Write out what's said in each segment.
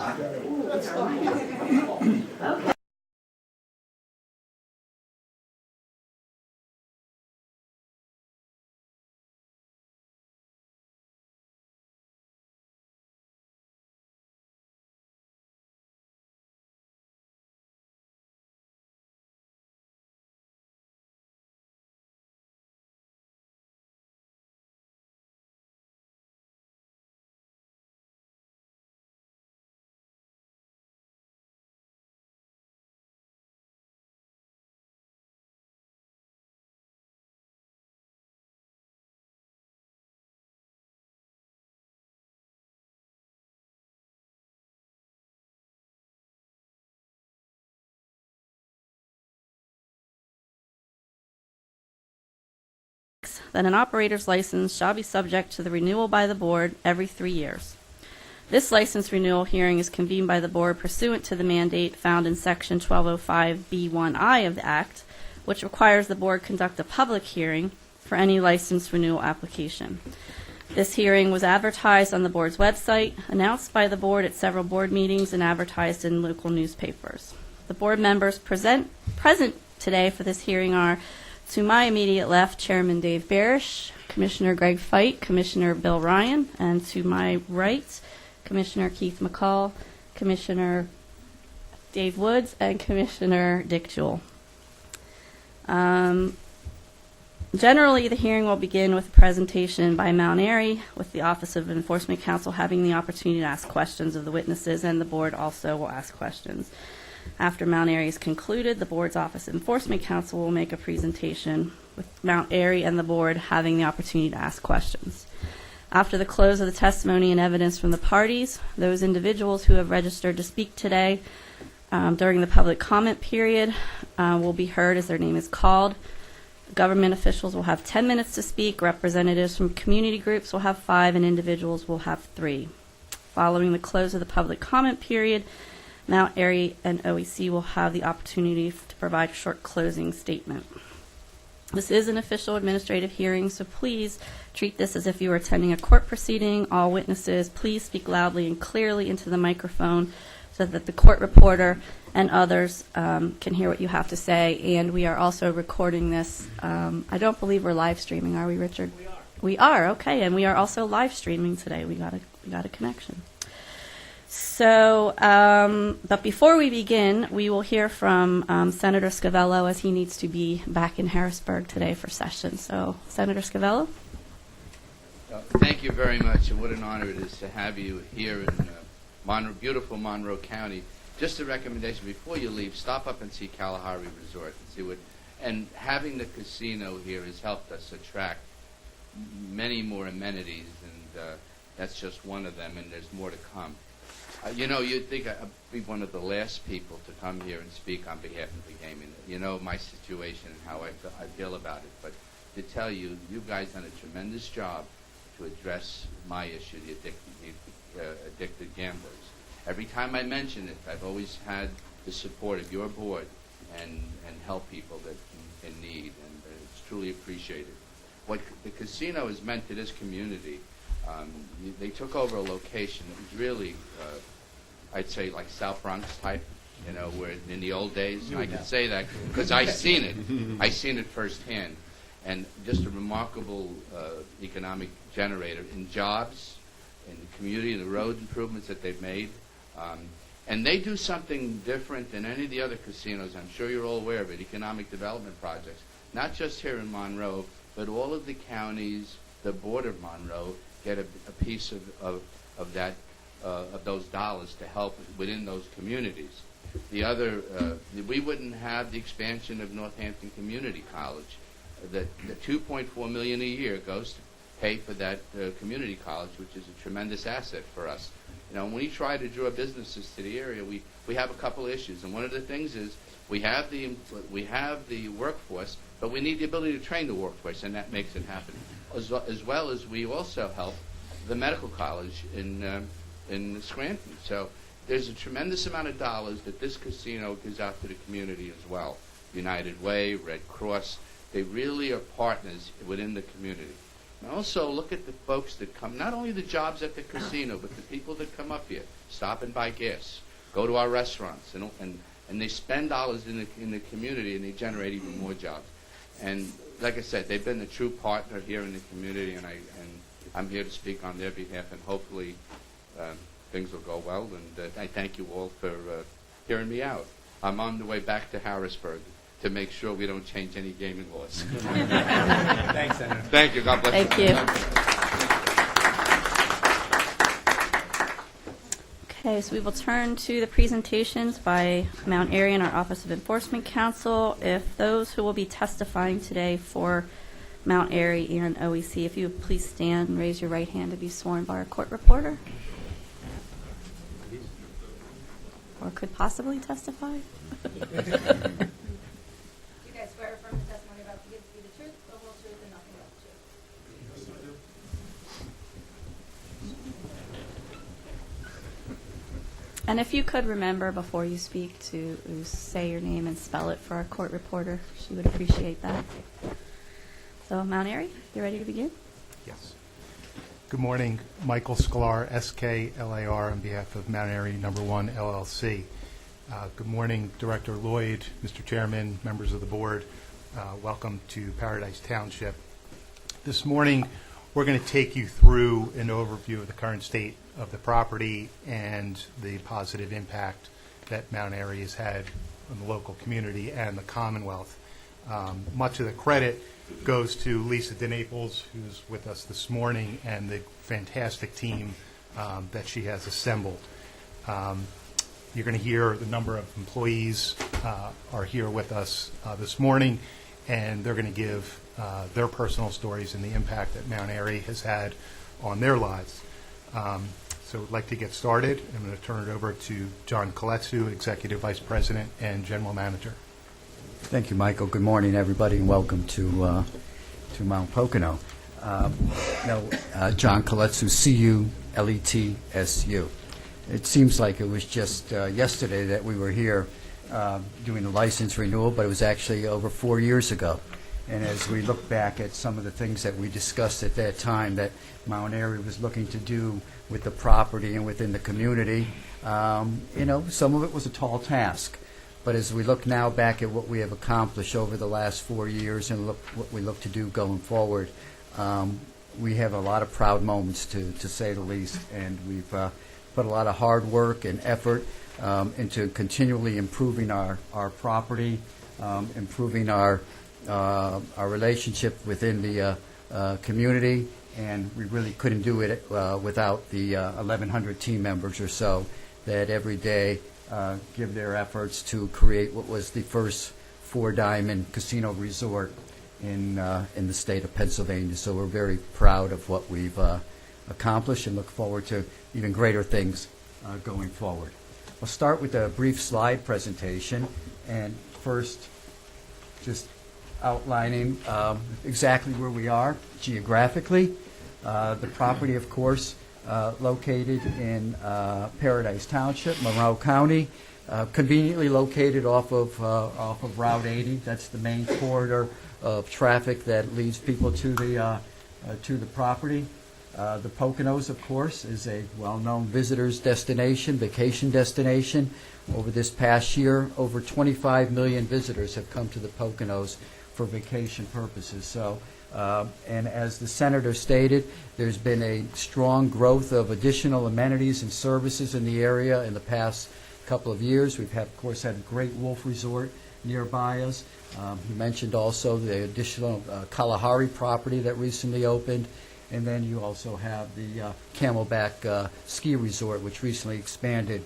Okay. That an operator's license shall be subject to the renewal by the board every 3 years. This license renewal hearing is convened by the board pursuant to the mandate found in Section 1205B1I of the Act, which requires the board conduct a public hearing for any license renewal application. This hearing was advertised on the board's website, announced by the board at several board meetings, and advertised in local newspapers. The board members present today for this hearing are, to my immediate left, Chairman Dave Barish, Commissioner Greg Feit, Commissioner Bill Ryan, and to my right, Commissioner Keith McCall, Commissioner Dave Woods, and Commissioner Dick Jewell. Generally, the hearing will begin with a presentation by Mount Airy, with the Office of Enforcement Counsel having the opportunity to ask questions of the witnesses, and the board also will ask questions. After Mount Airy is concluded, the board's Office of Enforcement Counsel will make a presentation, with Mount Airy and the board having the opportunity to ask questions. After the close of the testimony and evidence from the parties, those individuals who have registered to speak today during the public comment period will be heard as their name is called. Government officials will have 10 minutes to speak. Representatives from community groups will have 5, and individuals will have 3. Following the close of the public comment period, Mount Airy and OEC will have the opportunity to provide a short closing statement. This is an official administrative hearing, so please treat this as if you were attending a court proceeding. All witnesses, please speak loudly and clearly into the microphone so that the court reporter and others can hear what you have to say. And we are also recording this. I don't believe we're live streaming, are we, Richard? We are. We are, okay, and we are also live streaming today. We got a connection. So, but before we begin, we will hear from Senator Scavello, as he needs to be back in Harrisburg today for session. So, Senator Scavello. Thank you very much, and what an honor it is to have you here in beautiful Monroe County. Just a recommendation, before you leave, stop up and see Kalahari Resort and see what. And having the casino here has helped us attract many more amenities, and that's just one of them, and there's more to come. You'd think I'd be one of the last people to come here and speak on behalf of the gaming. You know my situation and how I feel about it. But to tell you, you guys done a tremendous job to address my issue, the addicted gamblers. Every time I mention it, I've always had the support of your board and help people that in need, and it's truly appreciated. What the casino has meant to this community, they took over a location that was really, I'd say, like South Bronx type, where in the old days, and I can say that because I've seen it. I've seen it firsthand. And just a remarkable economic generator in jobs, in the community, and the road improvements that they've made. And they do something different than any of the other casinos. I'm sure you're all aware of it, economic development projects, not just here in Monroe, but all of the counties, the border of Monroe, get a piece of those dollars to help within those communities. The other, we wouldn't have the expansion of Northampton Community College. The $2.4 million a year goes to pay for that community college, which is a tremendous asset for us. When we try to draw businesses to the area, we have a couple issues, and one of the things is we have the workforce, but we need the ability to train the workforce, and that makes it happen. As well as we also help the medical college in Scranton. So there's a tremendous amount of dollars that this casino gives out to the community as well. United Way, Red Cross, they really are partners within the community. And also look at the folks that come, not only the jobs at the casino, but the people that come up here, stop and buy gas, go to our restaurants, and they spend dollars in the community, and they generate even more jobs. And like I said, they've been a true partner here in the community, and I'm here to speak on their behalf, and hopefully things will go well. And I thank you all for hearing me out. I'm on the way back to Harrisburg to make sure we don't change any gaming laws. Thanks, Senator. Thank you. God bless Thank you. Okay, so we will turn to the presentations by Mount Airy and our Office of Enforcement Counsel. If those who will be testifying today for Mount Airy and OEC, if you would please stand and raise your right hand to be sworn by our court reporter. Or could possibly testify. You guys swear affirm the testimony about to give to be the truth, the whole truth, and nothing but the truth. And if you could remember before you speak to say your name and spell it for our court reporter, she would appreciate that. So, Mount Airy, you ready to begin? Yes. Good morning. Michael Sklar, S-K-L-A-R, on behalf of Mount Airy No. 1 LLC. Good morning, Director Lloyd, Mr. Chairman, members of the board. Welcome to Paradise Township. This morning, we're going to take you through an overview of the current state of the property and the positive impact that Mount Airy has had on the local community and the Commonwealth. Much of the credit goes to Lisa DeNaples, who's with us this morning, and the fantastic team that she has assembled. You're going to hear the number of employees are here with us this morning, and they're going to give their personal stories and the impact that Mount Airy has had on their lives. So I'd like to get started. I'm going to turn it over to John Coletsu, Executive Vice President and General Manager. Thank you, Michael. Good morning, everybody, and welcome to Mount Pocono. John Coletsu, C-U-L-E-T-S-U. It seems like it was just yesterday that we were here doing the license renewal, but it was actually over 4 years ago. And as we look back at some of the things that we discussed at that time that Mount Airy was looking to do with the property and within the community, some of it was a tall task. But as we look now back at what we have accomplished over the last 4 years and what we look to do going forward, we have a lot of proud moments, to say the least. And we've put a lot of hard work and effort into continually improving our property, improving our relationship within the community. And we really couldn't do it without the 1,100 team members or so that every day give their efforts to create what was the first four-diamond casino resort in the state of Pennsylvania. So we're very proud of what we've accomplished and look forward to even greater things going forward. I'll start with a brief slide presentation, and first just outlining exactly where we are geographically. The property, of course, located in Paradise Township, Monroe County, conveniently located off of Route 80. That's the main corridor of traffic that leads people to the property. The Poconos, of course, is a well-known visitors destination, vacation destination. Over this past year, over 25 million visitors have come to the Poconos for vacation purposes. So. And as the Senator stated, there's been a strong growth of additional amenities and services in the area in the past couple of years. We've, of course, had a Great Wolf Resort nearby us. You mentioned also the additional Kalahari property that recently opened. And then you also have the Camelback Ski Resort, which recently expanded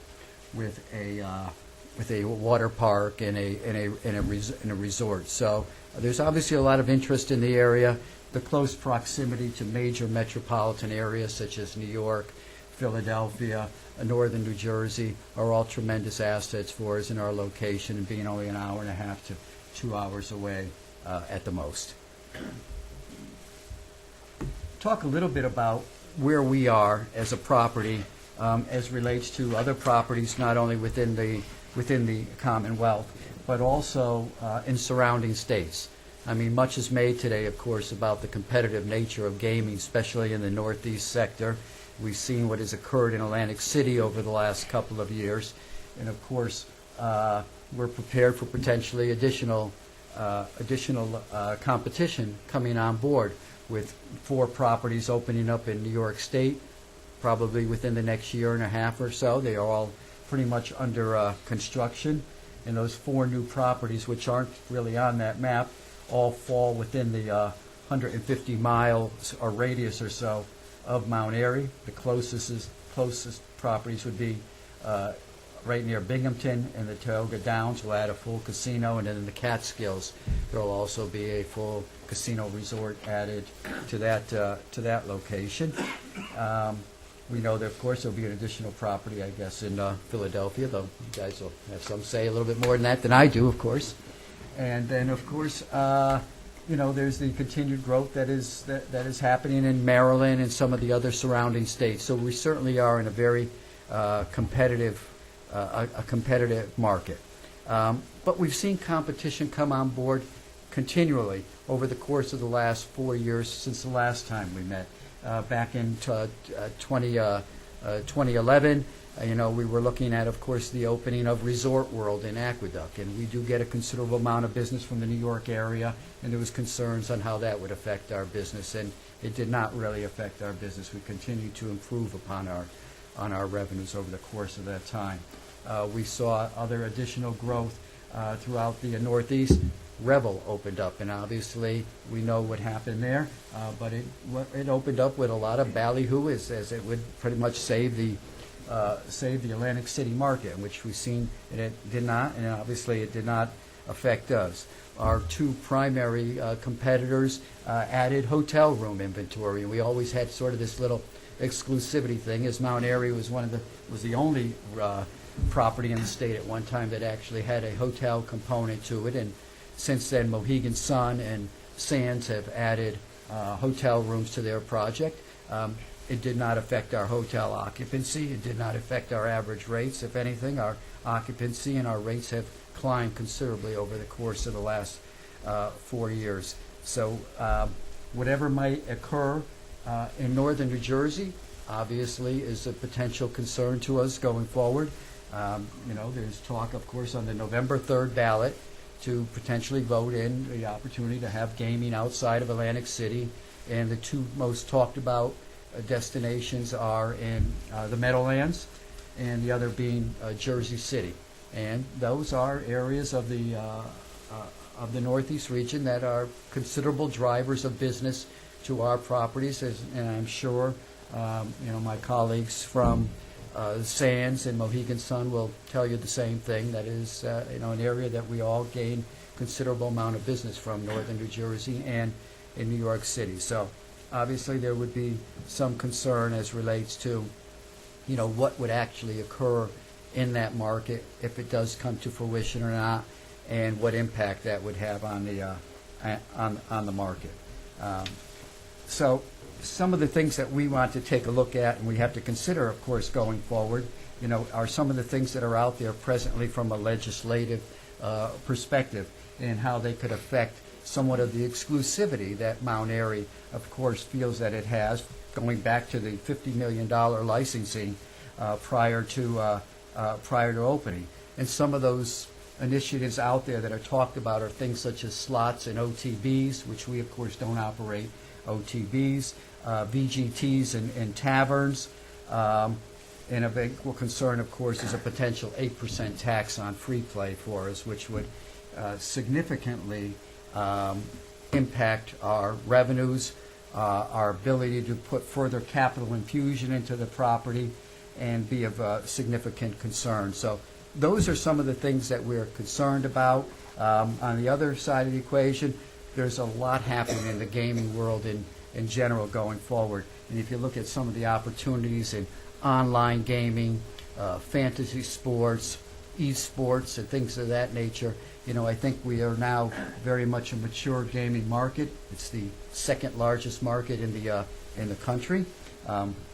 with a water park and a resort. So there's obviously a lot of interest in the area. The close proximity to major metropolitan areas such as New York, Philadelphia, northern New Jersey are all tremendous assets for us in our location, and being only an hour and a half to 2 hours away at the most. Talk a little bit about where we are as a property as relates to other properties, not only within the Commonwealth, but also in surrounding states. I mean, much is made today, of course, about the competitive nature of gaming, especially in the Northeast sector. We've seen what has occurred in Atlantic City over the last couple of years. And of course, we're prepared for potentially additional competition coming on board, with 4 properties opening up in New York State, probably within the next year and a half or so. They are all pretty much under construction. And those 4 new properties, which aren't really on that map, all fall within the 150 miles or radius or so of Mount Airy. The closest properties would be right near Binghamton, and the Tioga Downs will add a full casino, and then in the Catskills there will also be a full casino resort added to that location. We know that, of course, there'll be an additional property, I guess, in Philadelphia, though you guys will have some say a little bit more than that than I do, of course. And then, of course, there's the continued growth that is happening in Maryland and some of the other surrounding states. So we certainly are in a very competitive market. But we've seen competition come on board continually over the course of the last 4 years since the last time we met. Back in 2011, we were looking at, of course, the opening of Resort World in Aqueduct, and we do get a considerable amount of business from the New York area, and there was concerns on how that would affect our business, and it did not really affect our business. We continued to improve upon our revenues over the course of that time. We saw other additional growth throughout the Northeast. Revel opened up, and obviously we know what happened there, but it opened up with a lot of ballyhoo, as it would pretty much save the Atlantic City market, which we've seen, and it did not, and obviously it did not affect us. Our 2 primary competitors added hotel room inventory, and we always had sort of this little exclusivity thing, as Mount Airy was the only property in the state at one time that actually had a hotel component to it, and since then, Mohegan Sun and Sands have added hotel rooms to their project. It did not affect our hotel occupancy. It did not affect our average rates. If anything, our occupancy and our rates have climbed considerably over the course of the last 4 years. So whatever might occur in northern New Jersey, obviously, is a potential concern to us going forward. There's talk, of course, on the November 3rd ballot to potentially vote in the opportunity to have gaming outside of Atlantic City. And the 2 most talked about destinations are in the Meadowlands, and the other being Jersey City. And those are areas of the Northeast region that are considerable drivers of business to our properties, and I'm sure my colleagues from Sands and Mohegan Sun will tell you the same thing. That is, an area that we all gain considerable amount of business from, northern New Jersey and in New York City. So, obviously, there would be some concern as relates to, what would actually occur in that market if it does come to fruition or not, and what impact that would have on the market. So, some of the things that we want to take a look at, and we have to consider, of course, going forward, are some of the things that are out there presently from a legislative perspective, and how they could affect somewhat of the exclusivity that Mount Airy, of course, feels that it has, going back to the $50 million licensing prior to opening. And some of those initiatives out there that are talked about are things such as slots and OTBs, which we, of course, don't operate OTBs, VGTs and taverns, and a big concern, of course, is a potential 8% tax on free play for us, which would significantly impact our revenues, our ability to put further capital infusion into the property, and be of significant concern. So those are some of the things that we're concerned about. On the other side of the equation, there's a lot happening in the gaming world in general going forward. And if you look at some of the opportunities in online gaming, fantasy sports, esports, and things of that nature, I think we are now very much a mature gaming market. It's the second largest market in the country.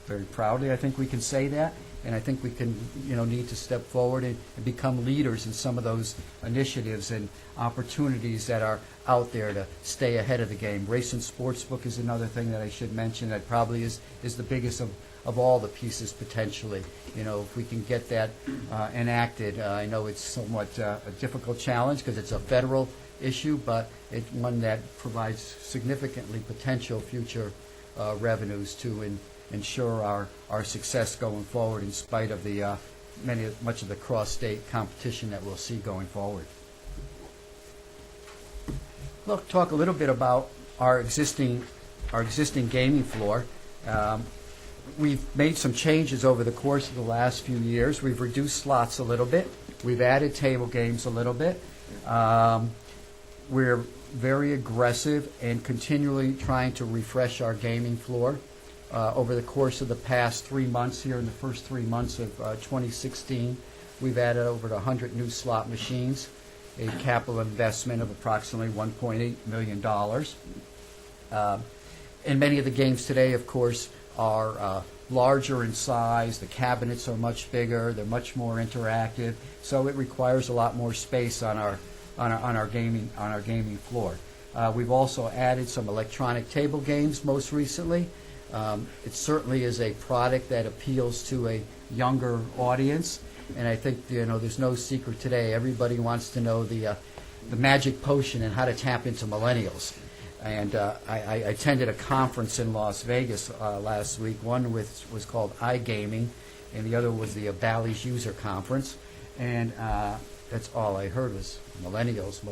Very proudly, I think we can say that. and I think we can, need to step forward and become leaders in some of those initiatives and opportunities that are out there to stay ahead of the game. Race and Sportsbook is another thing that I should mention that probably is the biggest of all the pieces potentially. If we can get that enacted, I know it's somewhat a difficult challenge because it's a federal issue, but it's one that provides significantly potential future revenues to ensure our success going forward in spite of the much of the cross-state competition that we'll see going forward. We'll talk a little bit about our existing gaming floor. We've made some changes over the course of the last few years. We've reduced slots a little bit. We've added table games a little bit. We're very aggressive and continually trying to refresh our gaming floor. Over the course of the past 3 months here, in the first 3 months of 2016, we've added over 100 new slot machines, a capital investment of approximately $1.8 million. And many of the games today, of course, are larger in size. The cabinets are much bigger. They're much more interactive. So it requires a lot more space on our gaming floor. We've also added some electronic table games most recently. It certainly is a product that appeals to a younger audience, and I think there's no secret today. Everybody wants to know the magic potion and how to tap into millennials. And I attended a conference in Las Vegas last week. One was called iGaming, and the other was the Bally's User Conference. And that's all I heard was millennials.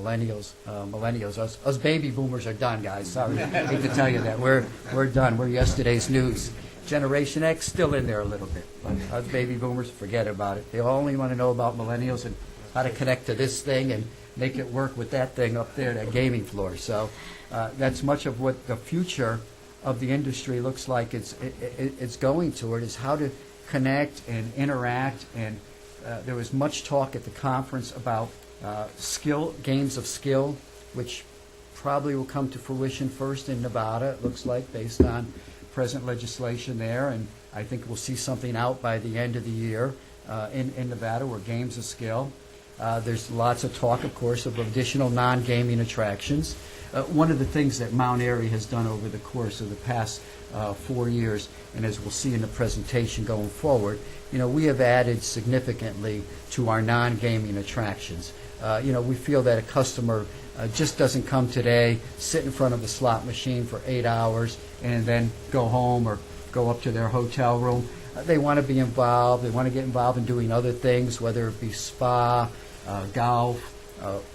Us baby boomers are done, guys. Sorry, I hate to tell you that. We're done. We're yesterday's news. Generation X still in there a little bit, but us baby boomers, forget about it. They only want to know about millennials and how to connect to this thing and make it work with that thing up there, that gaming floor. So that's much of what the future of the industry looks like. It's going toward is how to connect and interact. And there was much talk at the conference about games of skill, which probably will come to fruition first in Nevada, it looks like, based on present legislation there. And I think we'll see something out by the end of the year in Nevada where games of skill. There's lots of talk, of course, of additional non-gaming attractions. One of the things that Mount Airy has done over the course of the past 4 years, and as we'll see in the presentation going forward, we have added significantly to our non-gaming attractions. We feel that a customer just doesn't come today, sit in front of a slot machine for 8 hours, and then go home or go up to their hotel room. They want to be involved. They want to get involved in doing other things, whether it be spa, golf,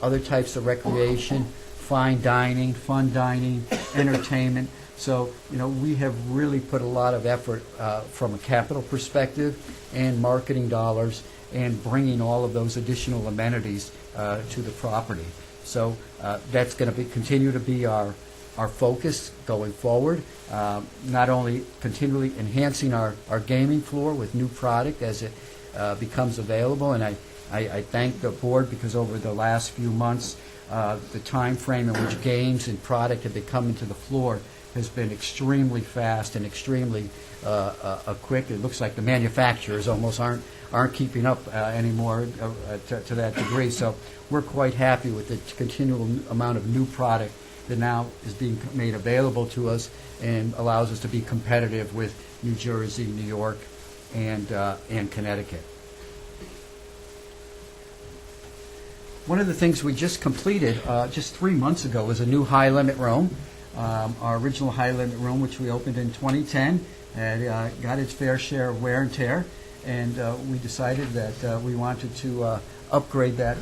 other types of recreation, fine dining, fun dining, entertainment. So, we have really put a lot of effort from a capital perspective and marketing dollars and bringing all of those additional amenities to the property. So that's going to continue to be our focus going forward, not only continually enhancing our gaming floor with new product as it becomes available. And I thank the board because over the last few months, the time frame in which games and product have been coming to the floor has been extremely fast and extremely quick. It looks like the manufacturers almost aren't keeping up anymore to that degree. So we're quite happy with the continual amount of new product that now is being made available to us and allows us to be competitive with New Jersey, New York, and Connecticut. One of the things we just completed just 3 months ago was a new high-limit room. Our original high-limit room, which we opened in 2010, had got its fair share of wear and tear, and we decided that we wanted to upgrade that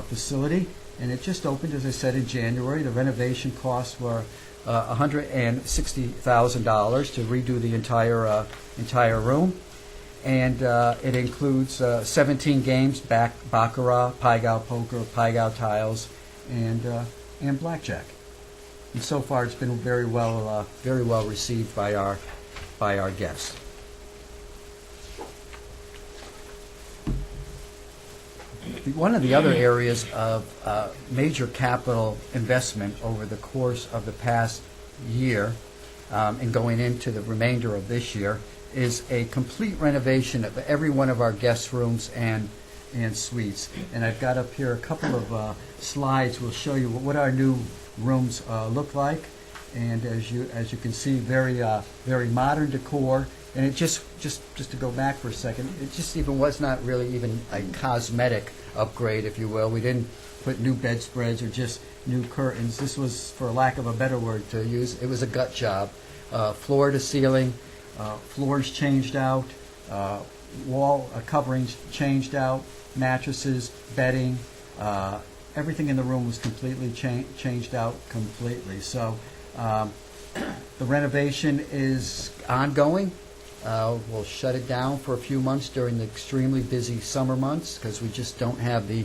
facility. And it just opened, as I said, in January. The renovation costs were $160,000 to redo the entire room. And it includes 17 games, baccarat, pai-gow poker, pai-gow tiles, and blackjack. And so far, it's been very well received by our guests. One of the other areas of major capital investment over the course of the past year and going into the remainder of this year is a complete renovation of every one of our guest rooms and suites. And I've got up here a couple of slides. We'll show you what our new rooms look like. And as you can see, very modern decor. And it just to go back for a second, it just even was not really even a cosmetic upgrade, if you will. We didn't put new bedspreads or just new curtains. This was, for lack of a better word to use, it was a gut job. Floor to ceiling, floors changed out, wall coverings changed out, mattresses, bedding, everything in the room was completely changed out completely. So the renovation is ongoing. We'll shut it down for a few months during the extremely busy summer months because we just don't have the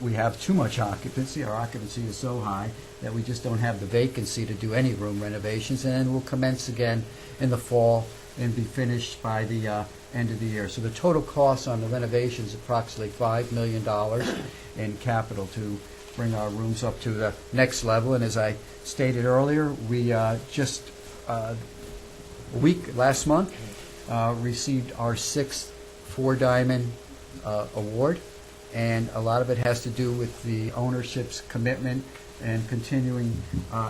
we have too much occupancy. Our occupancy is so high that we just don't have the vacancy to do any room renovations, and then we'll commence again in the fall and be finished by the end of the year. So the total cost on the renovation is approximately $5 million in capital to bring our rooms up to the next level. And as I stated earlier, we just last month received our 6th Four Diamond award, and a lot of it has to do with the ownership's commitment and continuing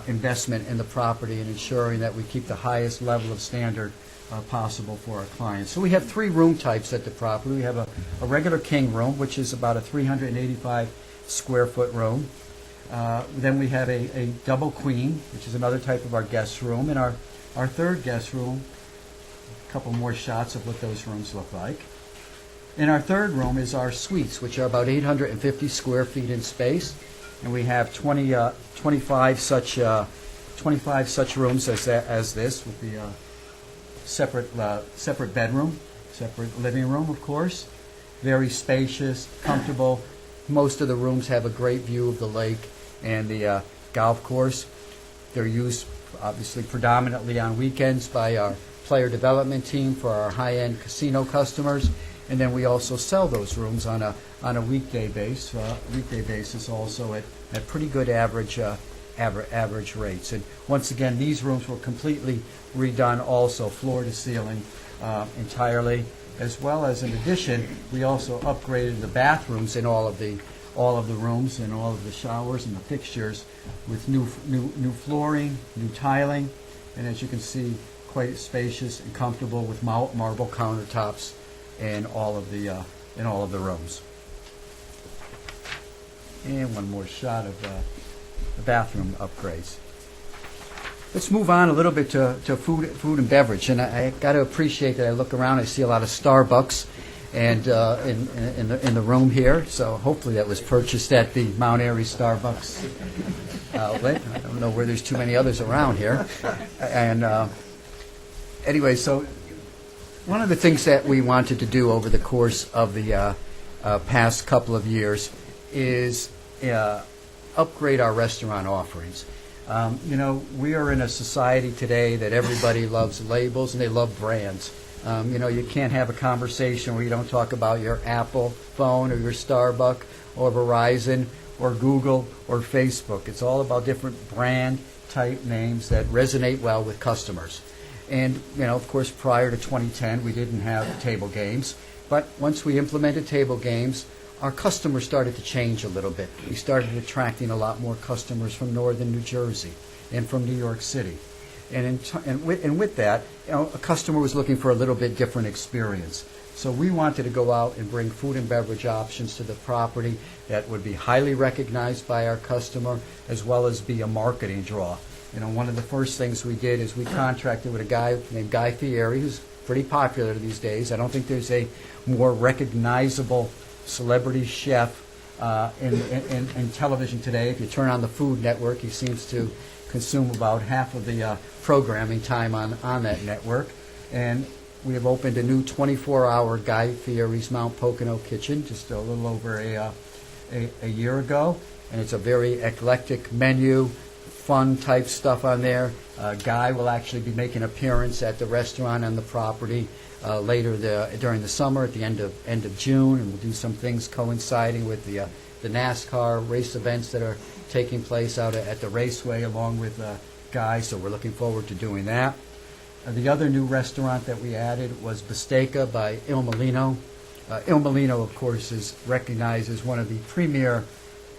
investment in the property and ensuring that we keep the highest level of standard possible for our clients. So we have 3 room types at the property. We have a regular king room, which is about a 385 square foot room. Then we have a double queen, which is another type of our guest room. And our third guest room, a couple more shots of what those rooms look like. In our third room is our suites, which are about 850 square feet in space. And we have 25 such rooms as this, with the separate bedroom, separate living room, of course. Very spacious, comfortable. Most of the rooms have a great view of the lake and the golf course. They're used, obviously, predominantly on weekends by our player development team for our high-end casino customers. And then we also sell those rooms on a weekday basis also at pretty good average rates. And once again, these rooms were completely redone also, floor to ceiling entirely, as well as, in addition, we also upgraded the bathrooms in all of the rooms and all of the showers and the fixtures with new flooring, new tiling, and as you can see, quite spacious and comfortable with marble countertops in all of the rooms. And one more shot of the bathroom upgrades. Let's move on a little bit to food and beverage. And I got to appreciate that I look around, I see a lot of Starbucks and in the room here. So hopefully that was purchased at the Mount Airy Starbucks outlet. I don't know where there's too many others around here. And anyway, so one of the things that we wanted to do over the course of the past couple of years is upgrade our restaurant offerings. We are in a society today that everybody loves labels and they love brands. You can't have a conversation where you don't talk about your Apple phone or your Starbucks or Verizon or Google or Facebook. It's all about different brand type names that resonate well with customers. And, of course, prior to 2010, we didn't have table games. But once we implemented table games, our customers started to change a little bit. We started attracting a lot more customers from northern New Jersey and from New York City. And with that, a customer was looking for a little bit different experience. So we wanted to go out and bring food and beverage options to the property that would be highly recognized by our customer, as well as be a marketing draw. One of the first things we did is we contracted with a guy named Guy Fieri, who's pretty popular these days. I don't think there's a more recognizable celebrity chef in television today. If you turn on the Food Network, he seems to consume about half of the programming time on that network. And we have opened a new 24-hour Guy Fieri's Mount Pocono Kitchen just a little over a year ago. And it's a very eclectic menu, fun type stuff on there. Guy will actually be making an appearance at the restaurant on the property later during the summer at the end of June, and we'll do some things coinciding with the NASCAR race events that are taking place out at the raceway along with Guy, so we're looking forward to doing that. The other new restaurant that we added was Bistecca by Il Molino. Il Molino, of course, is recognized as one of the premier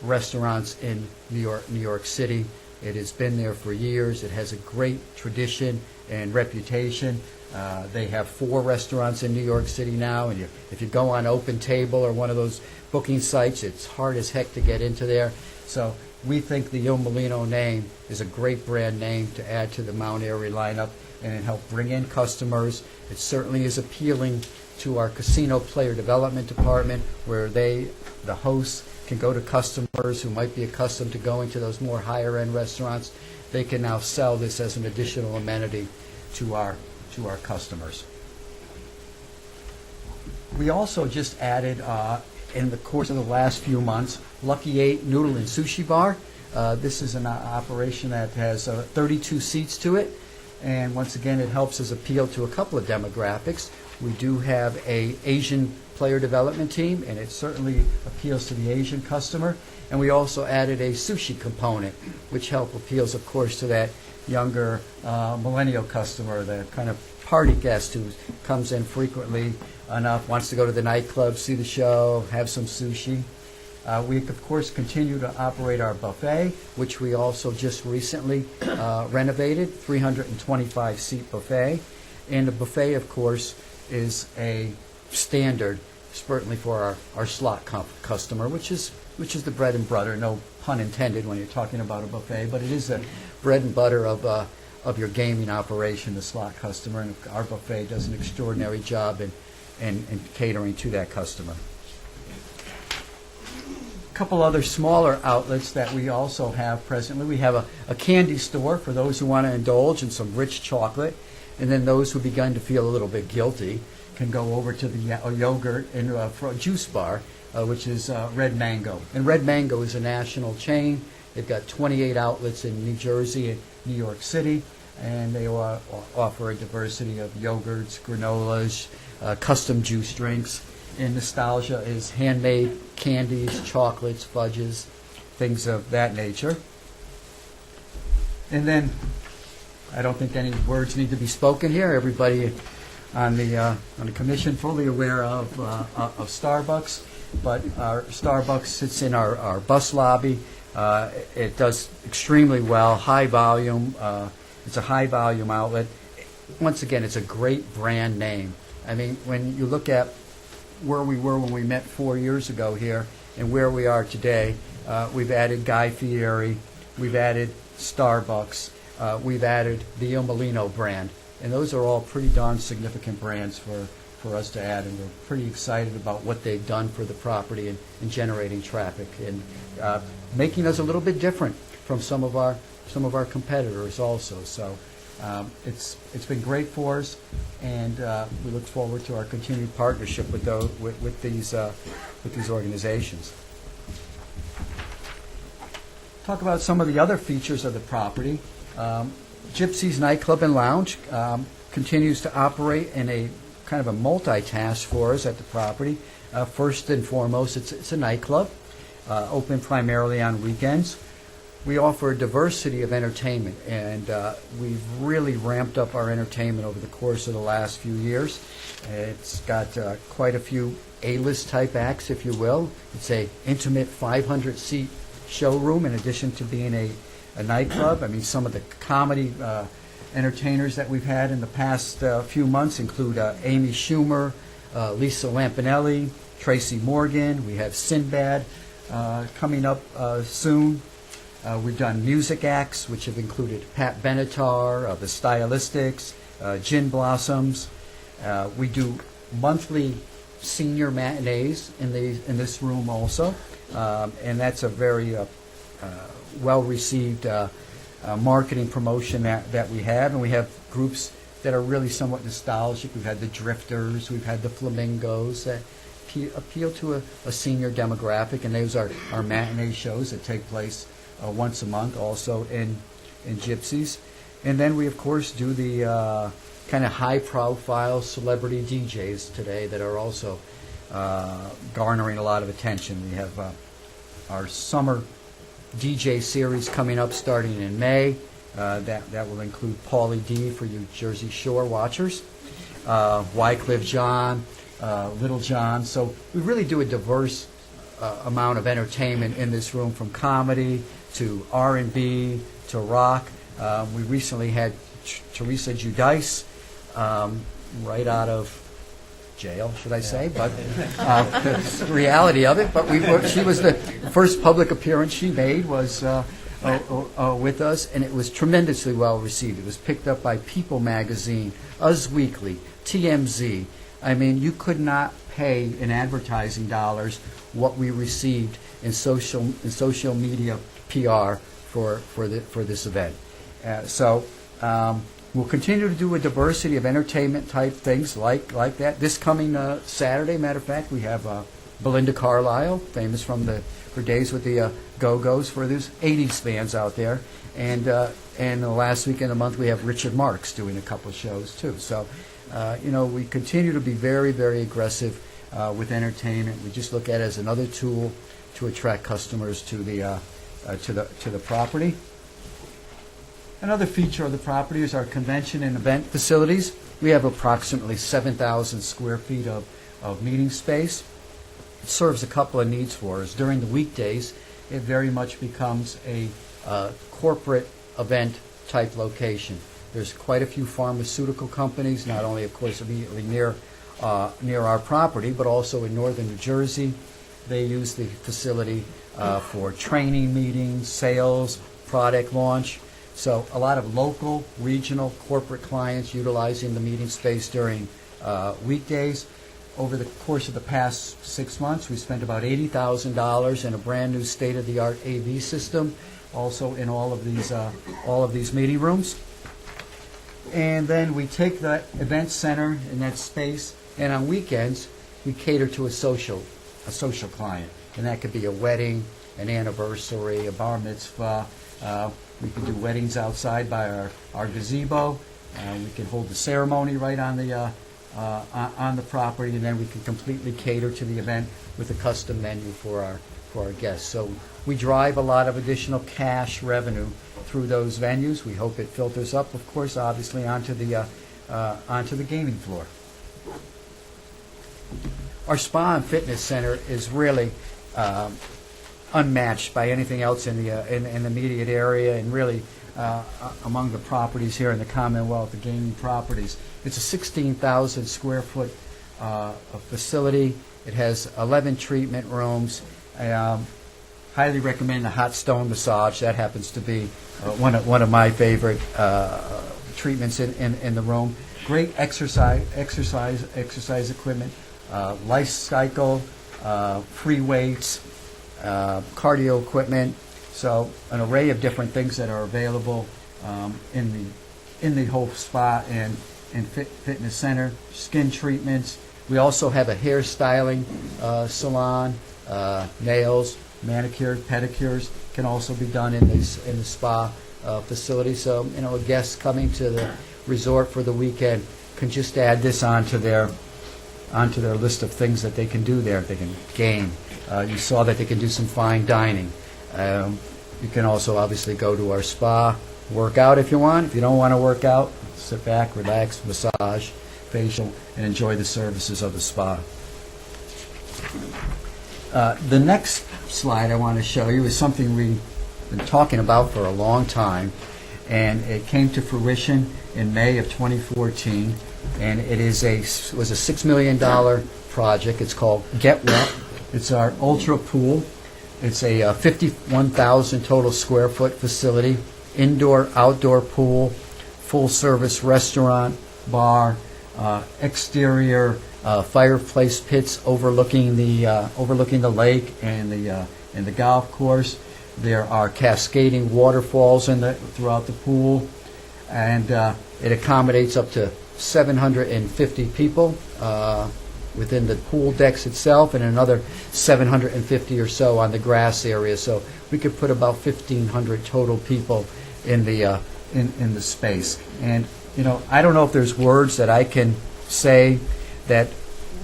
restaurants in New York City. It has been there for years. It has a great tradition and reputation. They have 4 restaurants in New York City now, and if you go on Open Table or one of those booking sites, it's hard as heck to get into there. So we think the Il Molino name is a great brand name to add to the Mount Airy lineup and help bring in customers. It certainly is appealing to our casino player development department, where the hosts, can go to customers who might be accustomed to going to those more higher-end restaurants. They can now sell this as an additional amenity to our customers. We also just added, in the course of the last few months, Lucky 8 Noodle and Sushi Bar. This is an operation that has 32 seats to it, and once again, it helps us appeal to a couple of demographics. We do have a Asian player development team, and it certainly appeals to the Asian customer. And we also added a sushi component, which appeals, of course, to that younger millennial customer, the kind of party guest who comes in frequently enough, wants to go to the nightclub, see the show, have some sushi. We, of course, continue to operate our buffet, which we also just recently renovated, 325-seat buffet. And the buffet, of course, is a standard, certainly for our slot customer, which is the bread and butter, no pun intended when you're talking about a buffet, but it is the bread and butter of your gaming operation, the slot customer, and our buffet does an extraordinary job in catering to that customer. A couple other smaller outlets that we also have presently. We have a candy store for those who want to indulge in some rich chocolate, and then those who begun to feel a little bit guilty can go over to the yogurt and juice bar, which is Red Mango. And Red Mango is a national chain. They've got 28 outlets in New Jersey and New York City, and they offer a diversity of yogurts, granolas, custom juice drinks. And nostalgia is handmade candies, chocolates, fudges, things of that nature. And then, I don't think any words need to be spoken here. Everybody on the commission fully aware of Starbucks, but our Starbucks sits in our bus lobby. It does extremely well, high volume. It's a high volume outlet. Once again, it's a great brand name. I mean, when you look at where we were when we met 4 years ago here and where we are today, we've added Guy Fieri, we've added Starbucks, we've added the Il Molino brand, and those are all pretty darn significant brands for us to add, and we're pretty excited about what they've done for the property and generating traffic and making us a little bit different from some of our competitors also. So it's been great for us, and we look forward to our continued partnership with these organizations. Talk about some of the other features of the property. Gypsy's Nightclub and Lounge continues to operate in a kind of a multitask for us at the property. First and foremost, it's a nightclub, open primarily on weekends. We offer a diversity of entertainment, and we've really ramped up our entertainment over the course of the last few years. It's got quite a few A-list type acts, if you will. It's a intimate 500-seat showroom in addition to being a nightclub. I mean, some of the comedy entertainers that we've had in the past few months include Amy Schumer, Lisa Lampanelli, Tracy Morgan. We have Sinbad coming up soon. We've done music acts, which have included Pat Benatar, the Stylistics, Gin Blossoms. We do monthly senior matinees in this room also, and that's a very well-received marketing promotion that we have. And we have groups that are really somewhat nostalgic. We've had the Drifters, we've had the Flamingos that appeal to a senior demographic, and those are our matinee shows that take place once a month, also in Gypsies. And then we, of course, do the kind of high-profile celebrity DJs today that are also garnering a lot of attention. We have our summer DJ series coming up starting in May. That will include Paulie D for you Jersey Shore watchers, Wycliffe John, Little John. So we really do a diverse amount of entertainment in this room, from comedy to R&B to rock. We recently had Teresa Giudice, right out of jail, should I say? But that's the reality of it. But she was the first public appearance she made was with us, and it was tremendously well received. It was picked up by People Magazine, Us Weekly, TMZ. I mean, you could not pay in advertising dollars what we received in social media PR for this event. We'll continue to do a diversity of entertainment type things like that. This coming Saturday, matter of fact, we have Belinda Carlisle, famous from her days with the Go-Go's, for those 80s fans out there. And the last week of the month, we have Richard Marx doing a couple of shows too. So, we continue to be very, very aggressive with entertainment. We just look at it as another tool to attract customers to the property. Another feature of the property is our convention and event facilities. We have approximately 7,000 square feet of meeting space. It serves a couple of needs for us. During the weekdays, it very much becomes a corporate event type location. There's quite a few pharmaceutical companies, not only, of course, immediately near our property, but also in northern New Jersey. They use the facility for training meetings, sales, product launch. So a lot of local, regional, corporate clients utilizing the meeting space during weekdays. Over the course of the past 6 months, we spent about $80,000 in a brand new state-of-the-art AV system, also in all of these meeting rooms. And then we take that event center and that space, and on weekends, we cater to a social client. And that could be a wedding, an anniversary, a bar mitzvah. We can do weddings outside by our gazebo. We can hold the ceremony right on the property, and then we can completely cater to the event with a custom menu for our guests. So we drive a lot of additional cash revenue through those venues. We hope it filters up, of course, obviously onto the gaming floor. Our spa and fitness center is really unmatched by anything else in the immediate area, and really among the properties here in the Commonwealth, the gaming properties. It's a 16,000 square foot facility. It has 11 treatment rooms. Highly recommend the hot stone massage. That happens to be one of my favorite treatments in the room. Great exercise equipment, life cycle, free weights, cardio equipment. So an array of different things that are available in the whole spa and fitness center. Skin treatments. We also have a hair styling salon. Nails, manicures, pedicures can also be done in the spa facility. So a guest coming to the resort for the weekend can just add this onto their list of things that they can do there. They can game. You saw that they can do some fine dining. You can also obviously go to our spa, work out if you want. If you don't want to work out, sit back, relax, massage, facial, and enjoy the services of the spa. The next slide I want to show you is something we've been talking about for a long time, and it came to fruition in May of 2014, and it was a $6 million project. It's called Get Wet. It's our ultra pool. It's a 51,000 total square foot facility, indoor, outdoor pool, full service restaurant, bar, exterior fireplace pits overlooking the lake and the golf course. There are cascading waterfalls throughout the pool, and it accommodates up to 750 people within the pool decks itself, and another 750 or so on the grass area. So we could put about 1,500 total people in the space. And I don't know if there's words that I can say that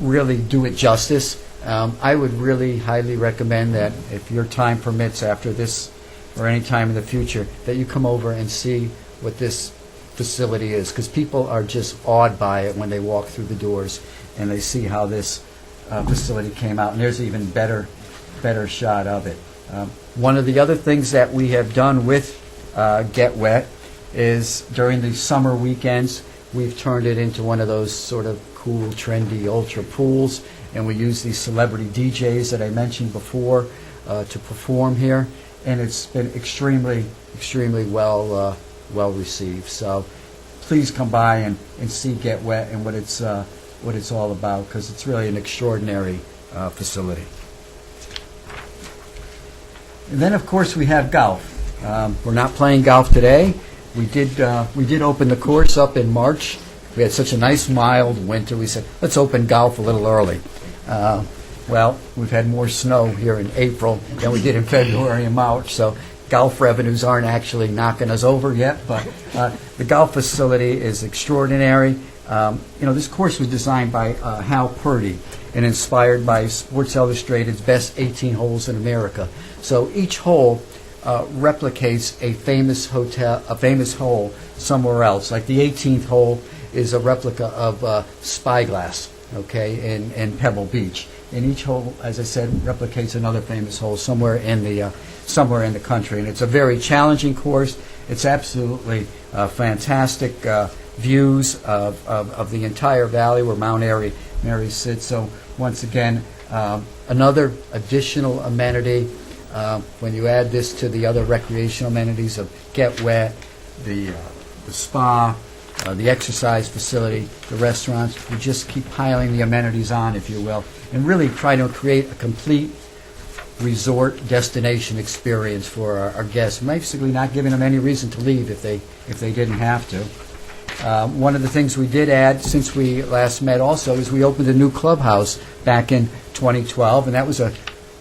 really do it justice. I would really highly recommend that if your time permits after this or any time in the future, that you come over and see what this facility is, because people are just awed by it when they walk through the doors and they see how this facility came out, and there's an even better shot of it. One of the other things that we have done with Get Wet is during the summer weekends, we've turned it into one of those sort of cool, trendy ultra pools, and we use these celebrity DJs that I mentioned before to perform here, and it's been extremely well received. So please come by and see Get Wet and what it's all about, because it's really an extraordinary facility. And then, of course, we have golf. We're not playing golf today. We did open the course up in March. We had such a nice mild winter. We said, let's open golf a little early. Well, we've had more snow here in April than we did in February and March, so golf revenues aren't actually knocking us over yet, but the golf facility is extraordinary. This course was designed by Hal Purdy and inspired by Sports Illustrated's best 18 holes in America. So each hole replicates a famous hole somewhere else. Like the 18th hole is a replica of Spyglass, okay, in Pebble Beach. And each hole, as I said, replicates another famous hole somewhere in the country. And it's a very challenging course. It's absolutely fantastic views of the entire valley where Mount Airy sits. So once again, another additional amenity. When you add this to the other recreational amenities of Get Wet, the spa, the exercise facility, the restaurants, we just keep piling the amenities on, if you will, and really try to create a complete resort destination experience for our guests, basically not giving them any reason to leave if they didn't have to. One of the things we did add since we last met also is we opened a new clubhouse back in 2012, and that was a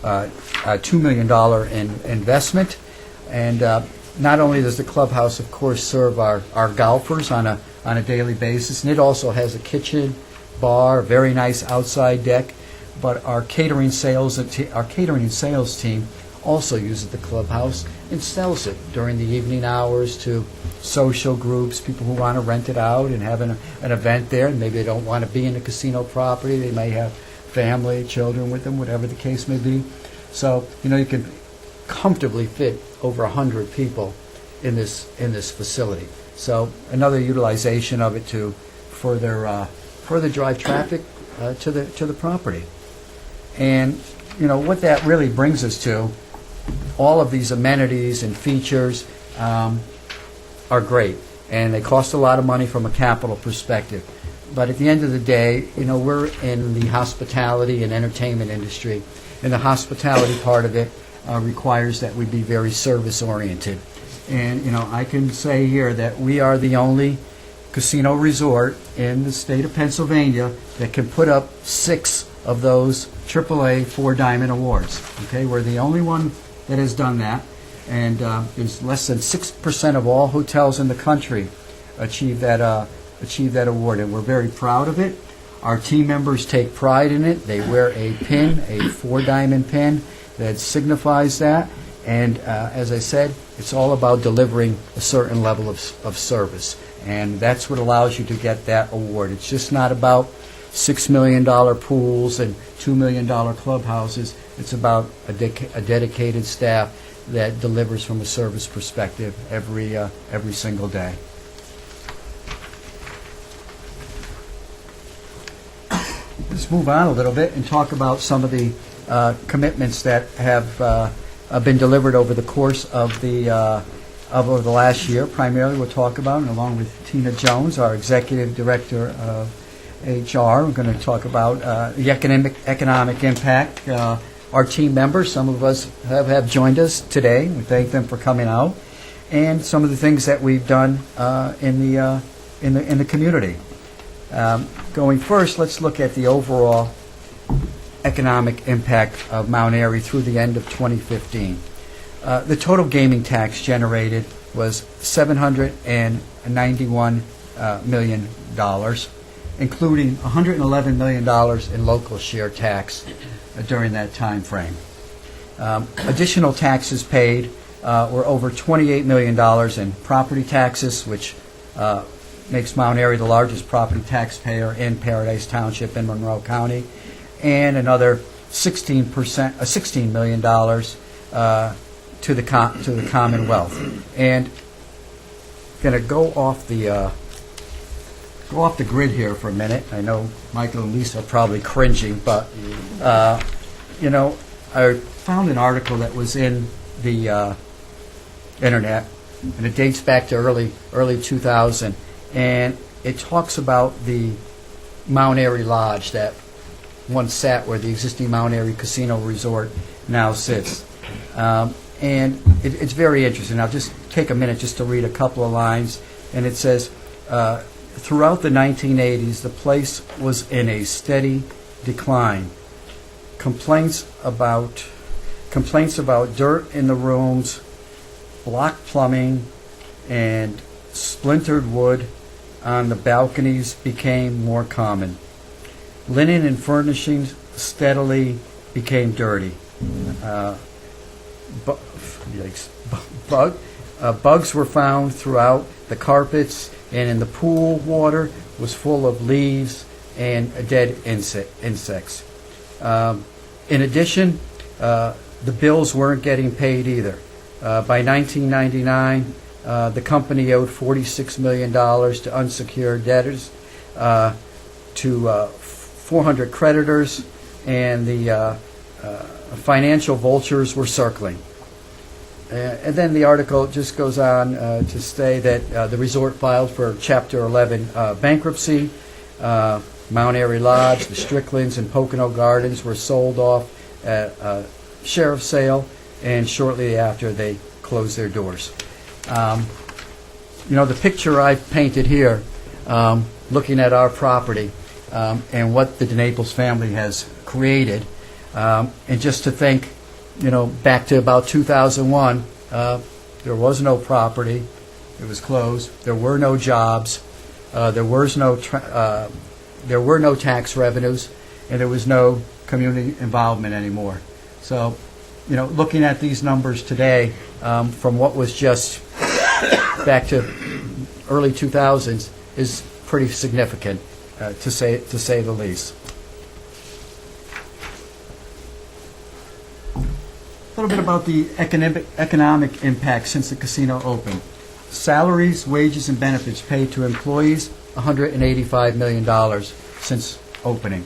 $2 million investment. And not only does the clubhouse, of course, serve our golfers on a daily basis, and it also has a kitchen, bar, very nice outside deck, but our catering and sales team also uses the clubhouse and sells it during the evening hours to social groups, people who want to rent it out and have an event there, and maybe they don't want to be in the casino property. They may have family, children with them, whatever the case may be. So, you can comfortably fit over 100 people in this facility. So another utilization of it to further drive traffic to the property. And what that really brings us to, all of these amenities and features are great, and they cost a lot of money from a capital perspective. But at the end of the day, we're in the hospitality and entertainment industry, and the hospitality part of it requires that we be very service-oriented. And, I can say here that we are the only casino resort in the state of Pennsylvania that can put up 6 of those AAA 4-diamond awards. Okay, we're the only one that has done that, and there's less than 6% of all hotels in the country achieve that award, and we're very proud of it. Our team members take pride in it. They wear a pin, a 4-diamond pin that signifies that, and as I said, it's all about delivering a certain level of service, and that's what allows you to get that award. It's just not about $6 million pools and $2 million clubhouses. It's about a dedicated staff that delivers from a service perspective every single day. Let's move on a little bit and talk about some of the commitments that have been delivered over the course of over the last year. Primarily, we'll talk about, and along with Tina Jones, our Executive Director of HR, we're going to talk about the economic impact. Our team members, some of us have joined us today. We thank them for coming out, and some of the things that we've done in the community. Going first, let's look at the overall economic impact of Mount Airy through the end of 2015. The total gaming tax generated was $791 million, including $111 million in local share tax during that time frame. Additional taxes paid were over $28 million in property taxes, which makes Mount Airy the largest property taxpayer in Paradise Township in Monroe County, and another $16 million to the Commonwealth. And going to go off the grid here for a minute. I know Michael and Lisa are probably cringing, but you know, I found an article that was in the internet, and it dates back to early 2000, and it talks about the Mount Airy Lodge that once sat where the existing Mount Airy Casino Resort now sits. And it's very interesting. I'll just take a minute just to read a couple of lines. And it says, throughout the 1980s, the place was in a steady decline. Complaints about dirt in the rooms, blocked plumbing, and splintered wood on the balconies became more common. Linen and furnishings steadily became dirty. Bugs were found throughout the carpets, and in the pool water was full of leaves and dead insects. In addition, the bills weren't getting paid either. By 1999, the company owed $46 million to unsecured debtors, to 400 creditors, and the financial vultures were circling. And then the article just goes on to say that the resort filed for Chapter 11 bankruptcy. Mount Airy Lodge, the Stricklands, and Pocono Gardens were sold off at a sheriff's sale, and shortly after they closed their doors. You know, the picture I've painted here, looking at our property and what the DeNaples family has created, and just to think, you know, back to about 2001, there was no property, it was closed, there were no jobs, there were no tax revenues, and there was no community involvement anymore. So, you know, looking at these numbers today, from what was just back to early 2000s, is pretty significant, to say the least. A little bit about the economic impact since the casino opened. Salaries, wages, and benefits paid to employees, $185 million since opening.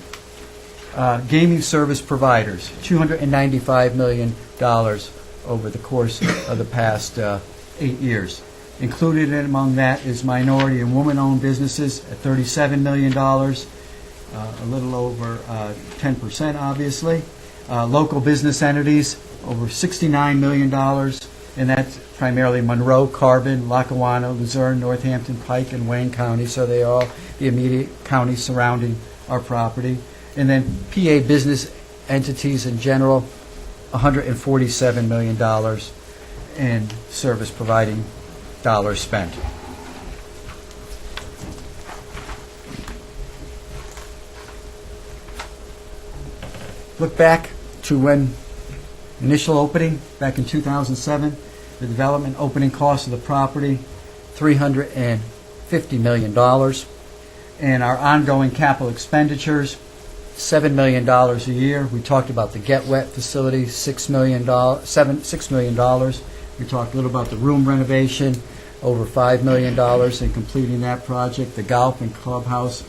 Gaming service providers, $295 million over the course of the past 8 years. Included among that is minority and woman-owned businesses at $37 million, a little over 10%, obviously. Local business entities, over $69 million, and that's primarily Monroe, Carbon, Lackawanna, Luzerne, Northampton, Pike, and Wayne County, so they are all the immediate counties surrounding our property. And then PA business entities in general, $147 million in service providing dollars spent. Look back to when initial opening, back in 2007, the development opening cost of the property, $350 million. And our ongoing capital expenditures, $7 million a year. We talked about the Get Wet facility, $6 million. We talked a little about the room renovation, over $5 million in completing that project. The golf and clubhouse,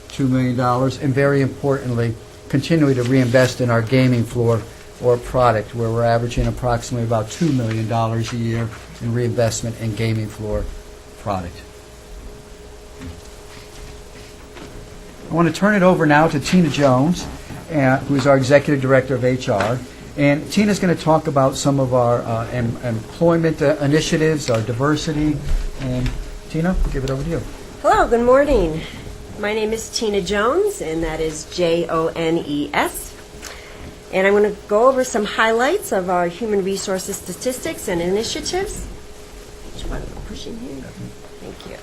$2 million. And very importantly, continuing to reinvest in our gaming floor or product, where we're averaging approximately about $2 million a year in reinvestment in gaming floor product. I want to turn it over now to Tina Jones, who is our Executive Director of HR. And Tina's going to talk about some of our employment initiatives, our diversity. And Tina, I'll give it over to you. Hello, good morning. My name is Tina Jones, and that is Jones. And I'm going to go over some highlights of our human resources statistics and initiatives. Which one am I pushing here? Thank you.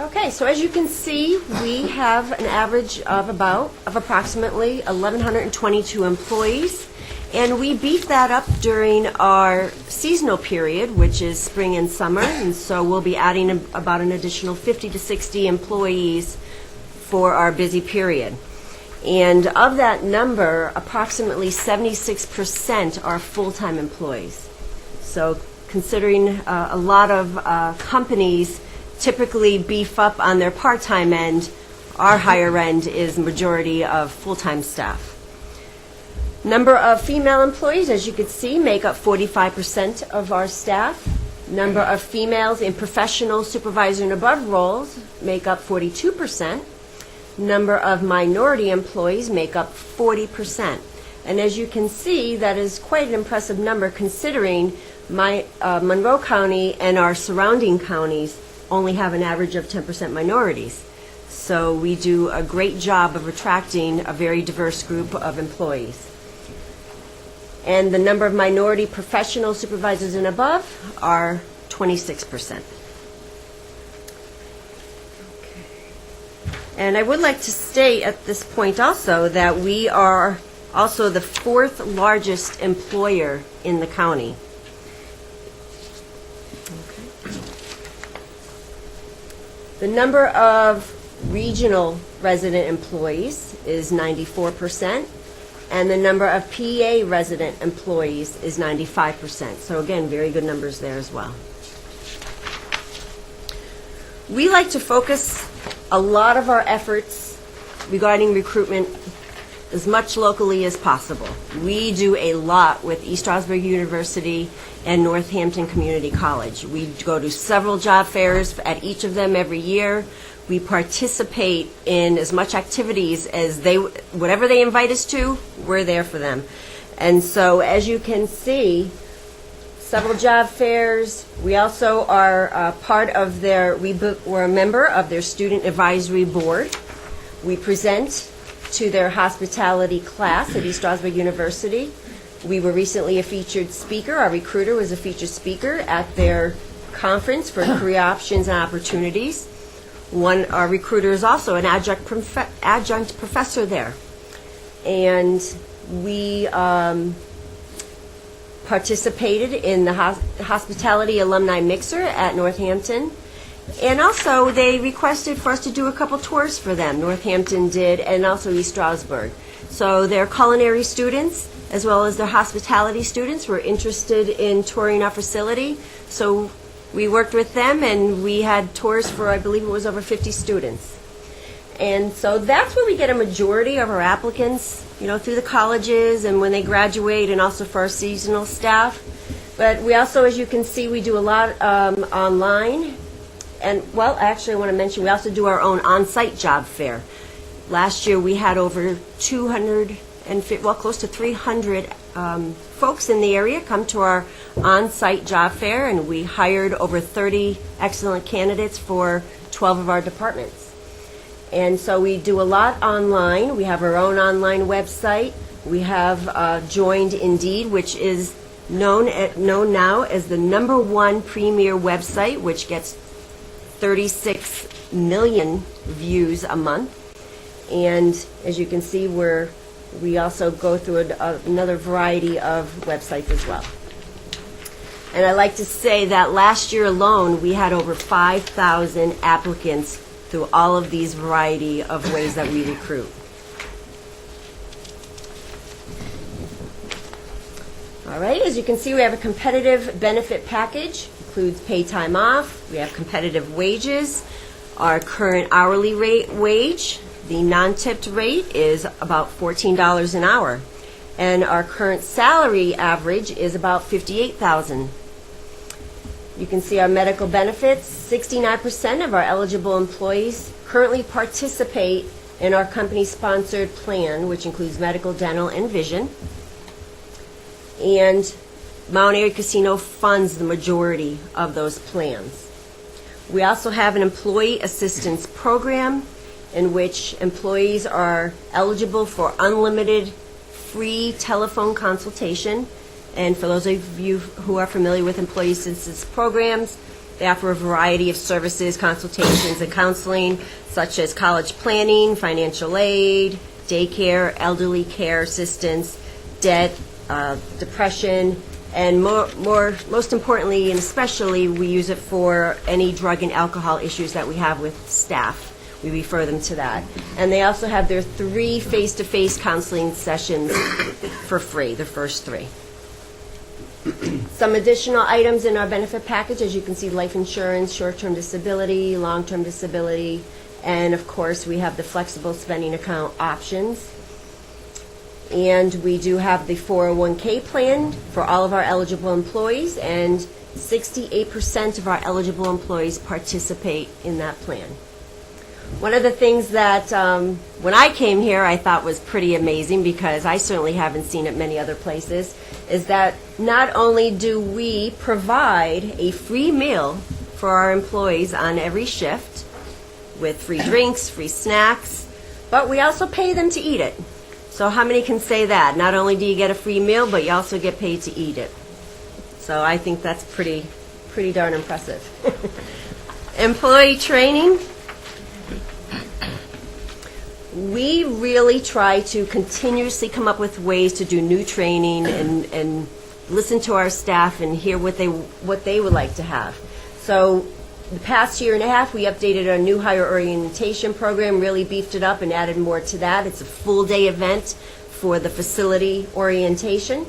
Okay, so as you can see, we have an average of approximately 1,122 employees, and we beef that up during our seasonal period, which is spring and summer, and so we'll be adding about an additional 50 to 60 employees for our busy period. And of that number, approximately 76% are full-time employees. So considering a lot of companies typically beef up on their part-time end, our higher end is majority of full-time staff. Number of female employees, as you can see, make up 45% of our staff. Number of females in professional, supervisor, and above roles make up 42%. Number of minority employees make up 40%. And as you can see, that is quite an impressive number considering Monroe County and our surrounding counties only have an average of 10% minorities. So we do a great job of attracting a very diverse group of employees. And the number of minority professional supervisors and above are 26%. And I would like to state at this point also that we are also the fourth largest employer in the county. The number of regional resident employees is 94%, and the number of PA resident employees is 95%. So again, very good numbers there as well. We like to focus a lot of our efforts regarding recruitment as much locally as possible. We do a lot with East Stroudsburg University and Northampton Community College. We go to several job fairs at each of them every year. We participate in as much activities as whatever they invite us to, we're there for them. And so as you can see, several job fairs. We also are we're a member of their student advisory board. We present to their hospitality class at East Stroudsburg University. We were recently a featured speaker. Our recruiter was a featured speaker at their conference for career options and opportunities. Our recruiter is also an adjunct professor there. And we participated in the hospitality alumni mixer at Northampton. And also they requested for us to do a couple tours for them. Northampton did, and also East Stroudsburg. So their culinary students as well as their hospitality students were interested in touring our facility. So we worked with them and we had tours for, I believe it was over 50 students. And so that's where we get a majority of our applicants, through the colleges and when they graduate, and also for our seasonal staff. But we also, as you can see, we do a lot online. And, actually I want to mention we also do our own on-site job fair. Last year we had over close to 300 folks in the area come to our on-site job fair, and we hired over 30 excellent candidates for 12 of our departments. And so we do a lot online. We have our own online website. We have joined Indeed, which is known now as the #1 premier website, which gets 36 million views a month. And as you can see, we also go through another variety of websites as well. And I like to say that last year alone, we had over 5,000 applicants through all of these variety of ways that we recruit. All right, as you can see, we have a competitive benefit package. Includes paid time off. We have competitive wages. Our current hourly wage, the non-tipped rate, is about $14 an hour. And our current salary average is about $58,000. You can see our medical benefits. 69% of our eligible employees currently participate in our company-sponsored plan, which includes medical, dental, and vision. And Mount Airy Casino funds the majority of those plans. We also have an employee assistance program in which employees are eligible for unlimited free telephone consultation. And for those of you who are familiar with employee assistance programs, They offer a variety of services, consultations, and counseling, such as college planning, financial aid, daycare, elderly care assistance, debt, depression, and most importantly and especially, we use it for any drug and alcohol issues that we have with staff. We refer them to that. And they also have their 3 face-to-face counseling sessions for free, the first 3. Some additional items in our benefit package, as you can see, life insurance, short-term disability, long-term disability, and of course, we have the flexible spending account options. And we do have the 401k plan for all of our eligible employees, and 68% of our eligible employees participate in that plan. One of the things that, when I came here, I thought was pretty amazing, because I certainly haven't seen it many other places, is that not only do we provide a free meal for our employees on every shift, with free drinks, free snacks, but we also pay them to eat it. So how many can say that? Not only do you get a free meal, but you also get paid to eat it. So I think that's pretty darn impressive. Employee training. We really try to continuously come up with ways to do new training and listen to our staff and hear what they would like to have. So the past year and a half, we updated our new hire orientation program, really beefed it up and added more to that. It's a full-day event for the facility orientation.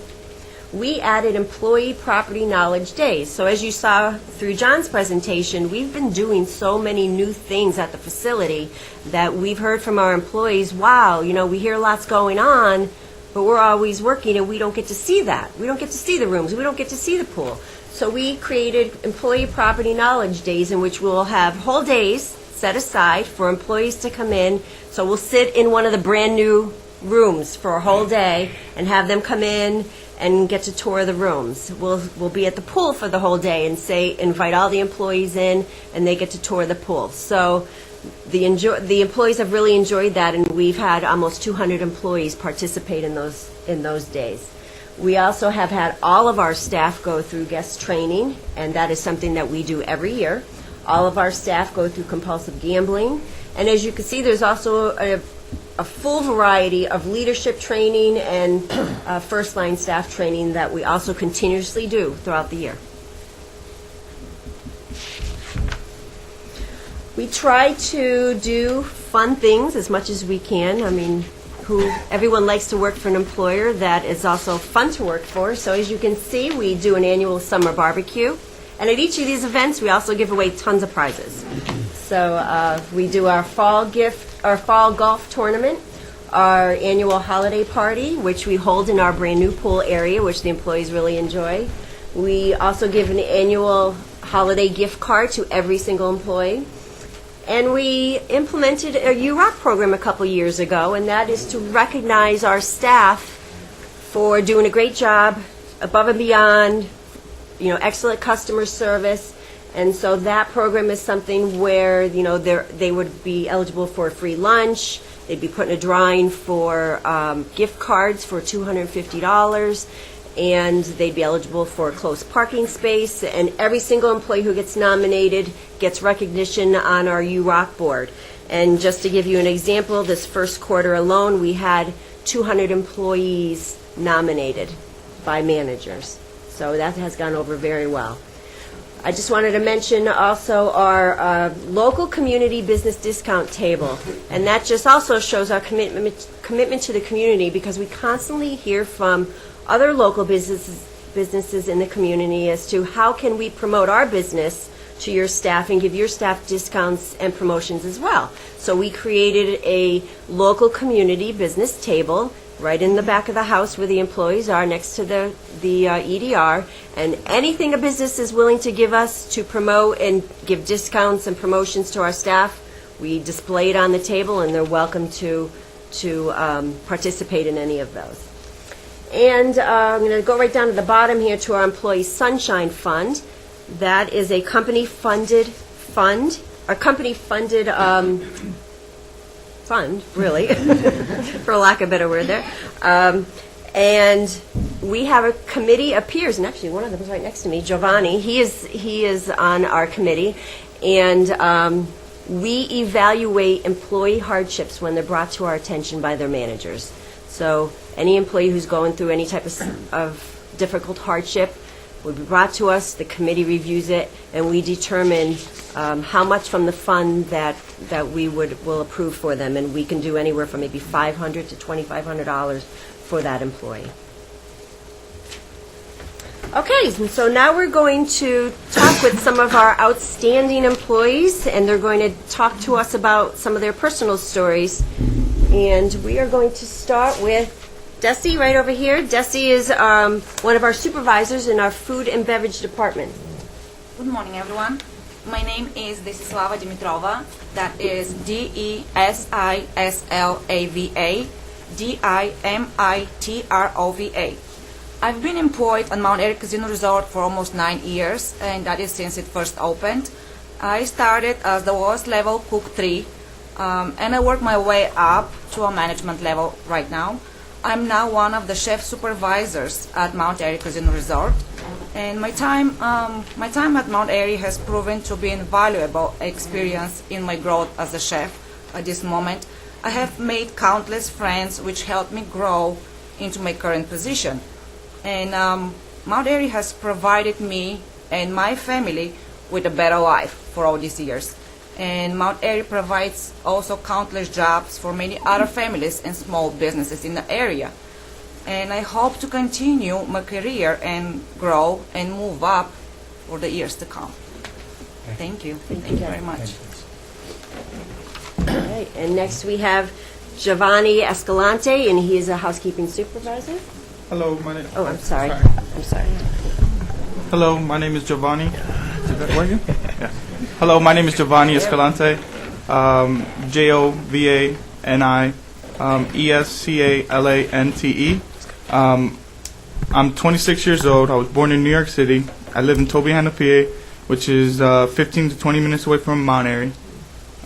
We added employee property knowledge days. So as you saw through John's presentation, we've been doing so many new things at the facility that we've heard from our employees, wow, we hear lots going on, but we're always working and we don't get to see that. We don't get to see the rooms. We don't get to see the pool. So we created employee property knowledge days, in which we'll have whole days set aside for employees to come in. So we'll sit in one of the brand new rooms for a whole day and have them come in and get to tour the rooms. We'll be at the pool for the whole day and invite all the employees in, and they get to tour the pool. So the employees have really enjoyed that, and we've had almost 200 employees participate in those days. We also have had all of our staff go through guest training, and that is something that we do every year. All of our staff go through compulsive gambling, and as you can see, there's also a full variety of leadership training and first-line staff training that we also continuously do throughout the year. We try to do fun things as much as we can. I mean, everyone likes to work for an employer that is also fun to work for. So as you can see, we do an annual summer barbecue. And at each of these events, we also give away tons of prizes. So we do our fall golf tournament, our annual holiday party, which we hold in our brand new pool area, which the employees really enjoy. We also give an annual holiday gift card to every single employee. And we implemented a UROC program a couple years ago, and that is to recognize our staff for doing a great job, above and beyond, excellent customer service. And so that program is something where, they would be eligible for a free lunch. They'd be put in a drawing for gift cards for $250, and they'd be eligible for a closed parking space. And every single employee who gets nominated gets recognition on our UROC board. And just to give you an example, this first quarter alone, we had 200 employees nominated by managers. So that has gone over very well. I just wanted to mention also our local community business discount table, and that just also shows our commitment to the community, because we constantly hear from other local businesses in the community as to how can we promote our business to your staff and give your staff discounts and promotions as well. So we created a local community business table right in the back of the house where the employees are, next to the EDR, and anything a business is willing to give us to promote and give discounts and promotions to our staff, we display it on the table, and they're welcome to participate in any of those. And I'm going to go right down to the bottom here to our Employee Sunshine Fund. That is a company-funded fund, really, for lack of a better word there. And we have a committee of peers, and actually one of them is right next to me, Giovanni. He is on our committee, and we evaluate employee hardships when they're brought to our attention by their managers. So any employee who's going through any type of difficult hardship would be brought to us, the committee reviews it, and we determine how much from the fund that we will approve for them, and we can do anywhere from maybe $500 to $2,500 for that employee. Okay, so now we're going to talk with some of our outstanding employees, and they're going to talk to us about some of their personal stories. And we are going to start with Desi right over here. Desi is one of our supervisors in our food and beverage department. Good morning, everyone. My name is Desislava Dimitrova. That is Desislava Dimitrova. I've been employed on Mount Airy Casino Resort for almost 9 years, and that is since it first opened. I started as the lowest level cook 3, and I worked my way up to a management level right now. I'm now one of the chef supervisors at Mount Airy Casino Resort, and my time at Mount Airy has proven to be an invaluable experience in my growth as a chef. At this moment, I have made countless friends which helped me grow into my current position. And Mount Airy has provided me and my family with a better life for all these years. And Mount Airy provides also countless jobs for many other families and small businesses in the area. And I hope to continue my career and grow and move up for the years to come. Thank you. Thank you very much. All right, and next we have Giovanni Escalante, and he is a housekeeping supervisor. Hello, my name. Oh, I'm sorry. I'm sorry. Hello, my name is Giovanni. Is that working? Yeah. Hello, my name is Giovanni Escalante. Jovani Escalante. I'm 26 years old. I was born in New York City. I live in Tobyhanna, PA, which is 15 to 20 minutes away from Mount Airy.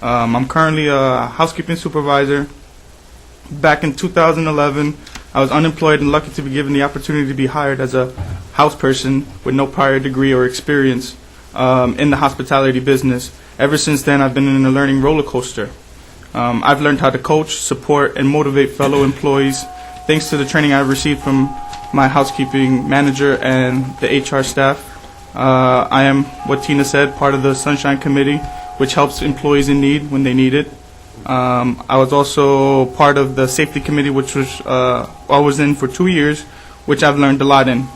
I'm currently a housekeeping supervisor. Back in 2011, I was unemployed and lucky to be given the opportunity to be hired as a house person with no prior degree or experience in the hospitality business. Ever since then, I've been in a learning roller coaster. I've learned how to coach, support, and motivate fellow employees thanks to the training I've received from my housekeeping manager and the HR staff. I am, what Tina said, part of the Sunshine Committee, which helps employees in need when they need it. I was also part of the Safety Committee, which was I was in for 2 years, which I've learned a lot in.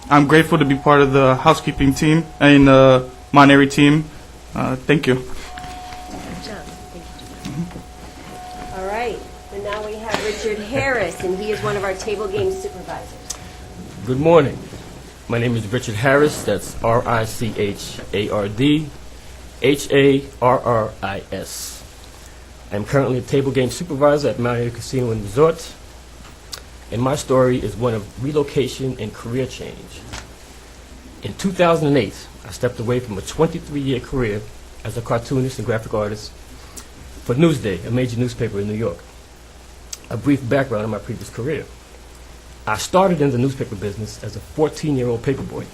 I'm grateful to be part of the housekeeping team and the Mount Airy team. Thank you. Good job. Thank you. All right, and now we have Richard Harris, and he is one of our table game supervisors. Good morning. My name is Richard Harris. That's RICHARDHARRIS. I'm currently a table game supervisor at Mount Airy Casino and Resort, and my story is one of relocation and career change. In 2008, I stepped away from a 23-year career as a cartoonist and graphic artist for Newsday, a major newspaper in New York. A brief background on my previous career. I started in the newspaper business as a 14-year-old paperboy.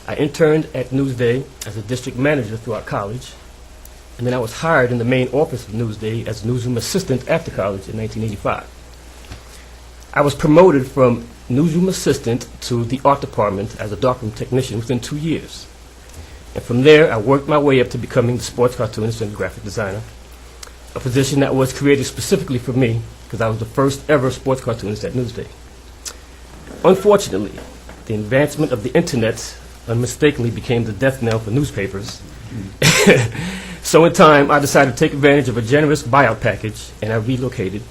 I interned at Newsday as a district manager throughout college, and then I was hired in the main office of Newsday as newsroom assistant after college in 1985. I was promoted from newsroom assistant to the art department as a darkroom technician within 2 years. And from there, I worked my way up to becoming the sports cartoonist and graphic designer, a position that was created specifically for me because I was the first ever sports cartoonist at Newsday. Unfortunately, the advancement of the internet unmistakably became the death knell for newspapers. So in time, I decided to take advantage of a generous buyout package, and I relocated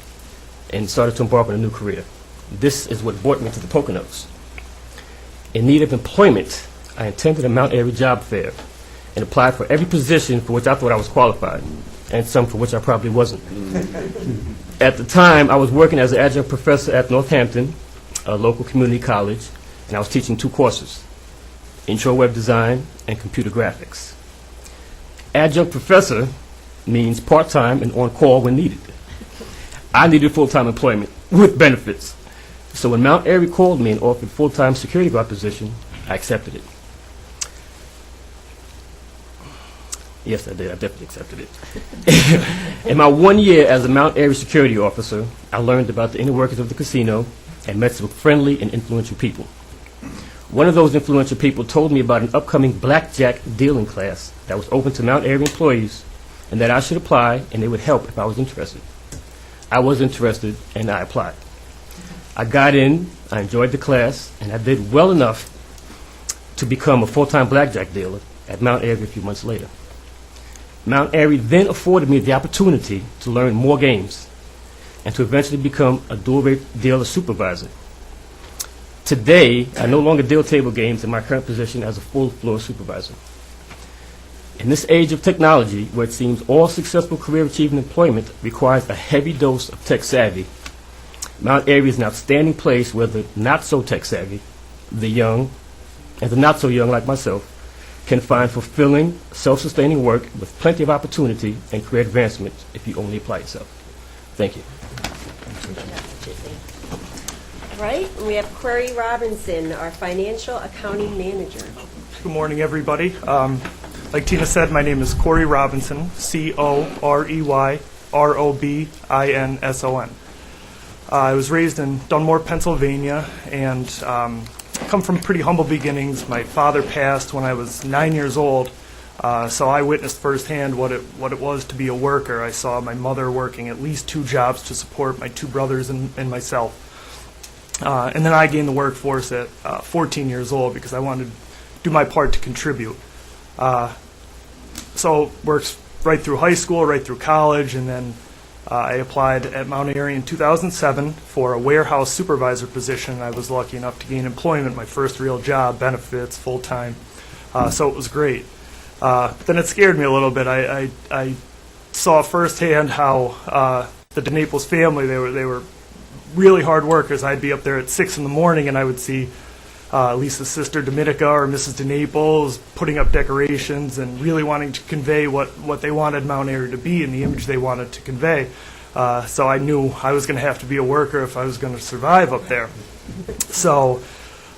and started to embark on a new career. This is what brought me to the Poconos. In need of employment, I attended a Mount Airy job fair and applied for every position for which I thought I was qualified, and some for which I probably wasn't. At the time, I was working as an adjunct professor at Northampton, a local community college, and I was teaching 2 courses, intro web design and computer graphics. Adjunct professor means part-time and on call when needed. I needed full-time employment with benefits. So when Mount Airy called me and offered full-time security guard position, I accepted it. Yes, I did. I definitely accepted it. In my 1 year as a Mount Airy security officer, I learned about the inner workings of the casino and met some friendly and influential people. One of those influential people told me about an upcoming blackjack dealing class that was open to Mount Airy employees and that I should apply and they would help if I was interested. I was interested and I applied. I got in, I enjoyed the class, and I did well enough to become a full-time blackjack dealer at Mount Airy a few months later. Mount Airy then afforded me the opportunity to learn more games and to eventually become a dual-rate dealer supervisor. Today, I no longer deal table games in my current position as a full-floor supervisor. In this age of technology, where it seems all successful career-achieving employment requires a heavy dose of tech savvy, Mount Airy is an outstanding place where the not-so-tech savvy, the young, and the not-so-young like myself, can find fulfilling, self-sustaining work with plenty of opportunity and career advancement if you only apply yourself. Thank you. Right, and we have Corey Robinson, our financial accounting manager. Good morning, everybody. Like Tina said, my name is Corey Robinson, C-O-R-E-Y-R-O-B-I-N-S-O-N. I was raised in Dunmore, Pennsylvania, and come from pretty humble beginnings. My father passed when I was 9 years old, so I witnessed firsthand what it was to be a worker. I saw my mother working at least 2 jobs to support my 2 brothers and myself. And then I gained the workforce at 14 years old because I wanted to do my part to contribute. So worked right through high school, right through college, and then I applied at Mount Airy in 2007 for a warehouse supervisor position. I was lucky enough to gain employment, my first real job, benefits, full-time, so it was great. Then it scared me a little bit. I saw firsthand how the DeNaples family, they were really hard workers. I'd be up there at 6 in the morning and I would see Lisa's sister Dominica or Mrs. DeNaples putting up decorations and really wanting to convey what they wanted Mount Airy to be and the image they wanted to convey. So I knew I was going to have to be a worker if I was going to survive up there. So,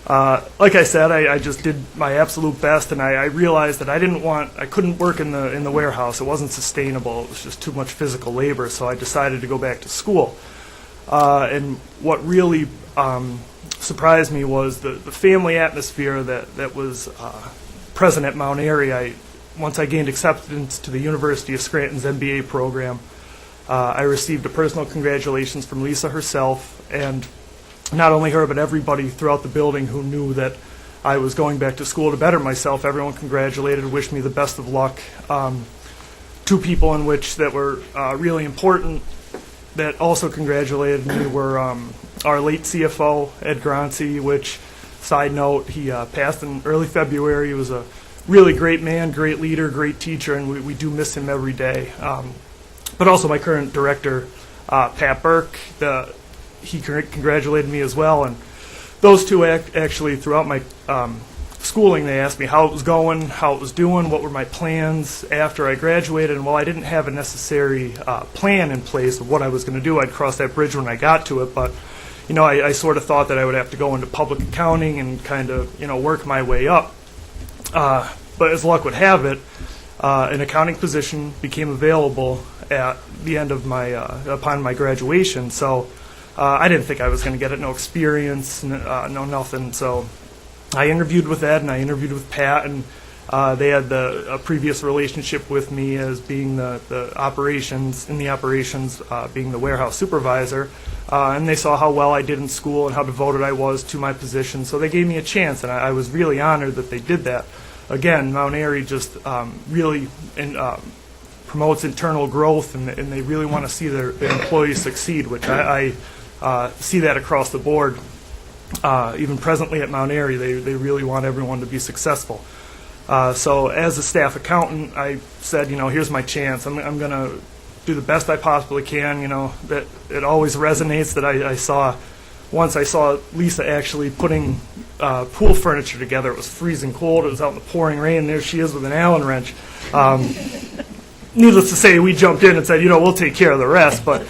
like I said, I just did my absolute best, and I realized that I couldn't work in the warehouse. It wasn't sustainable. It was just too much physical labor. So I decided to go back to school. And what really surprised me was the family atmosphere that was present at Mount Airy. Once I gained acceptance to the University of Scranton's MBA program, I received a personal congratulations from Lisa herself, and not only her, but everybody throughout the building who knew that I was going back to school to better myself. Everyone congratulated, wished me the best of luck. 2 people in which that were really important that also congratulated me were our late CFO, Ed Granci, which, side note, he passed in early February. He was a really great man, great leader, great teacher, and we do miss him every day. But also my current director, Pat Burke, he congratulated me as well. And those 2 actually, throughout my schooling, they asked me how it was going, how it was doing, what were my plans after I graduated. And while I didn't have a necessary plan in place of what I was going to do, I'd cross that bridge when I got to it. But I sort of thought that I would have to go into public accounting and kind of work my way up. But as luck would have it, an accounting position became available at the end of upon my graduation. So I didn't think I was going to get it. No experience, no nothing. So I interviewed with Ed and I interviewed with Pat, and they had a previous relationship with me as being the operations, being the warehouse supervisor, and they saw how well I did in school and how devoted I was to my position, so they gave me a chance, and I was really honored that they did that. Again, Mount Airy just really promotes internal growth, and they really want to see their employees succeed, which I see that across the board. Even presently at Mount Airy, they really want everyone to be successful. So as a staff accountant, I said, here's my chance. I'm going to do the best I possibly can. That it always resonates that I saw Lisa actually putting pool furniture together. It was freezing cold. It was out in the pouring rain. There she is with an Allen wrench. needless to say, we jumped in and said, we'll take care of the rest. But,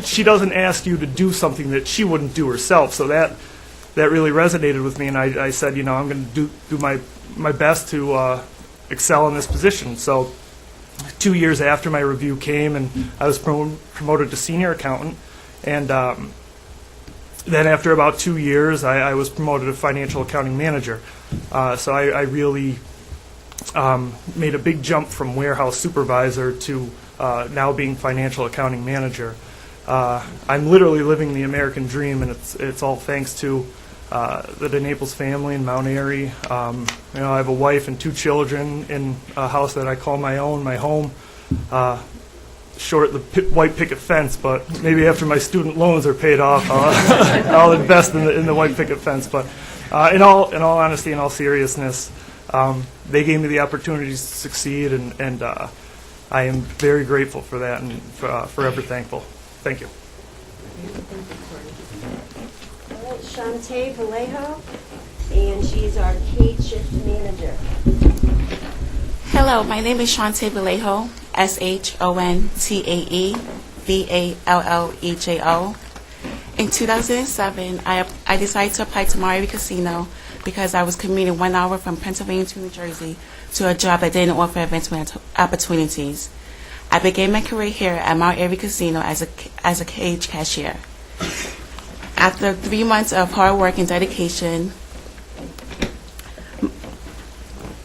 she doesn't ask you to do something that she wouldn't do herself. So that really resonated with me, and I said, I'm going to do my best to excel in this position. So 2 years after my review came, and I was promoted to senior accountant, and then after about 2 years, I was promoted to financial accounting manager. So I really made a big jump from warehouse supervisor to now being financial accounting manager. I'm literally living the American dream, and it's all thanks to the Naples family in Mount Airy. I have a wife and 2 children in a house that I call my own, my home. Short the white picket fence, but maybe after my student loans are paid off, I'll invest in the white picket fence. But in all honesty, in all seriousness, they gave me the opportunity to succeed, and I am very grateful for that and forever thankful. Thank you. All right, Shantae Vallejo, and she's our cage shift manager. Hello, my name is Shantae Vallejo, SHONTAE VALLEJO. In 2007, I decided to apply to Airy Casino because I was commuting 1 hour from Pennsylvania to New Jersey to a job that didn't offer advancement opportunities. I began my career here at Mount Airy Casino as a cage cashier. After 3 months of hard work and dedication,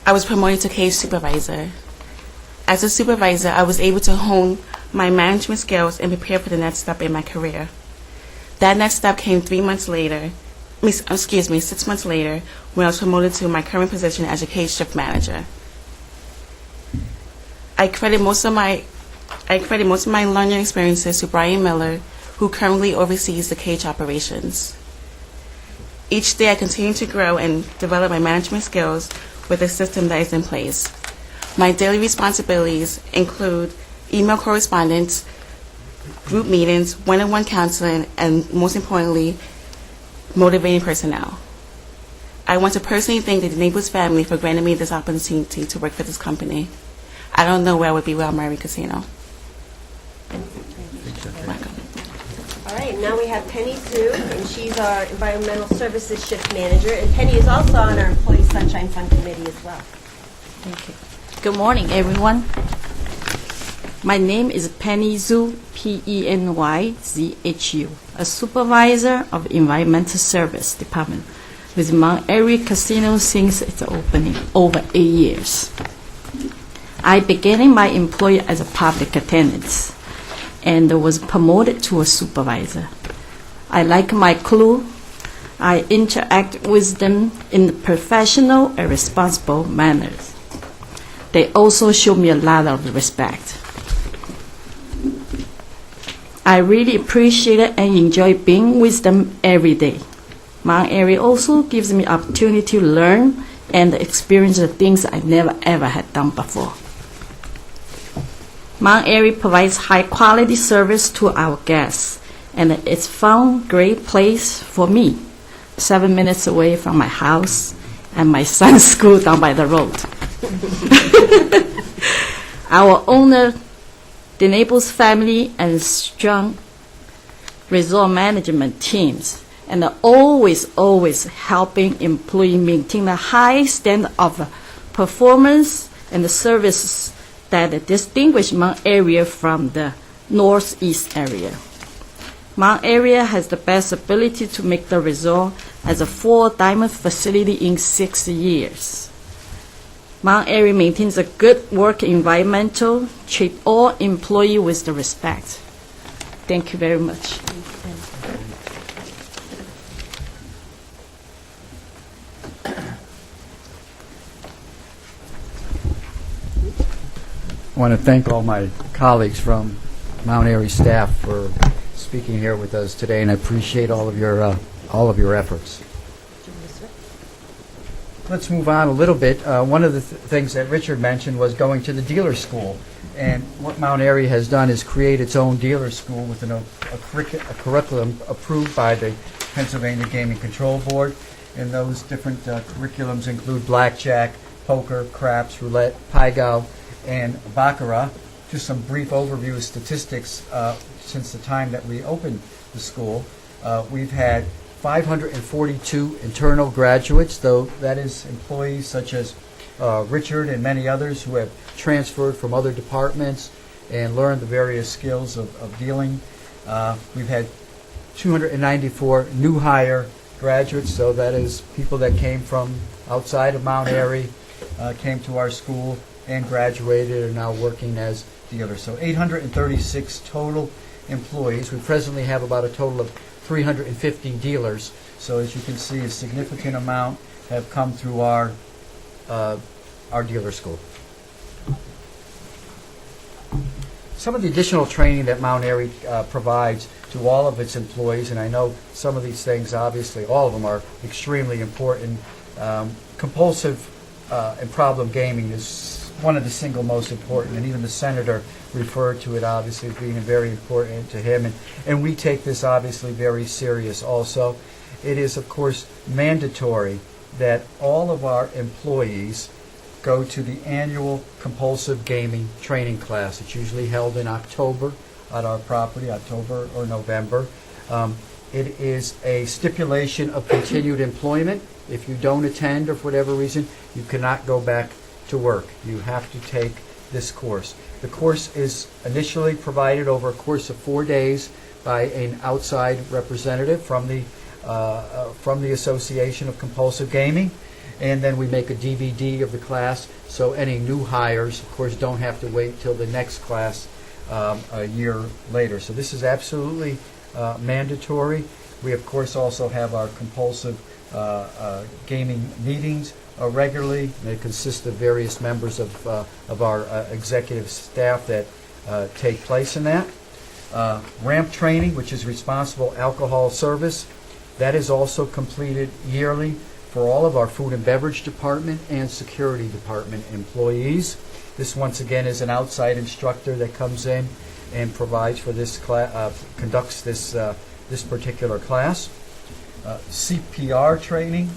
I was promoted to cage supervisor. As a supervisor, I was able to hone my management skills and prepare for the next step in my career. That next step came 6 months later, when I was promoted to my current position as a cage shift manager. I credit most of my learning experiences to Brian Miller, who currently oversees the cage operations. Each day I continue to grow and develop my management skills with a system that is in place. My daily responsibilities include email correspondence, group meetings, one-on-one counseling, and most importantly, motivating personnel. I want to personally thank the Naples family for granting me this opportunity to work for this company. I don't know where I would be without Airy Casino. Welcome. All right, now we have Penny Sue, and she's our environmental services shift manager, and Penny is also on our Employee Sunshine Fund committee as well. Thank you. Good morning, everyone. My name is Penny Zhu, Penyzhu, a supervisor of Environmental Service Department with Mount Airy Casino since its opening over 8 years. I began my employment as a public attendant and was promoted to a supervisor. I like my crew. I interact with them in professional and responsible manners. They also show me a lot of respect. I really appreciate it and enjoy being with them every day. Mount Airy also gives me opportunity to learn and experience the things I never ever had done before. Mount Airy provides high-quality service to our guests, and it's a fun, great place for me, 7 minutes away from my house and my son's school down by the road. Our owner, the Naples family, and strong resort management teams, and always helping employees maintain a high standard of performance and the services that distinguish Mount Airy from the Northeast area. Mount Airy has the best ability to make the resort as a 4-diamond facility in 6 years. Mount Airy maintains a good work environment, treat all employees with the respect. Thank you very much. I want to thank all my colleagues from Mount Airy staff for speaking here with us today, and I appreciate all of your efforts. Let's move on a little bit. One of the things that Richard mentioned was going to the dealer school, and what Mount Airy has done is create its own dealer school with a curriculum approved by the Pennsylvania Gaming Control Board, and those different curriculums include blackjack, poker, craps, roulette, pai gow, and baccarat. just some brief overview of statistics since the time that we opened the school. We've had 542 internal graduates, though that is employees such as Richard and many others who have transferred from other departments and learned the various skills of dealing. We've had 294 new hire graduates, so that is people that came from outside of Mount Airy, came to our school and graduated, are now working as dealers. So 836 total employees. We presently have about a total of 350 dealers. So as you can see, a significant amount have come through our dealer school. Some of the additional training that Mount Airy provides to all of its employees, and I know some of these things, obviously, all of them are extremely important. Compulsive and problem gaming is one of the single most important, and even the senator referred to it, obviously, as being very important to him, and we take this, obviously, very serious also. It is, of course, mandatory that all of our employees go to the annual compulsive gaming training class. It's usually held in October at our property, October or November. It is a stipulation of continued employment. If you don't attend or for whatever reason, you cannot go back to work. You have to take this course. The course is initially provided over a course of 4 days by an outside representative from the Association of Compulsive Gaming. And then we make a DVD of the class, so any new hires, of course, don't have to wait till the next class a year later. So this is absolutely mandatory. We, of course, also have our compulsive gaming meetings regularly. They consist of various members of our executive staff that take place in that. Ramp training, which is responsible alcohol service, that is also completed yearly for all of our food and beverage department and security department employees. This, once again, is an outside instructor that comes in and provides for this class, conducts this particular class. CPR training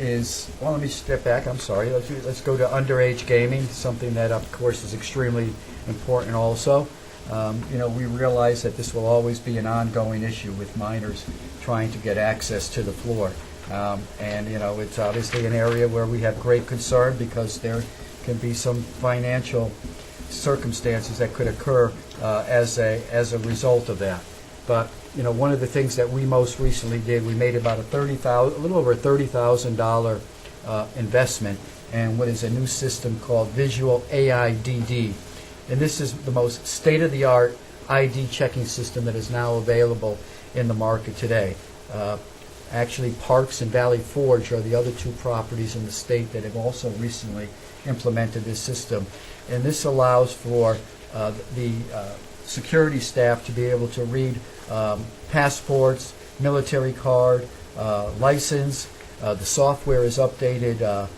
is, well, let me step back, I'm sorry. Let's go to underage gaming, something that, of course, is extremely important also. We realize that this will always be an ongoing issue with minors trying to get access to the floor. It's obviously an area where we have great concern because there can be some financial circumstances that could occur as a result of that. But one of the things that we most recently did, we made about a little over $30,000 investment in what is a new system called Visual AIDD, and this is the most state-of-the-art ID checking system that is now available in the market today. Actually, Parks and Valley Forge are the other two properties in the state that have also recently implemented this system. And this allows for the security staff to be able to read passports, military card, license. The software is updated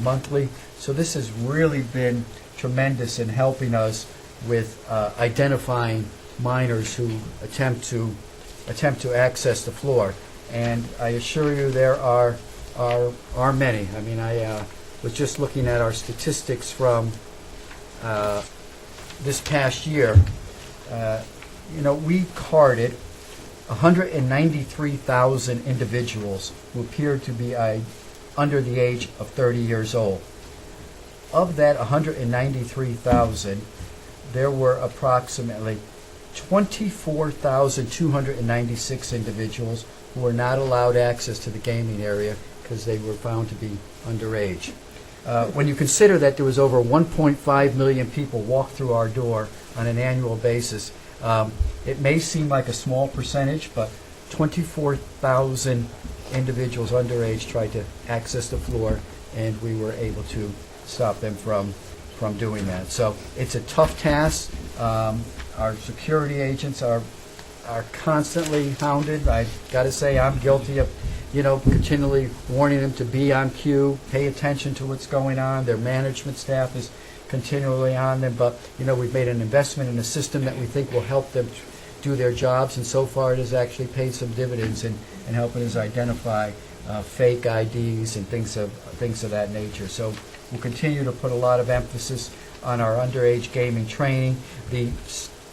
monthly. So this has really been tremendous in helping us with identifying minors who attempt to access the floor. And I assure you there are many. I mean, I was just looking at our statistics from this past year. We carded 193,000 individuals who appeared to be under the age of 30 years old. Of that 193,000, there were approximately 24,296 individuals who were not allowed access to the gaming area because they were found to be underage. When you consider that there was over 1.5 million people walk through our door on an annual basis, it may seem like a small percentage, but 24,000 individuals underage tried to access the floor, and we were able to stop them from doing that. So it's a tough task. Our security agents are constantly hounded. I've got to say I'm guilty of, continually warning them to be on cue, pay attention to what's going on. Their management staff is continually on them, but, we've made an investment in a system that we think will help them do their jobs, and so far it has actually paid some dividends in helping us identify fake IDs and things of that nature. So we'll continue to put a lot of emphasis on our underage gaming training. The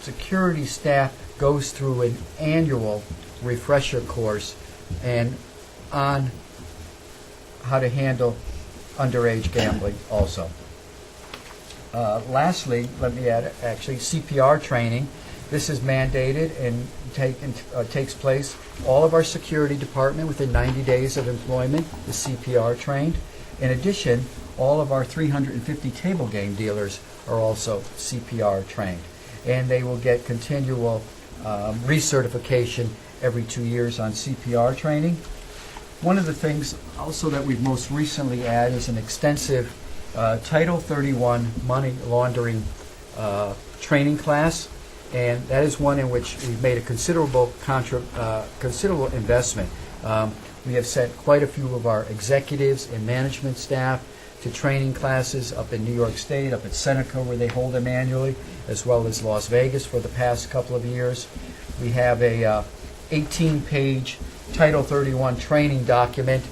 security staff goes through an annual refresher course and on how to handle underage gambling also. Lastly, let me add actually CPR training. This is mandated and takes place. All of our security department within 90 days of employment is CPR trained. In addition, all of our 350 table game dealers are also CPR trained. And they will get continual recertification every 2 years on CPR training. One of the things also that we've most recently added is an extensive Title 31 money laundering training class, and that is one in which we've made a considerable investment. We have sent quite a few of our executives and management staff to training classes up in New York State, up at Seneca where they hold them annually, as well as Las Vegas for the past couple of years. We have a 18-page Title 31 training document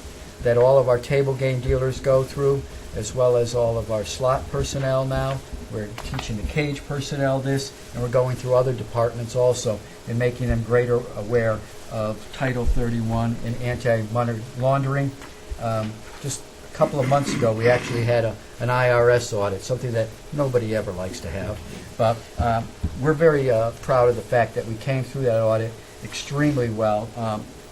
that all of our table game dealers go through, as well as all of our slot personnel now. We're teaching the cage personnel this, and we're going through other departments also and making them greater aware of Title 31 and anti-money laundering. Just a couple of months ago, we actually had an IRS audit, something that nobody ever likes to have. But we're very proud of the fact that we came through that audit extremely well.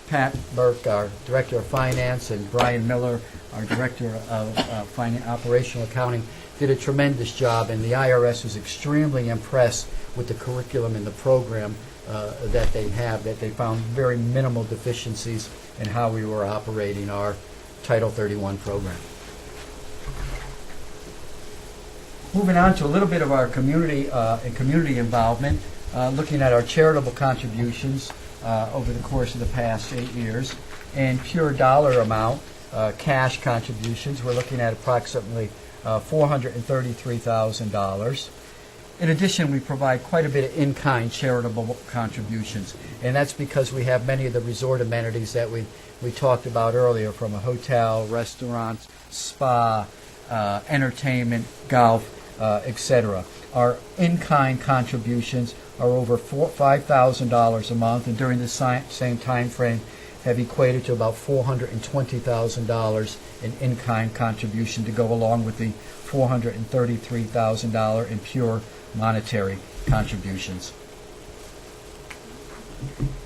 Pat Burke, our Director of Finance, and Brian Miller, our Director of Operational Accounting, did a tremendous job, and the IRS was extremely impressed with the curriculum and the program that they have, that they found very minimal deficiencies in how we were operating our Title 31 program. Moving on to a little bit of our community and community involvement, looking at our charitable contributions over the course of the past 8 years. And pure dollar amount, cash contributions, we're looking at approximately $433,000. In addition, we provide quite a bit of in-kind charitable contributions, and that's because we have many of the resort amenities that we talked about earlier, from a hotel, restaurants, spa, entertainment, golf, etc. Our in-kind contributions are over $5,000 a month, and during the same time frame have equated to about $420,000 in in-kind contribution to go along with the $433,000 in pure monetary contributions.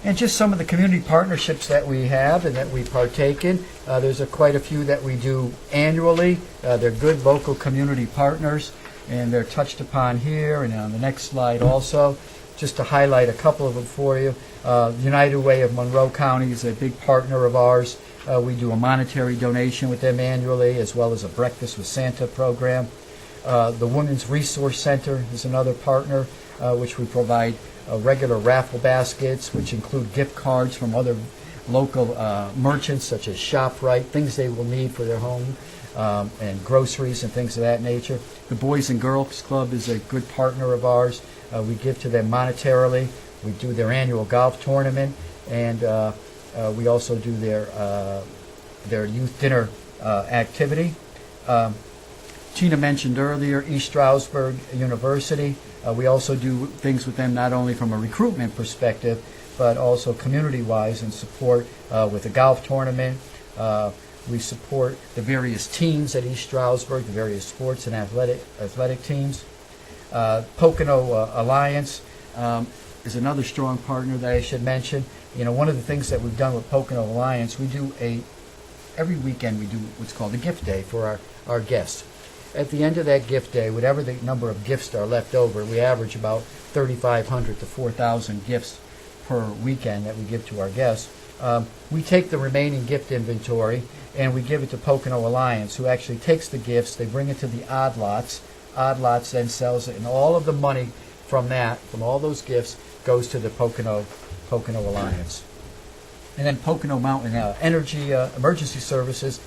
And just some of the community partnerships that we have and that we partake in. There's quite a few that we do annually. They're good local community partners, and they're touched upon here and on the next slide also. Just to highlight a couple of them for you. United Way of Monroe County is a big partner of ours. We do a monetary donation with them annually, as well as a Breakfast with Santa program. The Women's Resource Center is another partner, which we provide regular raffle baskets, which include gift cards from other local merchants, such as ShopRite, things they will need for their home, and groceries and things of that nature. The Boys and Girls Club is a good partner of ours. We give to them monetarily. We do their annual golf tournament, and we also do their youth dinner activity. Tina mentioned earlier East Stroudsburg University. We also do things with them not only from a recruitment perspective, but also community-wise in support with the golf tournament. We support the various teams at East Stroudsburg, the various sports and athletic teams. Pocono Alliance is another strong partner that I should mention. You know, one of the things that we've done with Pocono Alliance, every weekend we do what's called a gift day for our guests. At the end of that gift day, whatever the number of gifts are left over, we average about 3,500 to 4,000 gifts per weekend that we give to our guests. We take the remaining gift inventory and we give it to Pocono Alliance, who actually takes the gifts, they bring it to the Odd Lots. Odd Lots then sells it, and all of the money from all those gifts, goes to the Pocono Alliance. And then Pocono Mountain Energy Emergency Services.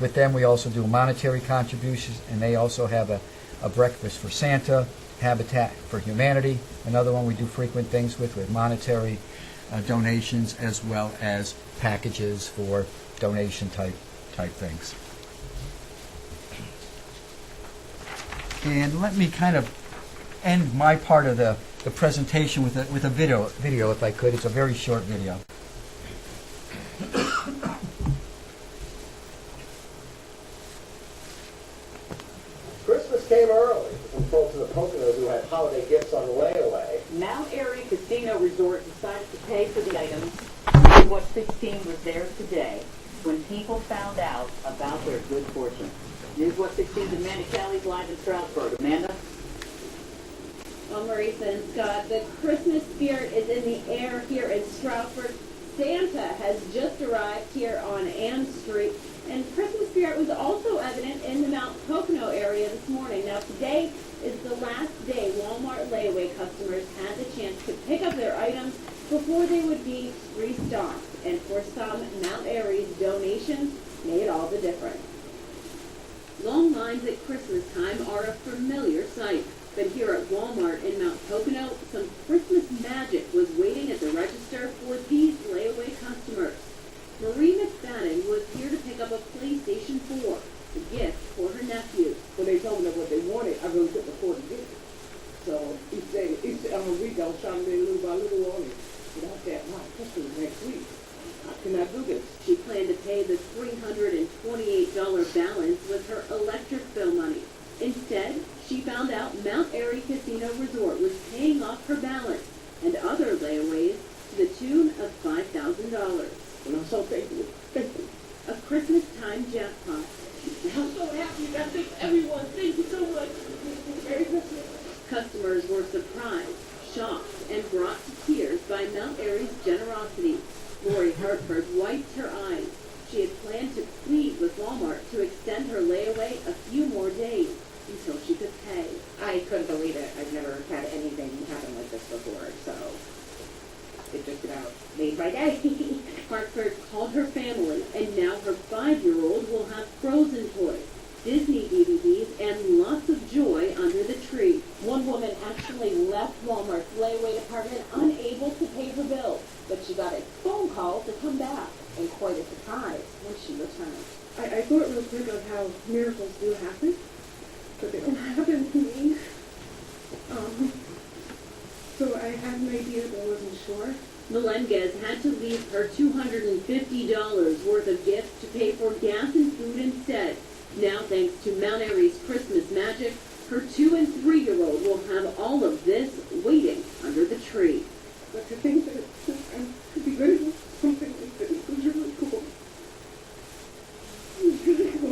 With them, we also do monetary contributions, and they also have a Breakfast for Santa, Habitat for Humanity, another one we do frequent things with monetary donations, as well as packages for donation type things. And let me kind of end my part of the presentation with a video, if I could. It's a very short video. Christmas came early for folks in the Poconos who had holiday gifts on layaway. Mount Airy Casino Resort decided to pay for the items. News Watch 16 was there today when people found out about their good fortune. News Watch 16's Amanda Kelly's live in Stroudsburg. Amanda? Well, Marisa and Scott, the Christmas spirit is in the air here in Stroudsburg. Santa has just arrived here on Ann Street, and Christmas spirit was also evident in the Mount Pocono area this morning. Now, today is the last day Walmart layaway customers had the chance to pick up their items before they would be restocked. And for some, Mount Airy's donations made all the difference. Long lines at Christmas time are a familiar sight. But here at Walmart in Mount Pocono, some Christmas magic was waiting at the register for these layaway customers. Marie McFadden was here to pick up a PlayStation 4, a gift for her nephew. When they told me what they wanted, I really couldn't afford to get it. So each week I was trying to get little by little on it. But I said, my Christmas next week. How can I do this? She planned to pay the $328 balance with her electric bill money. Instead, she found out Mount Airy Casino Resort was paying off her balance and other layaways to the tune of $5,000. And I'm so thankful. A Christmas time jackpot. I'm so happy. I thank everyone. Thank you so much. Merry Christmas. Customers were surprised, shocked, and brought to tears by Mount Airy's generosity. Lori Hartford wiped her eyes. She had planned to plead with Walmart to extend her layaway a few more days until she could pay. I couldn't believe it. I've never had anything happen like this before, so it just about made my day. Hartford called her family, and now her 5-year-old will have Frozen toys, Disney DVDs, and lots of joy under the tree. One woman actually left Walmart's layaway department unable to pay her bill, but she got a phone call to come back, and quite a surprise when she returned. I thought real quick of how miracles do happen, but they don't happen to me. So I had an idea, but I wasn't sure. Melendez had to leave her $250 worth of gifts to pay for gas and food instead. Now, thanks to Mount Airy's Christmas magic, her 2- and 3-year-old will have all of this waiting under the tree. But to think that I could be good at something like this was really cool. It was really cool.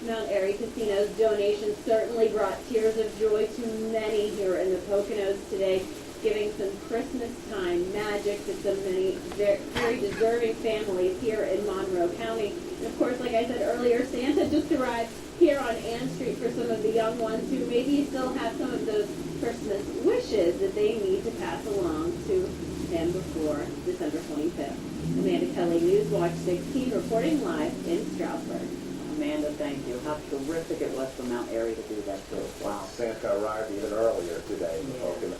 Mount Airy Casino's donations certainly brought tears of joy to many here in the Poconos today, giving some Christmas time magic to so many very deserving families here in Monroe County. And of course, like I said earlier, Santa just arrived here on Ann Street for some of the young ones who maybe still have some of those Christmas wishes that they need to pass along to him before December 25th. Amanda Kelly, News Watch 16, reporting live in Stroudsburg. Amanda, thank you. How terrific it was for Mount Airy to do that, too. Wow. Santa arrived even earlier today in the Yeah. Poconos.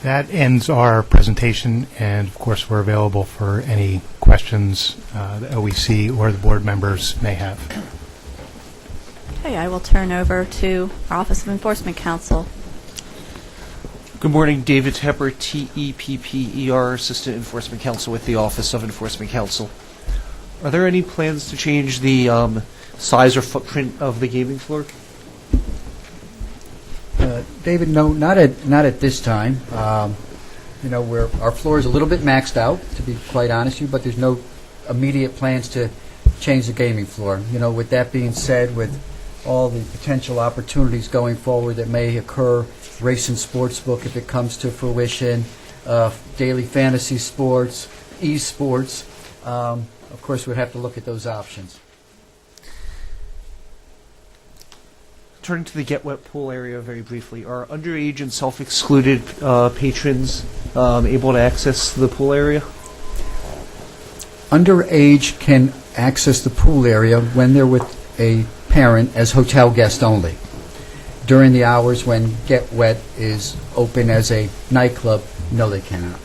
That ends our presentation, and of course, we're available for any questions the OEC or the board members may have. Okay, I will turn over to our Office of Enforcement Counsel. Good morning, David Tepper, TEPPER, Assistant Enforcement Counsel with the Office of Enforcement Counsel. Are there any plans to change the size or footprint of the gaming floor? David, no, not at this time. Our floor is a little bit maxed out, to be quite honest with you, but there's no immediate plans to change the gaming floor. With that being said, with all the potential opportunities going forward that may occur, race and sportsbook if it comes to fruition, daily fantasy sports, esports, of course we'd have to look at those options. Turning to the Get Wet pool area very briefly, are underage and self-excluded patrons able to access the pool area? Underage can access the pool area when they're with a parent as hotel guest only. During the hours when Get Wet is open as a nightclub, no, they cannot.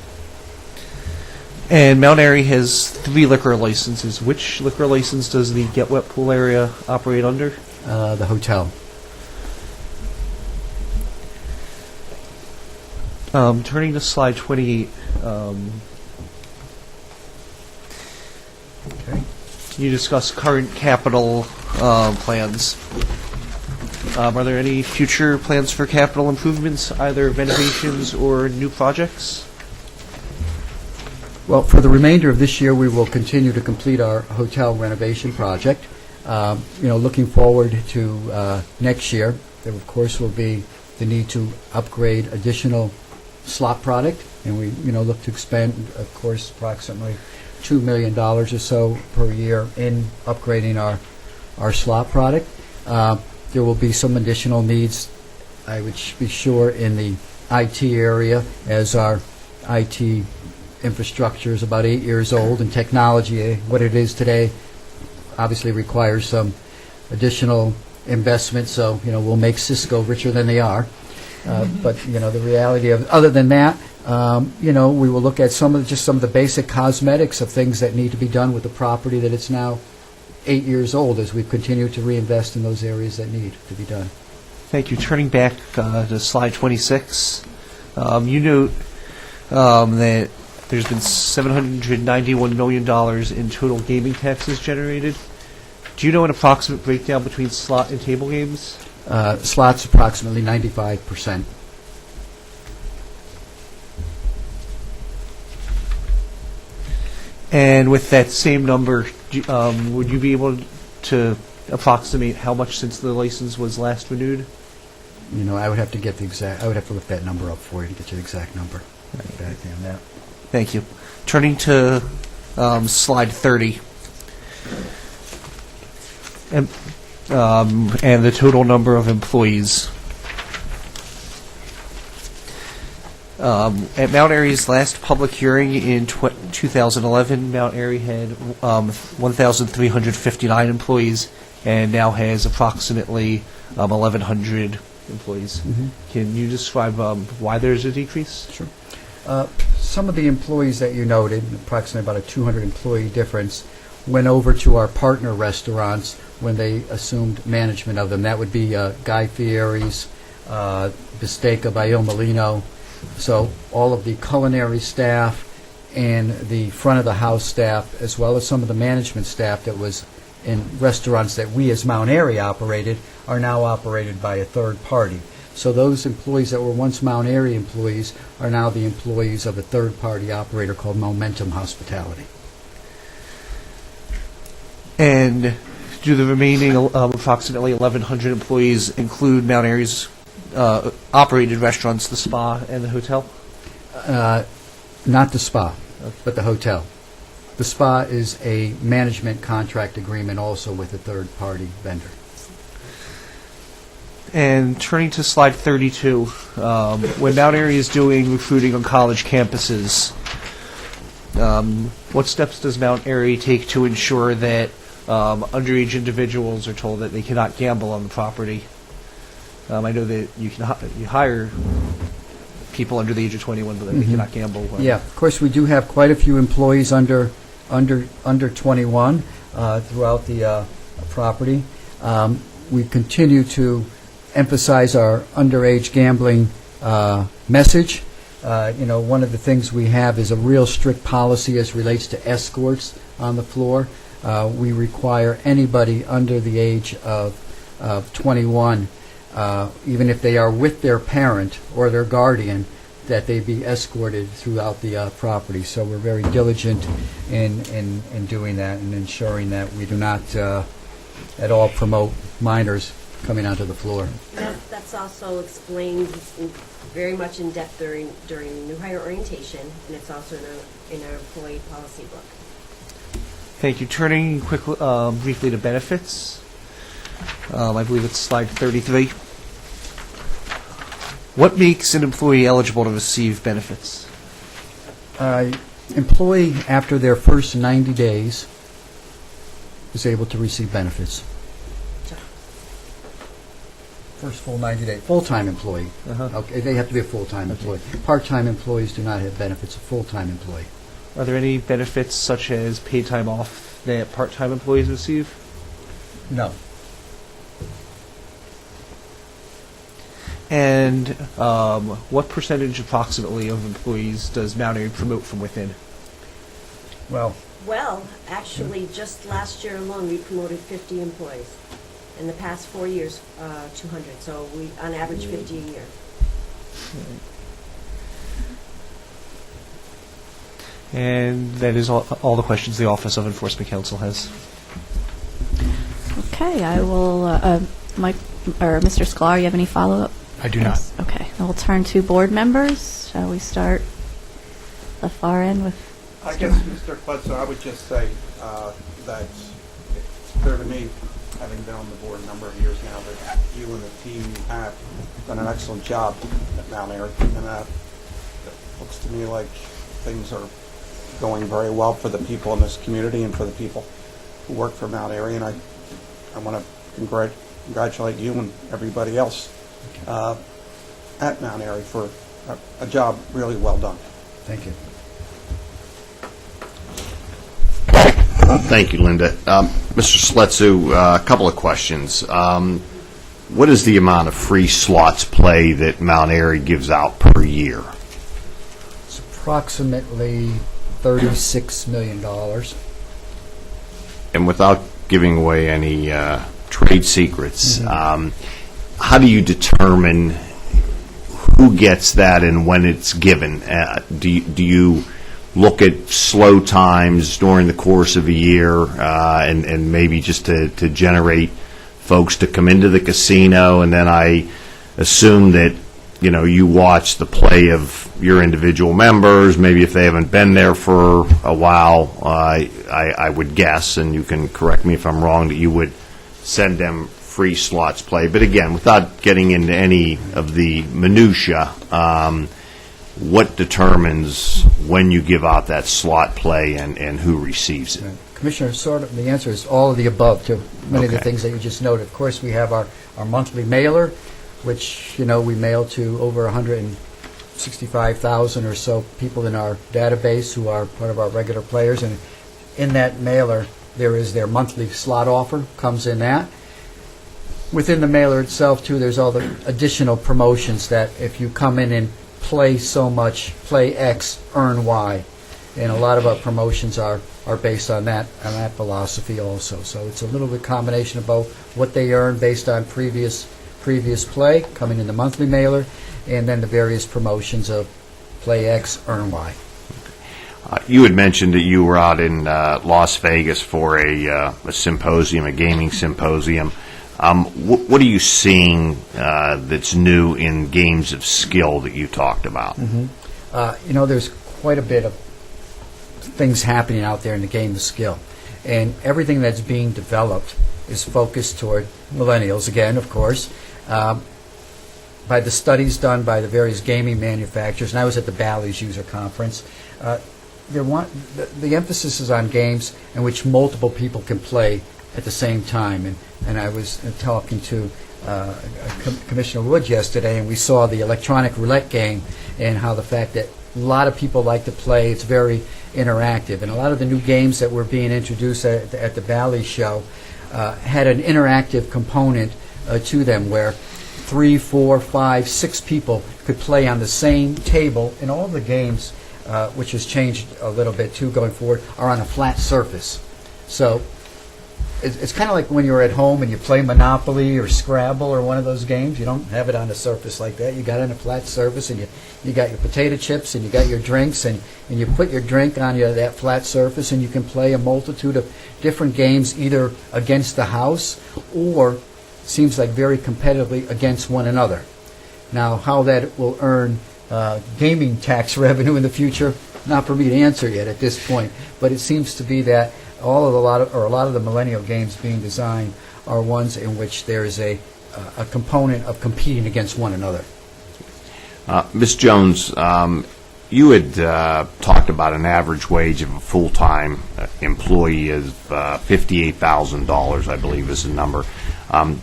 And Mount Airy has 3 liquor licenses. Which liquor license does the Get Wet Pool area operate under? The hotel. Turning to slide 28. Okay. Can you discuss current capital plans? Are there any future plans for capital improvements, either renovations or new projects? Well, for the remainder of this year, we will continue to complete our hotel renovation project. Looking forward to next year, there of course will be the need to upgrade additional slot product, and we look to expend, of course, approximately $2 million or so per year in upgrading our slot product. There will be some additional needs, I would be sure, in the IT area, as our IT infrastructure is about 8 years old, and technology, what it is today, obviously requires some additional investment. So, we'll make Cisco richer than they are. But, the reality of, other than that, we will look at some of the basic cosmetics of things that need to be done with the property that it's now 8 years old, as we continue to reinvest in those areas that need to be done. Thank you. Turning back to slide 26, you note that there's been $791 million in total gaming taxes generated. Do you know an approximate breakdown between slot and table games? Slots approximately 95%. And with that same number, would you be able to approximate how much since the license was last renewed? I would have to get I would have to look that number up for you to get you the exact number. Back on that. Thank you. Turning to slide 30. And the total number of employees. At Mount Airy's last public hearing in 2011, Mount Airy had 1,359 employees and now has approximately 1,100 employees. Mm-hmm. Can you describe why there's a decrease? Sure. Some of the employees that you noted, approximately about a 200 employee difference, went over to our partner restaurants when they assumed management of them. That would be Guy Fieri's, Bistecca by Il Molino. So all of the culinary staff and the front of the house staff, as well as some of the management staff that was in restaurants that we as Mount Airy operated, are now operated by a third party. So those employees that were once Mount Airy employees are now the employees of a third party operator called Momentum Hospitality. And do the remaining approximately 1,100 employees include Mount Airy's operated restaurants, the spa, and the hotel? Not the spa, but the hotel. The spa is a management contract agreement also with a third-party vendor. And turning to slide 32, when Mount Airy is doing recruiting on college campuses, what steps does Mount Airy take to ensure that underage individuals are told that they cannot gamble on the property? I know that you hire people under the age of 21, but they cannot gamble. Yeah, of course, we do have quite a few employees under 21 throughout the property. We continue to emphasize our underage gambling message. One of the things we have is a real strict policy as relates to escorts on the floor. We require anybody under the age of 21, even if they are with their parent or their guardian, that they be escorted throughout the property. So we're very diligent in doing that and ensuring that we do not at all promote minors coming onto the floor. That's also explained very much in depth during new hire orientation, and it's also in our employee policy book. Thank you. Turning briefly to benefits. I believe it's slide 33. What makes an employee eligible to receive benefits? Employee, after their first 90 days, is able to receive benefits. First full 90 days. Full-time employee. Okay, they have to be a full-time employee. Part-time employees do not have benefits. A full-time employee. Are there any benefits such as paid time off that part-time employees receive? No. And what percentage approximately of employees does Mount Airy promote from within? Well, Well, actually, just last year alone, we promoted 50 employees. In the past 4 years, 200. So we, on average, 50 a year. And that is all the questions the Office of Enforcement Counsel has. Okay, I will, Mike, or Mr. Sklar, you have any follow-up? I do not. Okay, then we'll turn to board members. Shall we start the far end with? I guess, Mr. Klutzer, I would just say that it's clear to me, having been on the board a number of years now, that you and the team have done an excellent job at Mount Airy. And it looks to me like things are going very well for the people in this community and for the people who work for Mount Airy. And I want to congratulate you and everybody else at Mount Airy for a job really well done. Thank you. Thank you, Linda. Mr. Sletsu, a couple of questions. What is the amount of free slots play that Mount Airy gives out per year? It's approximately $36 million. And without giving away any trade secrets, how do you determine who gets that and when it's given? Do you look at slow times during the course of a year and maybe just to generate folks to come into the casino, and then I assume that you watch the play of your individual members, maybe if they haven't been there for a while, I would guess, and you can correct me if I'm wrong, that you would send them free slots play. But again, without getting into any of the minutia, what determines when you give out that slot play and who receives it? Commissioner, sort of the answer is all of the above to many of the Okay. things that you just noted. Of course, we have our monthly mailer, which, we mail to over 165,000 or so people in our database who are part of our regular players. And in that mailer, there is their monthly slot offer, comes in that. Within the mailer itself, too, there's all the additional promotions that if you come in and play so much, play X, earn Y. And a lot of our promotions are based on that philosophy also. So it's a little bit combination of both what they earn based on previous play, coming in the monthly mailer, and then the various promotions of play X, earn Y. You had mentioned that you were out in Las Vegas for a symposium, a gaming symposium. What are you seeing that's new in games of skill that you talked about? There's quite a bit of things happening out there in the game of skill. And everything that's being developed is focused toward millennials, again, of course, by the studies done by the various gaming manufacturers. And I was at the Bally's User Conference. The emphasis is on games in which multiple people can play at the same time. And I was talking to Commissioner Wood yesterday, and we saw the electronic roulette game and how the fact that a lot of people like to play, it's very interactive. And a lot of the new games that were being introduced at the Bally's show had an interactive component to them where 3, 4, 5, 6 people could play on the same table, and all the games, which has changed a little bit too going forward, are on a flat surface. So it's kind of like when you're at home and you play Monopoly or Scrabble or one of those games. You don't have it on a surface like that. You got it on a flat surface, and you got your potato chips and you got your drinks, and you put your drink on that flat surface, and you can play a multitude of different games either against the house or seems like very competitively against one another. Now, how that will earn gaming tax revenue in the future, not for me to answer yet at this point, but it seems to be that a lot of the millennial games being designed are ones in which there is a component of competing against one another. Ms. Jones, you had talked about an average wage of a full-time employee of $58,000, I believe is the number.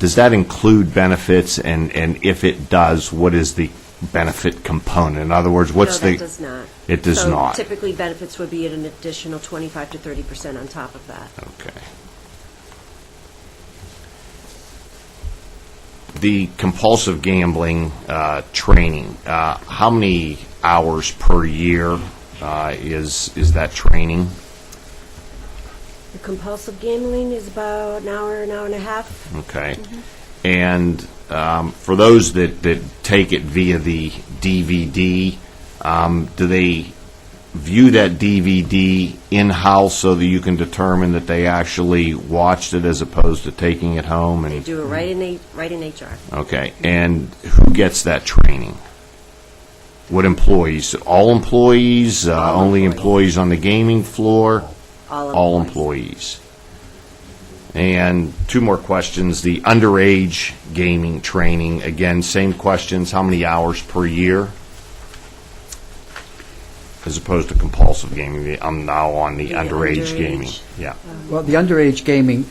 Does that include benefits? And if it does, what is the benefit component? In other words, what's No, the... that does not. It does So not. typically, benefits would be at an additional 25 to 30% on top of that. Okay. The compulsive gambling training, how many hours per year is that training? The compulsive gambling is about an hour and a half. Okay. And for those that take it via the DVD, do they view that DVD in-house so that you can determine that they actually watched it as opposed to taking it home? They And do it right in HR. okay. And who gets that training? What employees? All employees? Only employees on the gaming floor? All employees. And two more questions. The underage gaming training, again, same questions. How many hours per year? As opposed to compulsive gaming. I'm now on the underage gaming. Yeah. Well, the underage gaming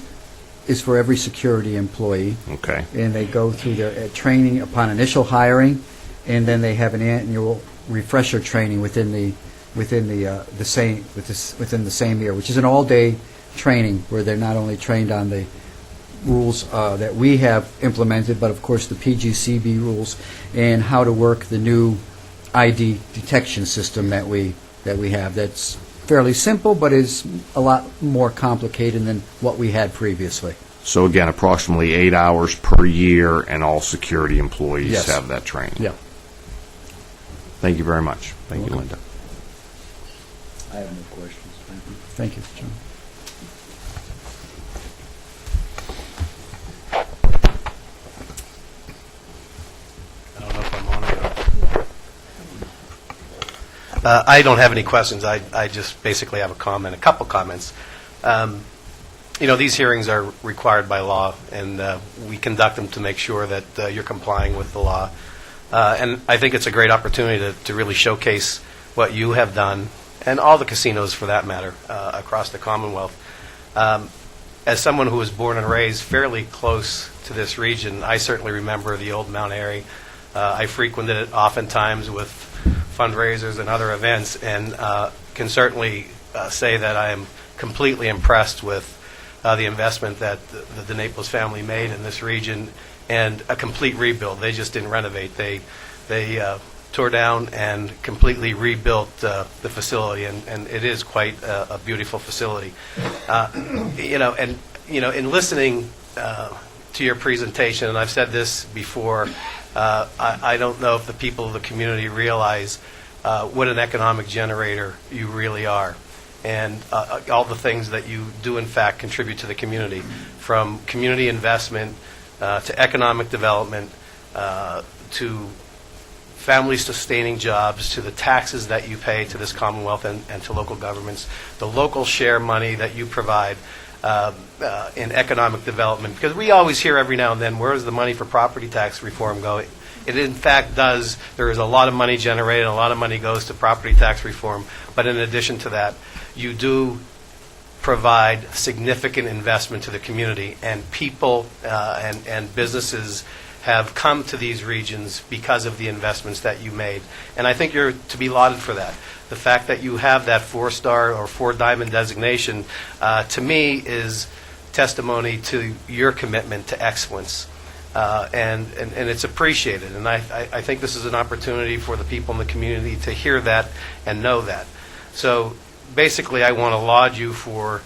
is for every security employee. Okay. And they go through their training upon initial hiring, and then they have an annual refresher training within the same year, which is an all-day training where they're not only trained on the rules that we have implemented, but of course the PGCB rules and how to work the new ID detection system that we have. That's fairly simple, but is a lot more complicated than what we had previously. So again, approximately 8 hours per year, and all security employees Yes. have that training. Yeah. Thank you very much. Thank you, Linda. I have no questions. Thank you, John. I don't know if I'm on it. I don't have any questions. I just basically have a couple comments. These hearings are required by law, and we conduct them to make sure that you're complying with the law. And I think it's a great opportunity to really showcase what you have done, and all the casinos for that matter, across the Commonwealth. As someone who was born and raised fairly close to this region, I certainly remember the old Mount Airy. I frequented it oftentimes with fundraisers and other events, and can certainly say that I am completely impressed with the investment that the Naples family made in this region, and a complete rebuild. They just didn't renovate. They tore down and completely rebuilt the facility, and it is quite a beautiful facility. In listening to your presentation, and I've said this before, I don't know if the people of the community realize what an economic generator you really are, and all the things that you do in fact contribute to the community, from community investment to economic development to family sustaining jobs, to the taxes that you pay to this Commonwealth and to local governments, the local share money that you provide in economic development. Because we always hear every now and then, where does the money for property tax reform go? It in fact does. There is a lot of money generated, and a lot of money goes to property tax reform. But in addition to that, you do provide significant investment to the community, and people and businesses have come to these regions because of the investments that you made. And I think you're to be lauded for that. The fact that you have that 4-star or 4-diamond designation, to me, is testimony to your commitment to excellence. And it's appreciated. And I think this is an opportunity for the people in the community to hear that and know that. So basically, I want to laud you for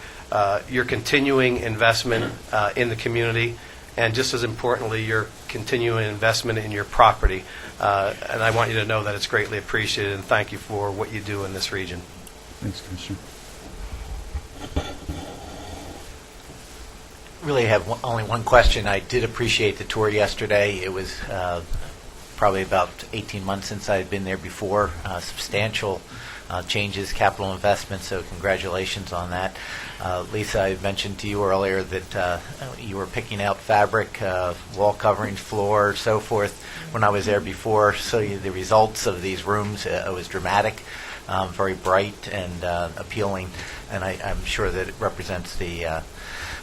your continuing investment in the community, and just as importantly, your continuing investment in your property. And I want you to know that it's greatly appreciated, and thank you for what you do in this region. Thanks, Commissioner. Really have only one question. I did appreciate the tour yesterday. It was probably about 18 months since I had been there before. Substantial changes, capital investments, so congratulations on that. Lisa, I mentioned to you earlier that you were picking out fabric, wall coverings, floor, so forth when I was there before. So the results of these rooms was dramatic, very bright and appealing, and I'm sure that it represents the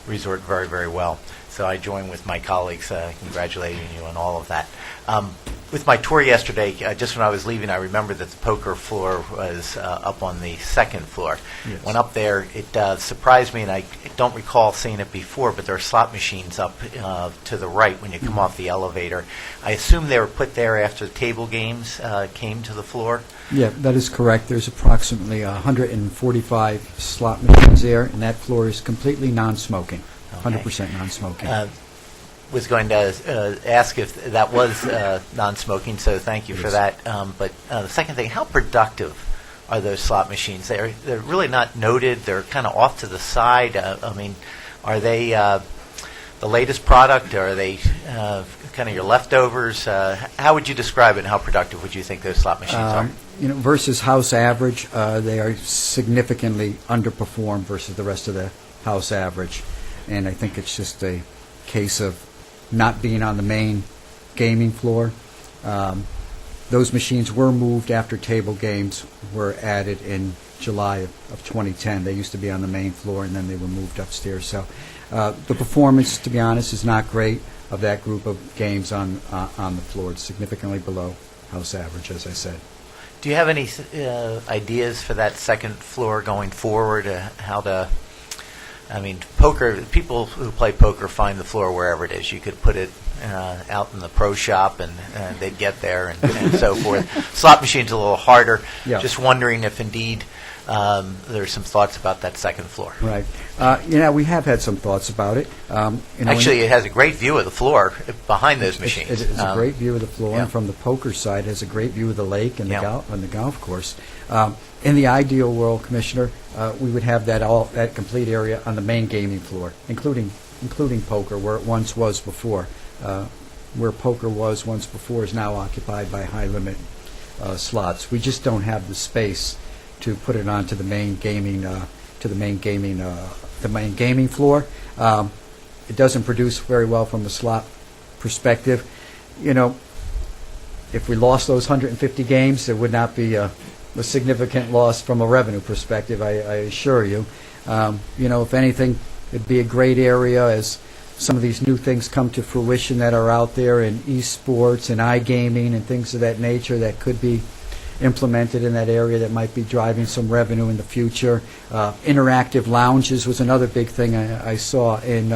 resort very, very well. So I join with my colleagues congratulating you on all of that. With my tour yesterday, just when I was leaving, I remembered that the poker floor was up on the second floor. Yes. Went up there, it surprised me, and I don't recall seeing it before, but there are slot machines up to the right when you come off the elevator. I assume they were put there after the table games came to the floor. Yeah, that is correct. There's approximately 145 slot machines there, and that floor is completely non-smoking, 100% non-smoking. Was going to ask if that was non-smoking, so thank you for that. But the second thing, how productive are those slot machines? They're really not noted. They're kind of off to the side. I mean, are they the latest product, or are they kind of your leftovers? How would you describe it, and how productive would you think those slot machines are? Versus house average, they are significantly underperformed versus the rest of the house average. And I think it's just a case of not being on the main gaming floor. Those machines were moved after table games were added in July of 2010. They used to be on the main floor, and then they were moved upstairs. So the performance, to be honest, is not great of that group of games on the floor. It's significantly below house average, as I said. Do you have any ideas for that second floor going forward? How to, I mean, poker, people who play poker find the floor wherever it is. You could put it out in the pro shop, and they'd get there, and so forth. Slot machines a little harder. Yeah. Just wondering if indeed there's some thoughts about that second floor. Right. We have had some thoughts about it. Actually, it has a great view of the floor behind those machines. It's a great view of the floor, and from the poker side, it has a great view of the lake and the golf course. In the ideal world, Commissioner, we would have that complete area on the main gaming floor, including poker, where it once was before. Where poker was once before is now occupied by high-limit slots. We just don't have the space to put it onto the main gaming floor. It doesn't produce very well from the slot perspective. If we lost those 150 games, it would not be a significant loss from a revenue perspective, I assure you. If anything, it'd be a great area as some of these new things come to fruition that are out there in esports and iGaming and things of that nature that could be implemented in that area that might be driving some revenue in the future. Interactive lounges was another big thing I saw in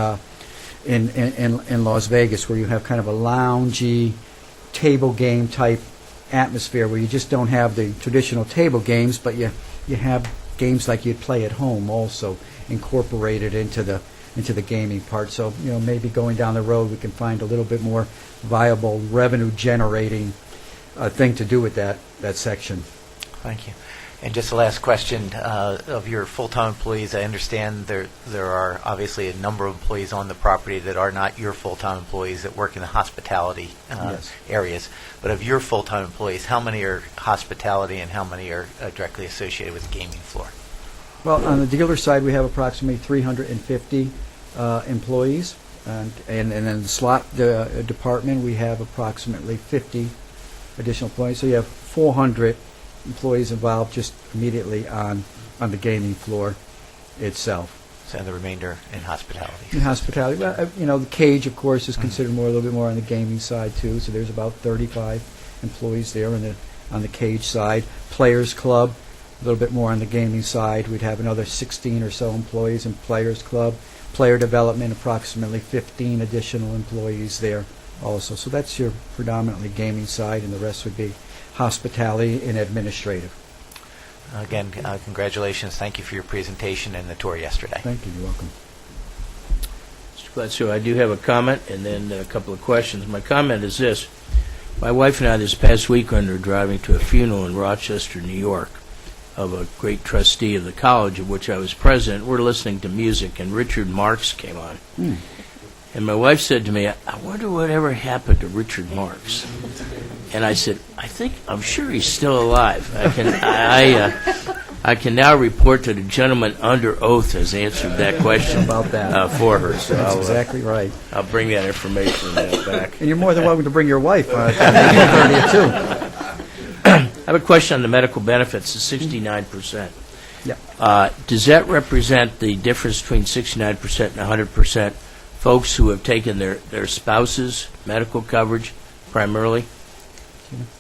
Las Vegas, where you have kind of a loungy table game type atmosphere where you just don't have the traditional table games, but you have games like you'd play at home also incorporated into the gaming part. So maybe going down the road we can find a little bit more viable revenue generating thing to do with that section. Thank you. And just the last question, of your full-time employees, I understand there are obviously a number of employees on the property that are not your full-time employees that work in the hospitality areas. But of your full-time employees, how many are hospitality and how many are directly associated with the gaming floor? Well, on the dealer side, we have approximately 350 employees. And in the slot department, we have approximately 50 additional employees. So you have 400 employees involved just immediately on the gaming floor itself. So the remainder in hospitality. In hospitality. Well, the cage, of course, is considered a little bit more on the gaming side, too. So there's about 35 employees there on the cage side. Players Club, a little bit more on the gaming side. We'd have another 16 or so employees in Players Club. Player Development, approximately 15 additional employees there also. So that's your predominantly gaming side, and the rest would be hospitality and administrative. Again, congratulations. Thank you for your presentation and the tour yesterday. Thank you. You're welcome. Mr. Bledsoe, I do have a comment and then a couple of questions. My comment is this. My wife and I this past weekend were driving to a funeral in Rochester, New York, of a great trustee of the college of which I was president. We're listening to music, and Richard Marx came on. And my wife said to me, I wonder whatever happened to Richard Marx. And I said, I'm sure he's still alive. I can now report that a gentleman under oath has answered that question about that for her. So that's exactly right. I'll bring that information back. And you're more than welcome to bring your wife too. I have a question on the medical benefits, the 69%. Yeah. Does that represent the difference between 69% and 100%? Folks who have taken their spouse's medical coverage primarily?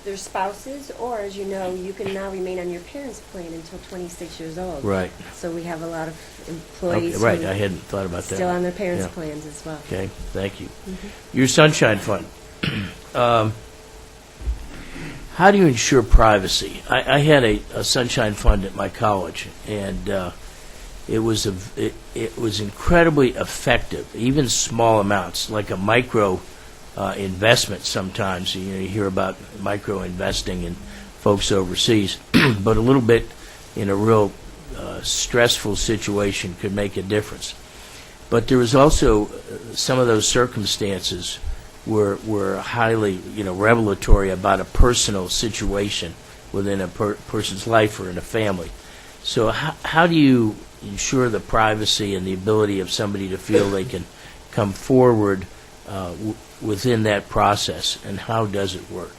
their spouses, or as you know, you can now remain on your parents' plan until 26 years old. Right. So we have a lot of employees Okay, right, who I hadn't thought about that. still on their parents' Yeah. plans as well. Okay, thank you. Mhm. Your Sunshine Fund. How do you ensure privacy? I had a Sunshine Fund at my college, and it was incredibly effective, even small amounts, like a micro investment sometimes. You hear about micro investing in folks overseas, but a little bit in a real stressful situation could make a difference. But there was also some of those circumstances were highly, revelatory about a personal situation within a person's life or in a family. So how do you ensure the privacy and the ability of somebody to feel they can come forward within that process, and how does it work,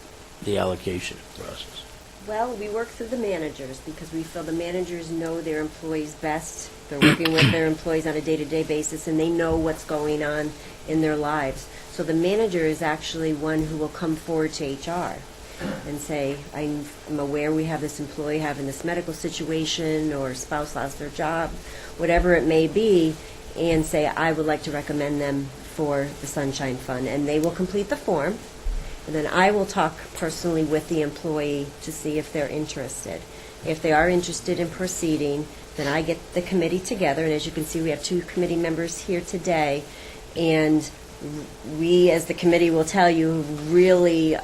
the allocation process? Well, we work through the managers because we feel the managers know their employees best. They're working with their employees on a day-to-day basis, and they know what's going on in their lives. So the manager is actually one who will come forward to HR and say, I'm aware we have this employee having this medical situation, or spouse lost their job, whatever it may be, and say, I would like to recommend them for the Sunshine Fund. And they will complete the form, and then I will talk personally with the employee to see if they're interested. If they are interested in proceeding, then I get the committee together, and as you can see, we have 2 committee members here today, and we, as the committee will tell you, really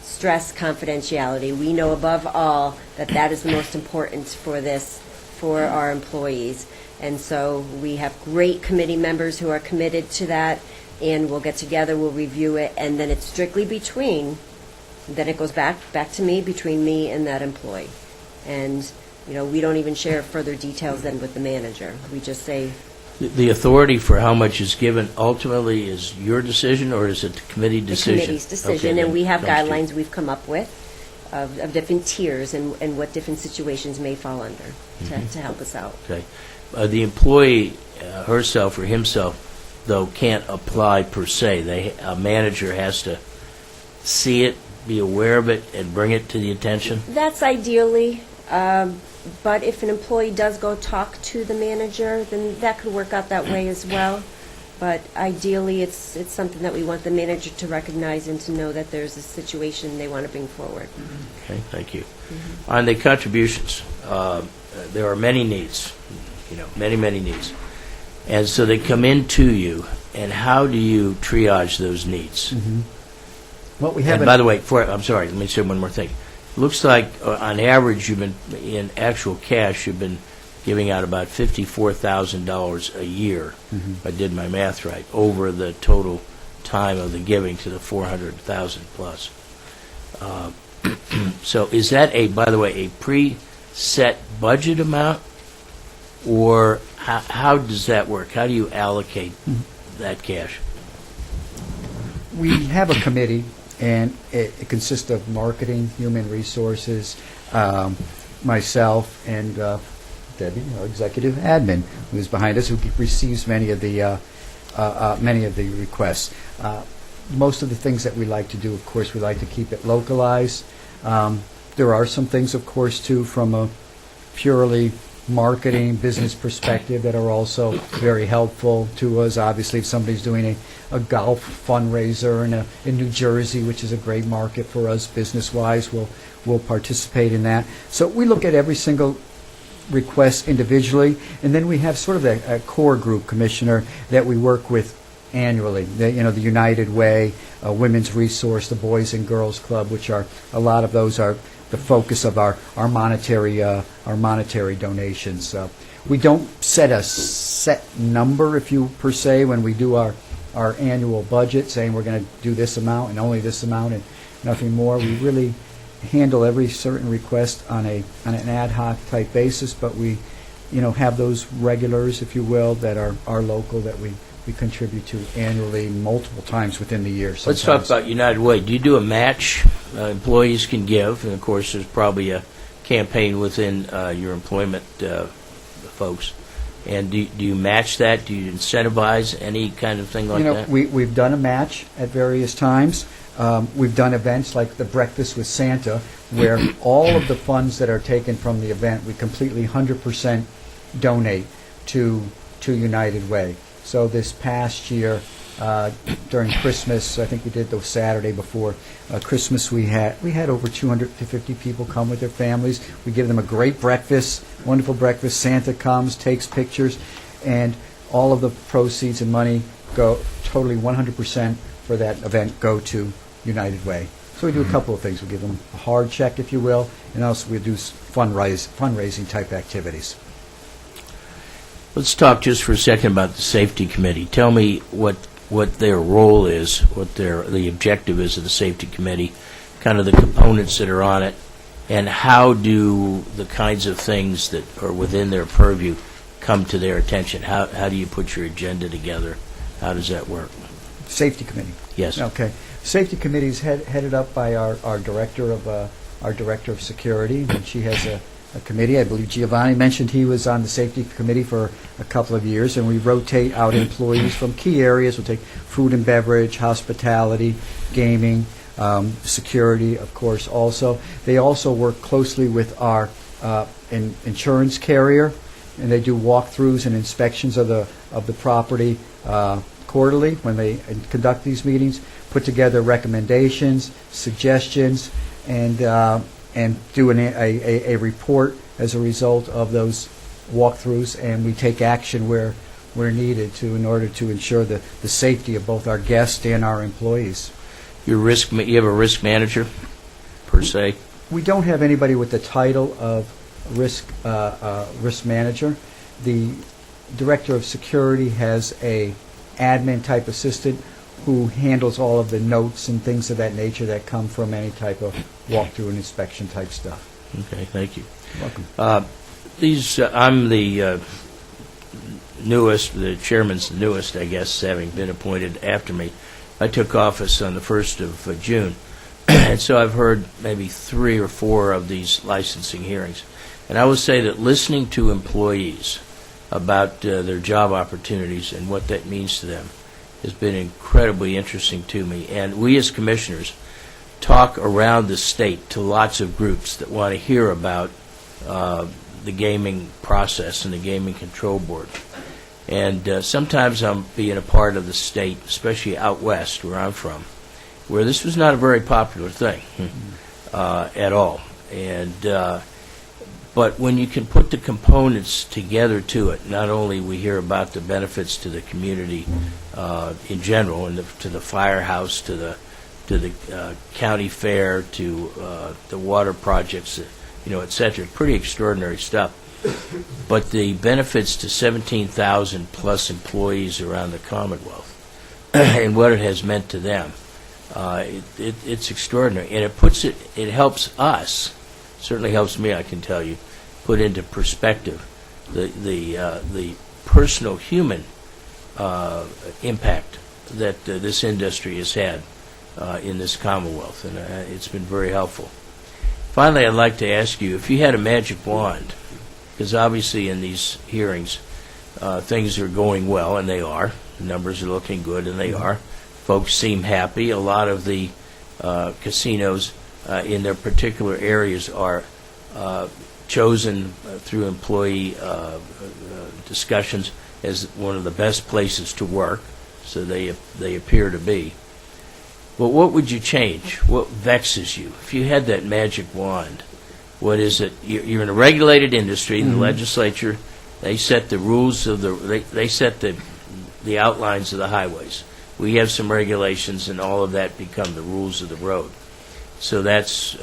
stress confidentiality. We know above all that that is the most important for our employees. And so we have great committee members who are committed to that, and we'll get together, we'll review it, and then it's strictly then it goes back to me, between me and that employee. And, we don't even share further details then with the manager. We just say, The authority for how much is given ultimately is your decision, or is it the committee decision? the committee's decision, Okay, and we have then comes to you. guidelines we've come up with of different tiers and what different situations may fall under to help us out. Okay. The employee herself or himself, though, can't apply per se. A manager has to see it, be aware of it, and bring it to the attention? That's ideally, but if an employee does go talk to the manager, then that could work out that way as well. But ideally, it's something that we want the manager to recognize and to know that there's a situation they want to bring forward. Okay, thank you. On the contributions, there are many needs, many needs. And so they come into you, and how do you triage those needs? Well, we have. And by the way, I'm sorry, let me say one more thing. Looks like, on average, in actual cash, you've been giving out about $54,000 a year, if I did my math right, over the total time of the giving to the 400,000 plus. So is that, by the way, a preset budget amount, or how does that work? How do you allocate that cash? We have a committee, and it consists of marketing, human resources, myself, and Debbie, our executive admin, who is behind us, who receives many of the requests. Most of the things that we like to do, of course, we like to keep it localized. There are some things, of course, too, from a purely marketing, business perspective that are also very helpful to us. Obviously, if somebody's doing a golf fundraiser in New Jersey, which is a great market for us business-wise, we'll participate in that. So we look at every single request individually, and then we have sort of a core group, Commissioner, that we work with annually. The United Way, Women's Resource, the Boys and Girls Club, which are a lot of those are the focus of our monetary donations. We don't set a set number, per se, when we do our annual budget, saying we're going to do this amount and only this amount and nothing more. We really handle every certain request on an ad hoc type basis, but we, have those regulars, if you will, that are local that we contribute to annually multiple times within the year. Let's talk about United Way. Do you do a match employees can give? And, of course, there's probably a campaign within your employment folks. And do you match that? Do you incentivize any kind of thing like that? We've done a match at various times. We've done events like the Breakfast with Santa, where all of the funds that are taken from the event, we completely 100% donate to United Way. So this past year, during Christmas, I think we did the Saturday before Christmas, we had over 250 people come with their families. We give them a great breakfast, wonderful breakfast. Santa comes, takes pictures, and all of the proceeds and money go totally 100% for that event go to United Way. So we do a couple of things. We give them a hard check, if you will, and also we do fundraising type activities. Let's talk just for a second about the safety committee. Tell me what their role is, what the objective is of the safety committee, kind of the components that are on it, and how do the kinds of things that are within their purview come to their attention? How do you put your agenda together? How does that work? Safety committee. Yes. Okay. Safety committee is headed up by our director of security, and she has a committee. I believe Giovanni mentioned he was on the safety committee for a couple of years, and we rotate out employees from key areas. We'll take food and beverage, hospitality, gaming, security, of course, also. They also work closely with our insurance carrier, and they do walkthroughs and inspections of the property quarterly when they conduct these meetings, put together recommendations, suggestions, and do a report as a result of those walkthroughs, and we take action where needed in order to ensure the safety of both our guests and our employees. You have a risk manager, per se? We don't have anybody with the title of risk manager. The director of security has a admin type assistant who handles all of the notes and things of that nature that come from any type of walkthrough and inspection type stuff. Okay, thank you. You're welcome. I'm the newest, the chairman's the newest, I guess, having been appointed after me. I took office on the 1st of June, and so I've heard maybe 3 or 4 of these licensing hearings. And I will say that listening to employees about their job opportunities and what that means to them has been incredibly interesting to me. And we as commissioners talk around the state to lots of groups that want to hear about the gaming process and the Gaming Control Board. And sometimes I'm being a part of the state, especially out west where I'm from, where this was not a very popular thing at all. And but when you can put the components together to it, not only we hear about the benefits to the community in general, and to the firehouse, to the county fair, to the water projects, et cetera. Pretty extraordinary stuff. But the benefits to 17,000 plus employees around the Commonwealth and what it has meant to them, it's extraordinary. And it helps us, certainly helps me, I can tell you, put into perspective the personal human impact that this industry has had in this Commonwealth, and it's been very helpful. Finally, I'd like to ask you, if you had a magic wand, because obviously in these hearings things are going well, and they are. The numbers are looking good, and they are. Folks seem happy. A lot of the casinos in their particular areas are chosen through employee discussions as one of the best places to work, so they appear to be. But what would you change? What vexes you? If you had that magic wand, what is it? You're in a regulated industry. The legislature, they set the rules of they set the outlines of the highways. We have some regulations, and all of that become the rules of the road. So that's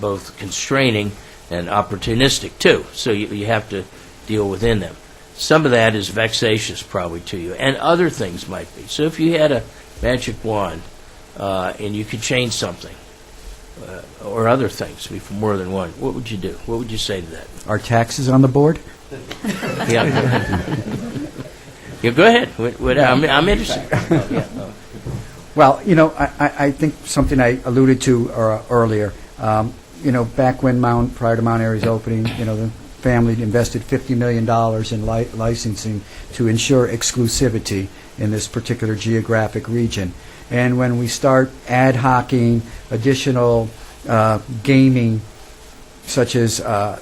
both constraining and opportunistic too. So you have to deal within them. Some of that is vexatious probably to you, and other things might be. So if you had a magic wand and you could change something, or other things, more than one, what would you do? What would you say to that? Are taxes on the board? Yeah. Yeah, go ahead. I'm interested. Well, I think something I alluded to earlier. Back when prior to Mount Airy's opening, the family invested $50 million in licensing to ensure exclusivity in this particular geographic region. And when we start ad hocing additional gaming, such as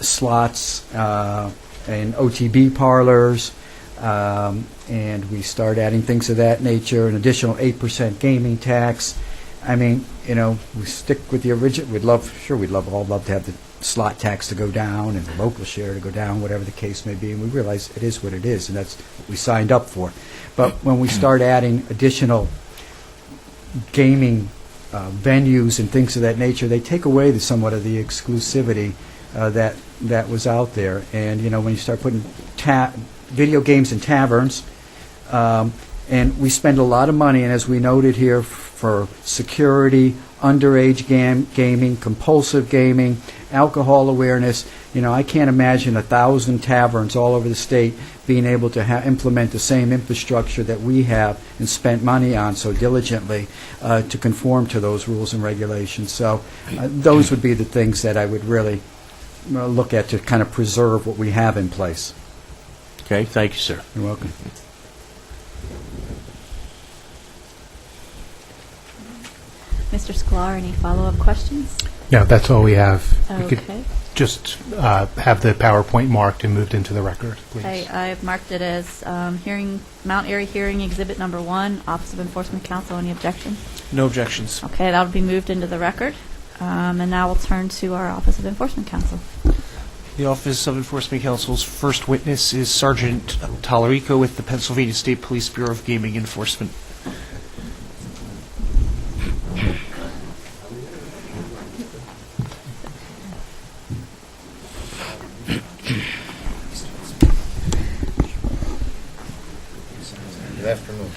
slots and OTB parlors, and we start adding things of that nature, an additional 8% gaming tax. I mean, we stick with the original. We'd love to have the slot tax to go down and the local share to go down, whatever the case may be. And we realize it is what it is, and that's what we signed up for. But when we start adding additional gaming venues and things of that nature, they take away somewhat of the exclusivity that was out there. And when you start putting video games in taverns, and we spend a lot of money, and as we noted here, for security, underage gaming, compulsive gaming, alcohol awareness. I can't imagine 1,000 taverns all over the state being able to implement the same infrastructure that we have and spent money on so diligently to conform to those rules and regulations. So those would be the things that I would really look at to kind of preserve what we have in place. Okay, thank you, sir. You're welcome. Mr. Sklar, any follow-up questions? No, that's all we have. We could Okay. just have the PowerPoint marked and moved into the record, please. Okay, I've marked it as Mount Airy Hearing Exhibit Number 1, Office of Enforcement Counsel. Any objection? No objections. Okay, that'll be moved into the record. And now we'll turn to our Office of Enforcement Counsel. The Office of Enforcement Counsel's first witness is Sergeant Tallarico with the Pennsylvania State Police Bureau of Gaming Enforcement. Good afternoon.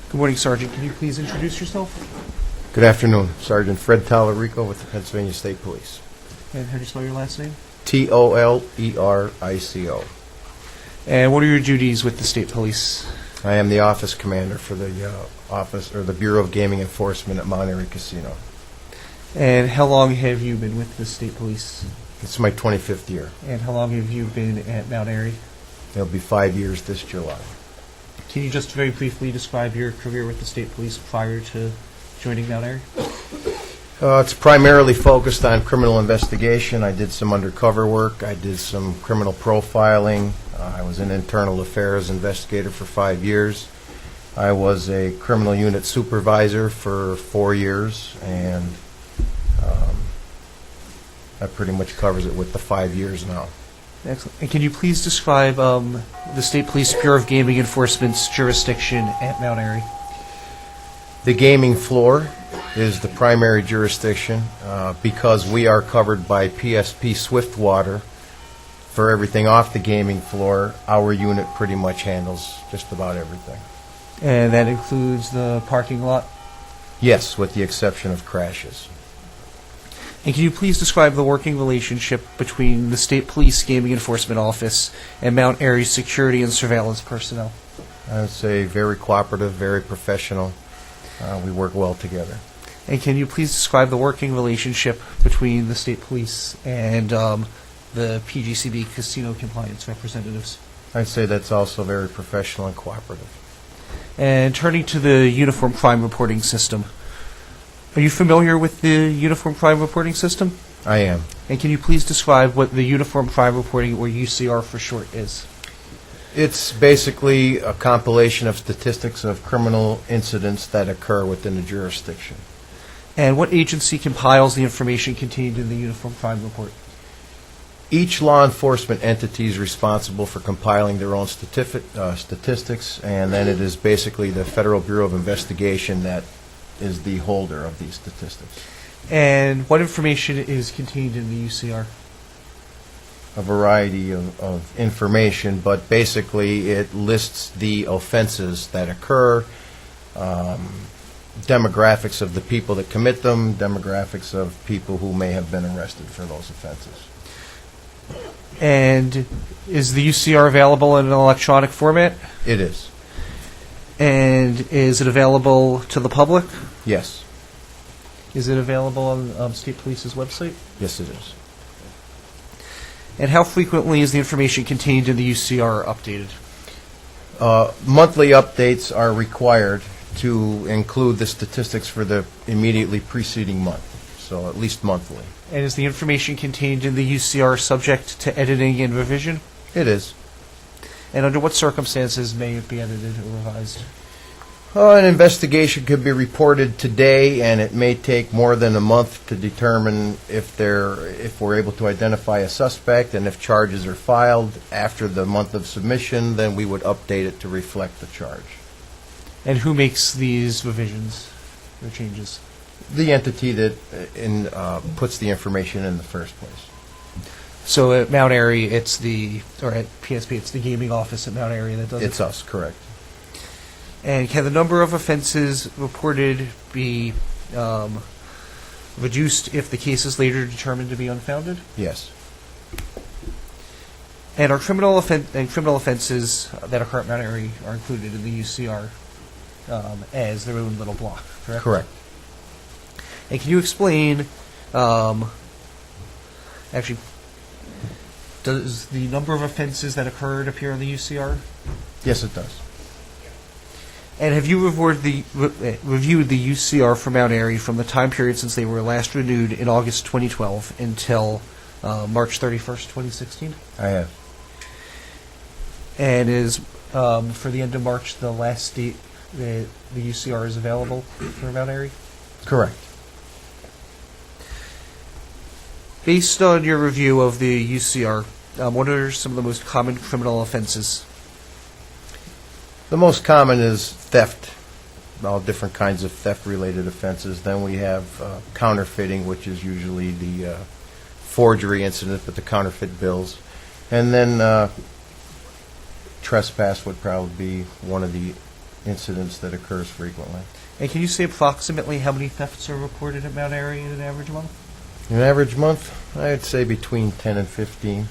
Good morning, Sergeant. Can you please introduce yourself? Good afternoon. Sergeant Fred Tallarico with the Pennsylvania State Police. And how do you spell your last name? Tollerico. And what are your duties with the State Police? I am the office commander for the the Bureau of Gaming Enforcement at Mount Airy Casino. And how long have you been with the State Police? It's my 25th year. And how long have you been at Mount Airy? It'll be 5 years this July. Can you just very briefly describe your career with the State Police prior to joining Mount Airy? It's primarily focused on criminal investigation. I did some undercover work. I did some criminal profiling. I was an internal affairs investigator for 5 years. I was a criminal unit supervisor for 4 years, and that pretty much covers it with the 5 years now. Excellent. And can you please describe the State Police Bureau of Gaming Enforcement's jurisdiction at Mount Airy? The gaming floor is the primary jurisdiction because we are covered by PSP Swiftwater. For everything off the gaming floor, our unit pretty much handles just about everything. And that includes the parking lot? Yes, with the exception of crashes. And can you please describe the working relationship between the State Police Gaming Enforcement Office and Mount Airy security and surveillance personnel? I would say very cooperative, very professional. We work well together. And can you please describe the working relationship between the State Police and the PGCB casino compliance representatives? I'd say that's also very professional and cooperative. And turning to the Uniform Crime Reporting System, are you familiar with the Uniform Crime Reporting System? I am. And can you please describe what the Uniform Crime Reporting, or UCR for short, is? It's basically a compilation of statistics of criminal incidents that occur within the jurisdiction. And what agency compiles the information contained in the Uniform Crime Report? Each law enforcement entity is responsible for compiling their own statistics, and then it is basically the Federal Bureau of Investigation that is the holder of these statistics. And what information is contained in the UCR? A variety of information, but basically it lists the offenses that occur, demographics of the people that commit them, demographics of people who may have been arrested for those offenses. And is the UCR available in an electronic format? It is. And is it available to the public? Yes. Is it available on State Police's website? Yes, it is. And how frequently is the information contained in the UCR updated? Monthly updates are required to include the statistics for the immediately preceding month, so at least monthly. And is the information contained in the UCR subject to editing and revision? It is. And under what circumstances may it be edited or revised? An investigation could be reported today, and it may take more than a month to determine if we're able to identify a suspect, and if charges are filed after the month of submission, then we would update it to reflect the charge. And who makes these revisions or changes? The entity that puts the information in the first place. So at Mount Airy, or at PSP, it's the gaming office at Mount Airy that does it? It's us, correct. And can the number of offenses reported be reduced if the case is later determined to be unfounded? Yes. And criminal offenses that occur at Mount Airy are included in the UCR as their own little block, correct? Correct. And can you explain, actually, does the number of offenses that occurred appear on the UCR? Yes, it does. And have you reviewed the UCR for Mount Airy from the time period since they were last renewed in August 2012 until March 31st, 2016? I have. And is, for the end of March, the last date that the UCR is available for Mount Airy? Correct. Based on your review of the UCR, what are some of the most common criminal offenses? The most common is theft, all different kinds of theft-related offenses. Then we have counterfeiting, which is usually the forgery incident with the counterfeit bills. And then trespass would probably be one of the incidents that occurs frequently. And can you say approximately how many thefts are reported at Mount Airy in an average month? In an average month, I'd say between 10 and 15.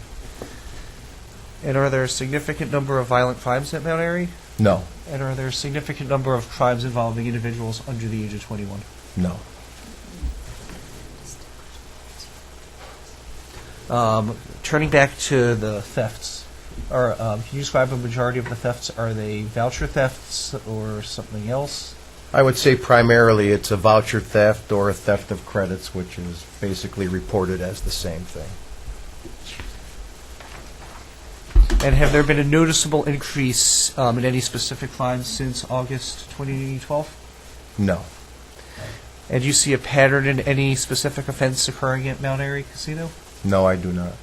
And are there a significant number of violent crimes at Mount Airy? No. And are there a significant number of crimes involving individuals under the age of 21? No. Turning back to the thefts, can you describe a majority of the thefts? Are they voucher thefts or something else? I would say primarily it's a voucher theft or a theft of credits, which is basically reported as the same thing. And have there been a noticeable increase in any specific crimes since August 2012? No. And do you see a pattern in any specific offense occurring at Mount Airy Casino? No, I do not.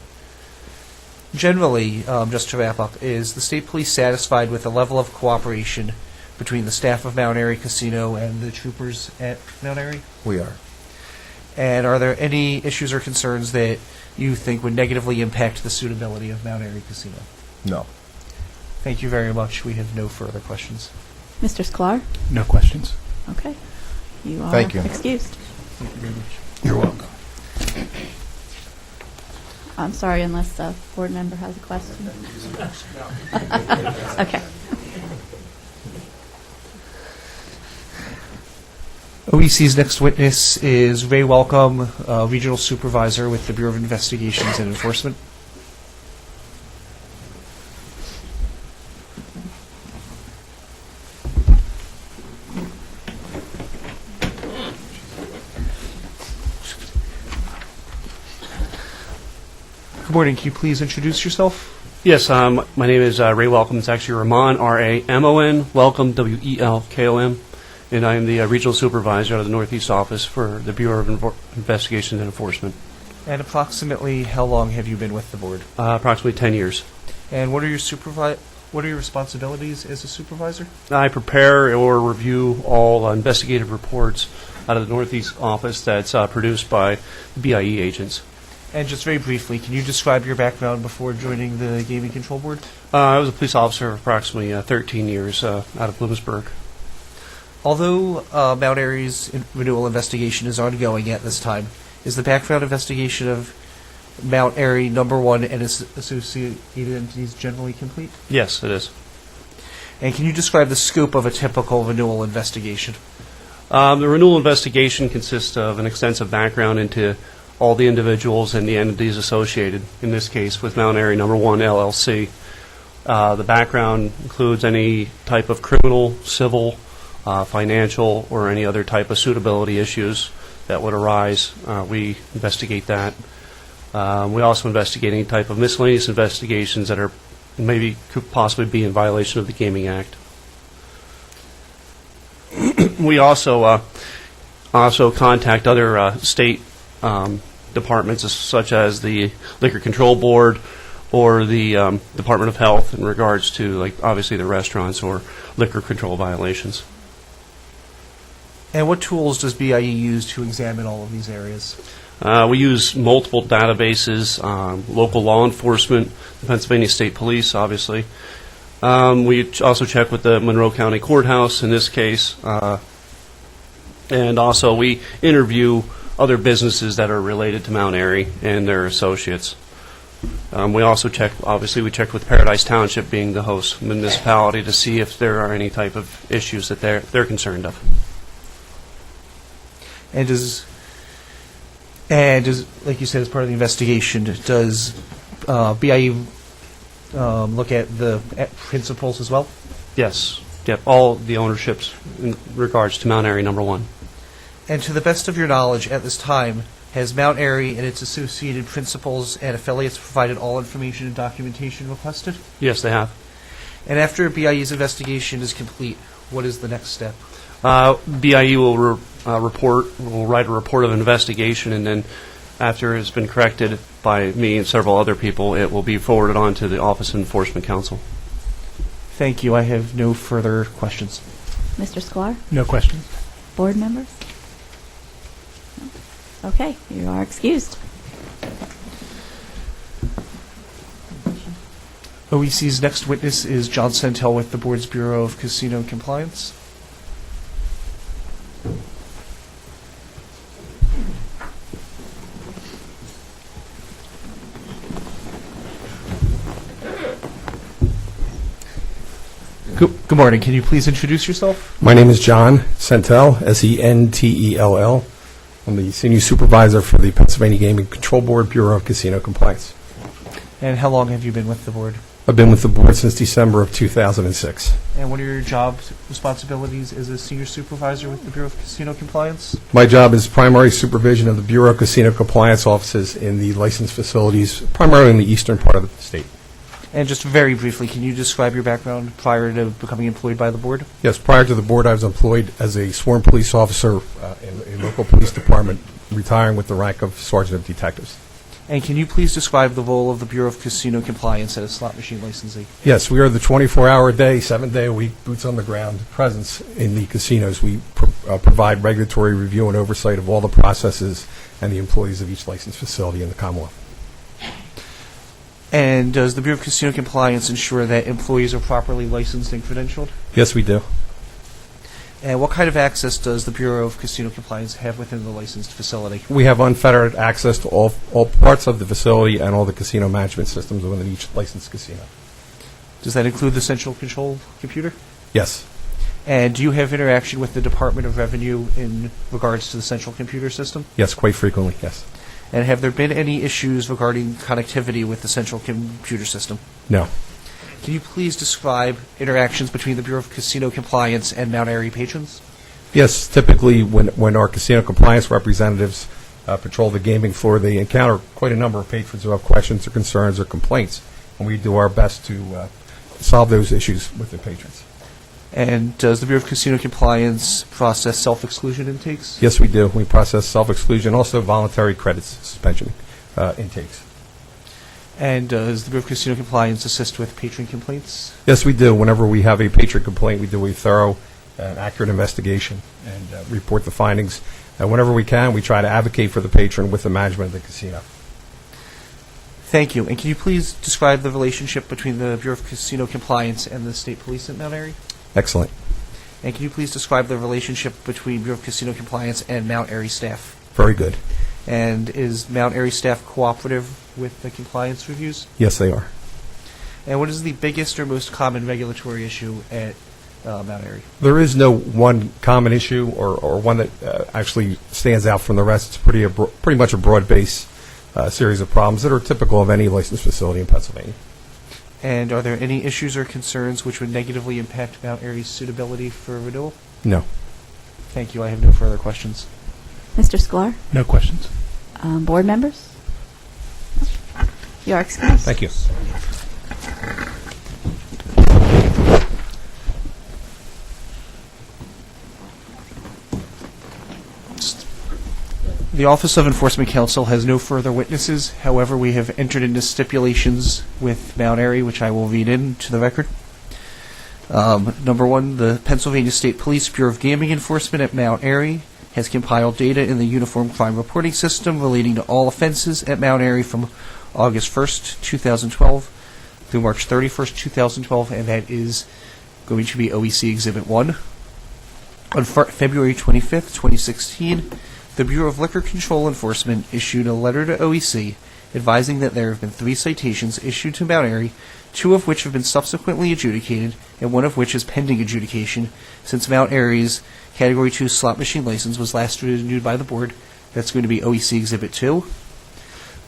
Generally, just to wrap up, is the state police satisfied with the level of cooperation between the staff of Mount Airy Casino and the troopers at Mount Airy? We are. And are there any issues or concerns that you think would negatively impact the suitability of Mount Airy Casino? No. Thank you very much. We have no further questions. Mr. Sklar? No questions. Okay. You are Thank you. excused. Thank you very much. You're welcome. I'm sorry, unless a board member has a question. Okay. OEC's next witness is Ray Welcome, Regional Supervisor with the Bureau of Investigations and Enforcement. Good morning. Can you please introduce yourself? Yes, my name is Ray Welcome. It's actually Ramon, R-A-M-O-N, Welcome, W-E-L-K-O-M, and I am the Regional Supervisor out of the Northeast Office for the Bureau of Investigation and Enforcement. And approximately how long have you been with the board? Approximately 10 years. And what are your responsibilities as a supervisor? I prepare or review all investigative reports out of the Northeast Office that's produced by the BIE agents. And just very briefly, can you describe your background before joining the Gaming Control Board? I was a police officer for approximately 13 years out of Bloomsburg. Although Mount Airy's renewal investigation is ongoing at this time, is the background investigation of Mount Airy number 1 and its associated entities generally complete? Yes, it is. And can you describe the scope of a typical renewal investigation? The renewal investigation consists of an extensive background into all the individuals and the entities associated, in this case with Mount Airy Number 1 LLC. The background includes any type of criminal, civil, financial, or any other type of suitability issues that would arise. We investigate that. We also investigate any type of miscellaneous investigations that are maybe could possibly be in violation of the Gaming Act. We also contact other state departments, such as the Liquor Control Board or the Department of Health, in regards to, like, obviously the restaurants or liquor control violations. And what tools does BIE use to examine all of these areas? We use multiple databases, local law enforcement, the Pennsylvania State Police, obviously. We also check with the Monroe County Courthouse in this case. And also we interview other businesses that are related to Mount Airy and their associates. We also check, obviously we check with Paradise Township being the host municipality to see if there are any type of issues that they're concerned of. And does, like you said, as part of the investigation, does BIE look at the principals as well? Yes. Yep. All the ownerships in regards to Mount Airy Number 1. And to the best of your knowledge at this time, has Mount Airy and its associated principals and affiliates provided all information and documentation requested? Yes, they have. And after BIE's investigation is complete, what is the next step? BIE will will write a report of investigation, and then after it's been corrected by me and several other people, it will be forwarded on to the Office of Enforcement Counsel. Thank you. I have no further questions. Mr. Sklar? No questions. Board members? No? Okay, you are excused. OEC's next witness is John Santel with the Board's Bureau of Casino Compliance. Good morning. Can you please introduce yourself? My name is John Sentell, Sentell. I'm the Senior Supervisor for the Pennsylvania Gaming Control Board, Bureau of Casino Compliance. And how long have you been with the Board? I've been with the Board since December of 2006. And what are your job responsibilities as a Senior Supervisor with the Bureau of Casino Compliance? My job is primary supervision of the Bureau of Casino Compliance offices in the licensed facilities, primarily in the eastern part of the state. And just very briefly, can you describe your background prior to becoming employed by the Board? Yes, prior to the Board, I was employed as a sworn police officer in a local police department, retiring with the rank of Sergeant of Detectives. And can you please describe the role of the Bureau of Casino Compliance as a slot machine licensee? Yes, we are the 24-hour-a-day, 7-day-a-week, boots-on-the-ground presence in the casinos. We provide regulatory review and oversight of all the processes and the employees of each licensed facility in the Commonwealth. And does the Bureau of Casino Compliance ensure that employees are properly licensed and credentialed? Yes, we do. And what kind of access does the Bureau of Casino Compliance have within the licensed facility? We have unfettered access to all parts of the facility and all the casino management systems within each licensed casino. Does that include the central control computer? Yes. And do you have interaction with the Department of Revenue in regards to the central computer system? Yes, quite frequently, yes. And have there been any issues regarding connectivity with the central computer system? No. Can you please describe interactions between the Bureau of Casino Compliance and Mount Airy patrons? Yes, typically when our casino compliance representatives patrol the gaming floor, they encounter quite a number of patrons who have questions or concerns or complaints, and we do our best to solve those issues with the patrons. And does the Bureau of Casino Compliance process self-exclusion intakes? Yes, we do. We process self-exclusion, also voluntary credits suspension intakes. And does the Bureau of Casino Compliance assist with patron complaints? Yes, we do. Whenever we have a patron complaint, we do a thorough and accurate investigation and report the findings. And whenever we can, we try to advocate for the patron with the management of the casino. Thank you. And can you please describe the relationship between the Bureau of Casino Compliance and the State Police at Mount Airy? Excellent. And can you please describe the relationship between Bureau of Casino Compliance and Mount Airy staff? Very good. And is Mount Airy staff cooperative with the compliance reviews? Yes, they are. And what is the biggest or most common regulatory issue at Mount Airy? There is no one common issue or one that actually stands out from the rest. It's pretty much a broad-based series of problems that are typical of any licensed facility in Pennsylvania. And are there any issues or concerns which would negatively impact Mount Airy's suitability for renewal? No. Thank you. I have no further questions. Mr. Sklar? No questions. Board members? You are excused. Thank you. The Office of Enforcement Counsel has no further witnesses. However, we have entered into stipulations with Mount Airy, which I will read into the record. Number one, the Pennsylvania State Police Bureau of Gaming Enforcement at Mount Airy has compiled data in the Uniform Crime Reporting System relating to all offenses at Mount Airy from August 1st, 2012 through March 31st, 2012, and that is going to be OEC Exhibit 1. On February 25th, 2016, the Bureau of Liquor Control Enforcement issued a letter to OEC advising that there have been 3 citations issued to Mount Airy, 2 of which have been subsequently adjudicated, and 1 of which is pending adjudication, since Mount Airy's Category 2 slot machine license was last renewed by the Board. That's going to be OEC Exhibit 2.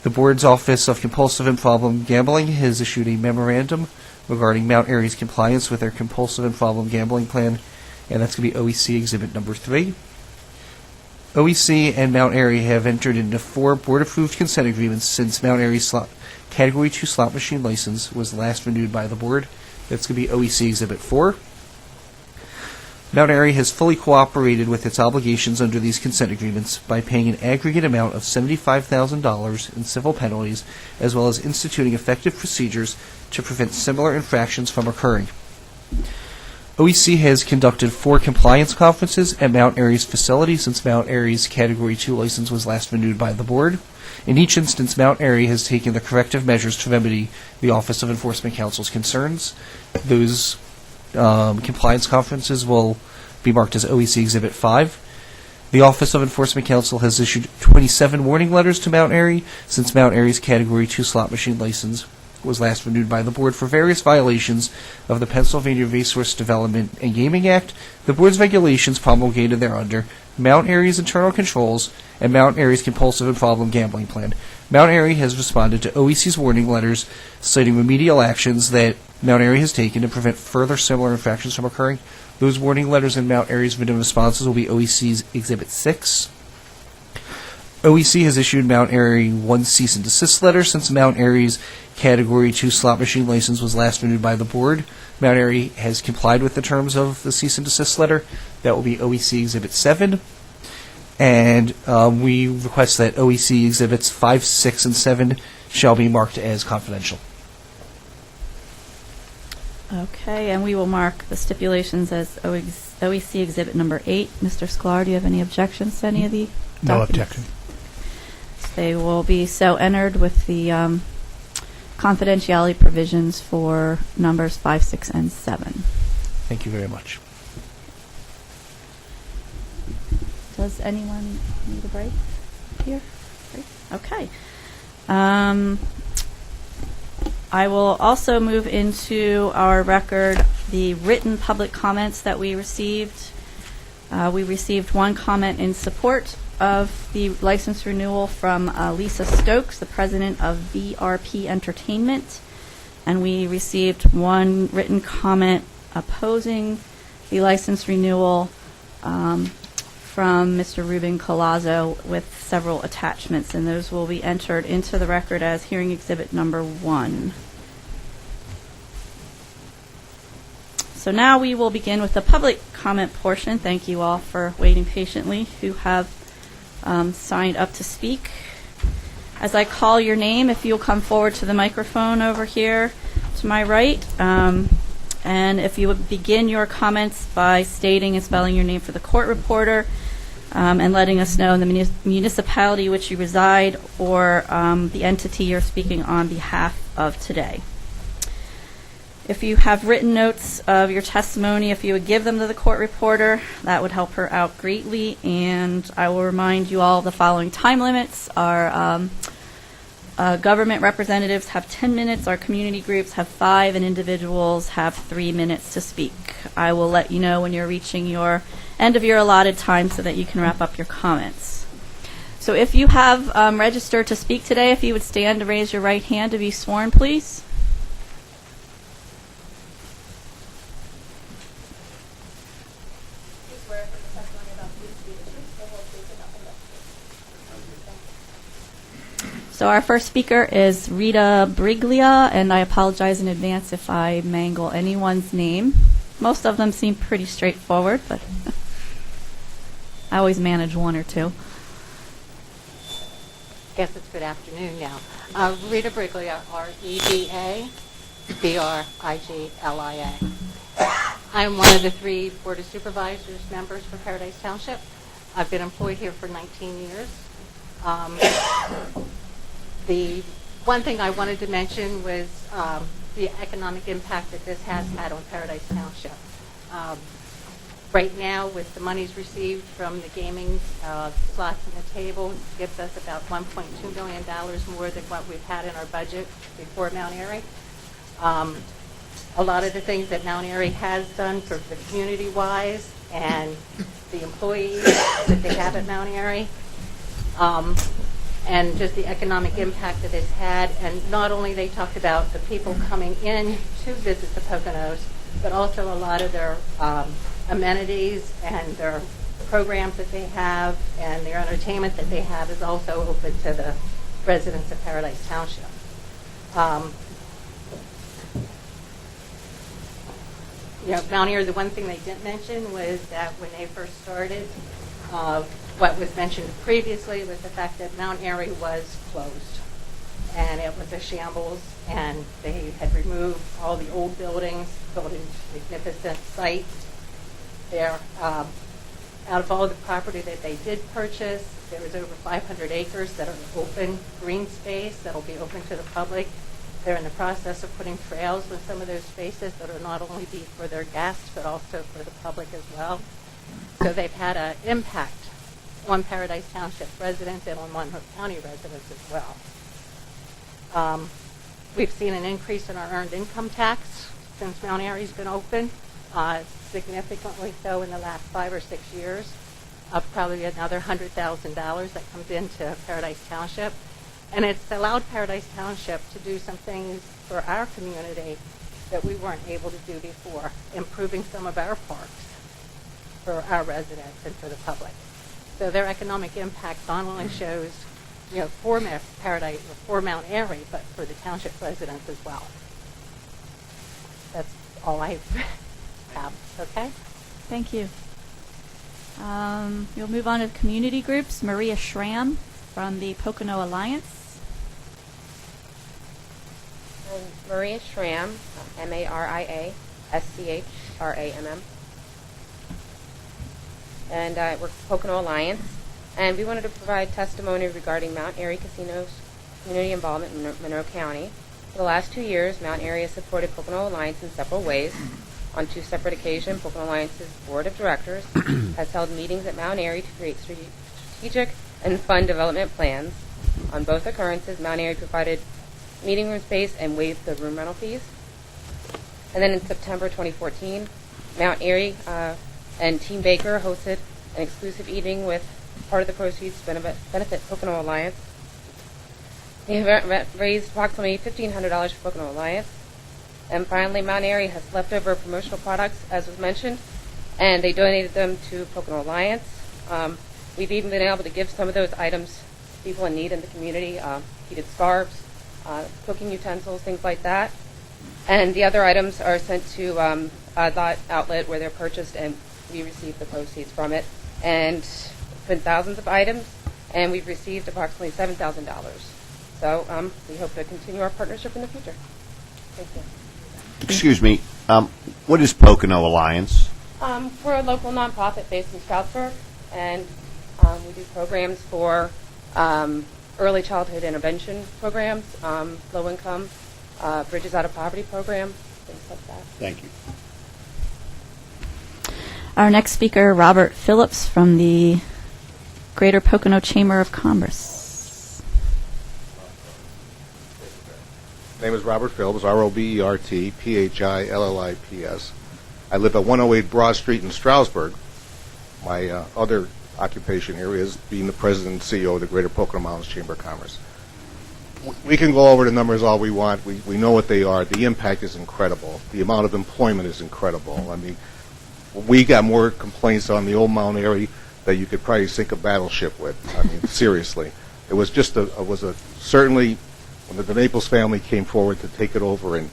The Board's Office of Compulsive and Problem Gambling has issued a memorandum regarding Mount Airy's compliance with their Compulsive and Problem Gambling Plan, and that's going to be OEC Exhibit number 3. OEC and Mount Airy have entered into 4 board-approved consent agreements since Mount Airy's Category 2 slot machine license was last renewed by the Board. That's going to be OEC Exhibit 4. Mount Airy has fully cooperated with its obligations under these consent agreements by paying an aggregate amount of $75,000 in civil penalties, as well as instituting effective procedures to prevent similar infractions from occurring. OEC has conducted 4 compliance conferences at Mount Airy's facility since Mount Airy's Category 2 license was last renewed by the Board. In each instance, Mount Airy has taken the corrective measures to remedy the Office of Enforcement Counsel's concerns. Those compliance conferences will be marked as OEC Exhibit 5. The Office of Enforcement Counsel has issued 27 warning letters to Mount Airy since Mount Airy's Category 2 slot machine license was last renewed by the Board for various violations of the Pennsylvania Resource Development and Gaming Act, the Board's regulations promulgated thereunder, Mount Airy's internal controls, and Mount Airy's Compulsive and Problem Gambling Plan. Mount Airy has responded to OEC's warning letters, citing remedial actions that Mount Airy has taken to prevent further similar infractions from occurring. Those warning letters and Mount Airy's written responses will be OEC's Exhibit 6. OEC has issued Mount Airy 1 cease and desist letter since Mount Airy's Category 2 slot machine license was last renewed by the Board. Mount Airy has complied with the terms of the cease and desist letter. That will be OEC Exhibit 7. And we request that OEC Exhibits 5, 6, and 7 shall be marked as confidential. Okay, and we will mark the stipulations as OEC Exhibit number 8. Mr. Sklar, do you have any objections to any of the No documents? objection. They will be so entered with the confidentiality provisions for numbers 5, 6, and 7. Thank you very much. Does anyone need a break here? Break? Okay. I will also move into our record the written public comments that we received. We received 1 comment in support of the license renewal from Lisa Stokes, the president of VRP Entertainment, and we received 1 written comment opposing the license renewal from Mr. Ruben Colazzo with several attachments, and those will be entered into the record as hearing exhibit number 1. So now we will begin with the public comment portion. Thank you all for waiting patiently who have signed up to speak. As I call your name, if you'll come forward to the microphone over here to my right, and if you would begin your comments by stating and spelling your name for the court reporter, and letting us know the municipality which you reside or the entity you're speaking on behalf of today. If you have written notes of your testimony, if you would give them to the court reporter, that would help her out greatly. And I will remind you all the following time limits are Government representatives have 10 minutes, our community groups have 5, and individuals have 3 minutes to speak. I will let you know when you're reaching your end of your allotted time so that you can wrap up your comments. So if you have registered to speak today, if you would stand to raise your right hand to be sworn, please. So our first speaker is Rita Briglia, and I apologize in advance if I mangle anyone's name. Most of them seem pretty straightforward, but I always manage one or two. Guess it's good afternoon now. Rita Briglia, R-E-D-A, B-R-I-G-L-I-A. I'm one of the 3 Board of Supervisors members for Paradise Township. I've been employed here for 19 years. The one thing I wanted to mention was the economic impact that this has had on Paradise Township. Right now, with the monies received from the gaming slots on the table, it gives us about $1.2 million more than what we've had in our budget before Mount Airy. A lot of the things that Mount Airy has done for the community-wise and the employees that they have at Mount Airy, and just the economic impact that it's had. And not only they talked about the people coming in to visit the Poconos, but also a lot of their amenities and their programs that they have and their entertainment that they have is also open to the residents of Paradise Township. Mount Airy, the one thing they didn't mention was that when they first started, what was mentioned previously was the fact that Mount Airy was closed, and it was a shambles, and they had removed all the old buildings, built a magnificent site there. Out of all the property that they did purchase, there was over 500 acres that are open green space that will be open to the public. They're in the process of putting trails in some of those spaces that will not only be for their guests, but also for the public as well. So they've had an impact on Paradise Township residents and on Monroe County residents as well. We've seen an increase in our earned income tax since Mount Airy's been open, significantly so in the last 5 or 6 years, of probably another $100,000 that comes into Paradise Township. And it's allowed Paradise Township to do some things for our community that we weren't able to do before, improving some of our parks for our residents and for the public. So their economic impact not only shows, for Paradise, for Mount Airy, but for the township residents as well. That's all I have. Okay? Thank you. We'll move on to community groups. Maria Schramm from the Pocono Alliance. Maria Schramm, M-A-R-I-A-S-C-H-R-A-M-M. And I work for Pocono Alliance. And we wanted to provide testimony regarding Mount Airy Casino's community involvement in Monroe County. For the last 2 years, Mount Airy has supported Pocono Alliance in several ways. On 2 separate occasions, Pocono Alliance's Board of Directors has held meetings at Mount Airy to create strategic and fund development plans. On both occurrences, Mount Airy provided meeting room space and waived the room rental fees. And then in September 2014, Mount Airy and Team Baker hosted an exclusive evening with part of the proceeds to benefit Pocono Alliance. The event raised approximately $1,500 for Pocono Alliance. And finally, Mount Airy has leftover promotional products, as was mentioned, and they donated them to Pocono Alliance. We've even been able to give some of those items to people in need in the community, heated scarves, cooking utensils, things like that. And the other items are sent to that outlet where they're purchased, and we receive the proceeds from it. And it's been thousands of items, and we've received approximately $7,000. So we hope to continue our partnership in the future. Thank you. Excuse me, what is Pocono Alliance? We're a local nonprofit based in Stroudsburg, and we do programs for early childhood intervention programs, low income, Bridges Out of Poverty program, things like that. Thank you. Our next speaker, Robert Phillips from the Greater Pocono Chamber of Commerce. name is Robert Phillips, RobertPhillips. I live at 108 Broad Street in Stroudsburg. My other occupation here is being the president and CEO of the Greater Pocono Mountains Chamber of Commerce. We can go over the numbers all we want. We know what they are. The impact is incredible. The amount of employment is incredible. I mean, we got more complaints on the old Mount Airy that you could probably sink a battleship with. I mean, seriously. It was just certainly when the Naples family came forward to take it over, and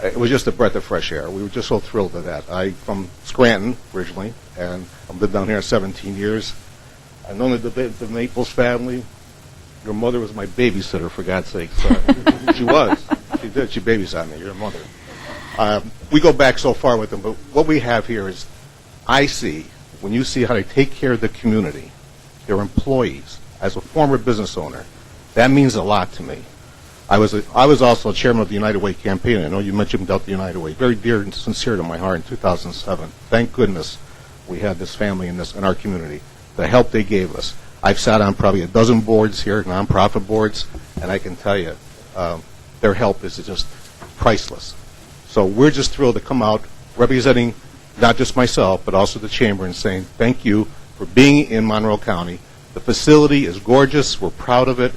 it was just a breath of fresh air. We were just so thrilled to that. I'm from Scranton originally, and I've lived down here 17 years. I've known the Naples family. Your mother was my babysitter, for God's sake. She was. She did. She babysat me, your mother. We go back so far with them, but what we have here is, when you see how they take care of the community, their employees, as a former business owner, that means a lot to me. I was also chairman of the United Way campaign. I know you mentioned about the United Way. Very dear and sincere to my heart in 2007. Thank goodness we had this family in our community. The help they gave us. I've sat on probably a dozen boards here, nonprofit boards, and I can tell you, their help is just priceless. So we're just thrilled to come out representing not just myself, but also the Chamber, and saying thank you for being in Monroe County. The facility is gorgeous. We're proud of it.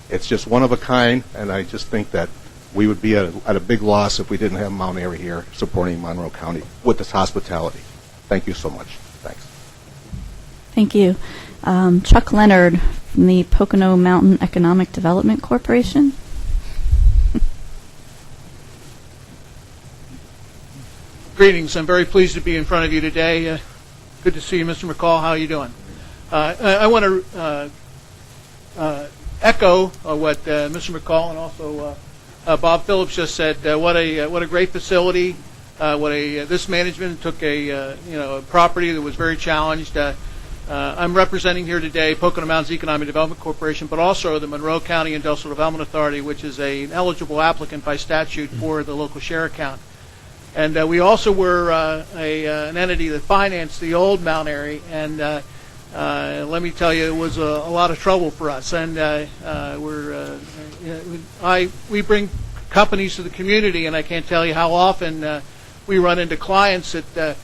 It's just one of a kind, and I just think that we would be at a big loss if we didn't have Mount Airy here supporting Monroe County with this hospitality. Thank you so much. Thanks. Thank you. Chuck Leonard from the Pocono Mountain Economic Development Corporation. Greetings. I'm very pleased to be in front of you today. Good to see you, Mr. McCall. How are you doing? I want to echo what Mr. McCall and also Bob Phillips just said. What a great facility. This management took a property that was very challenged. I'm representing here today Pocono Mountains Economic Development Corporation, but also the Monroe County Industrial Development Authority, which is an eligible applicant by statute for the local share account. And we also were an entity that financed the old Mount Airy, and let me tell you, it was a lot of trouble for us. And we bring companies to the community, and I can't tell you how often we run into clients that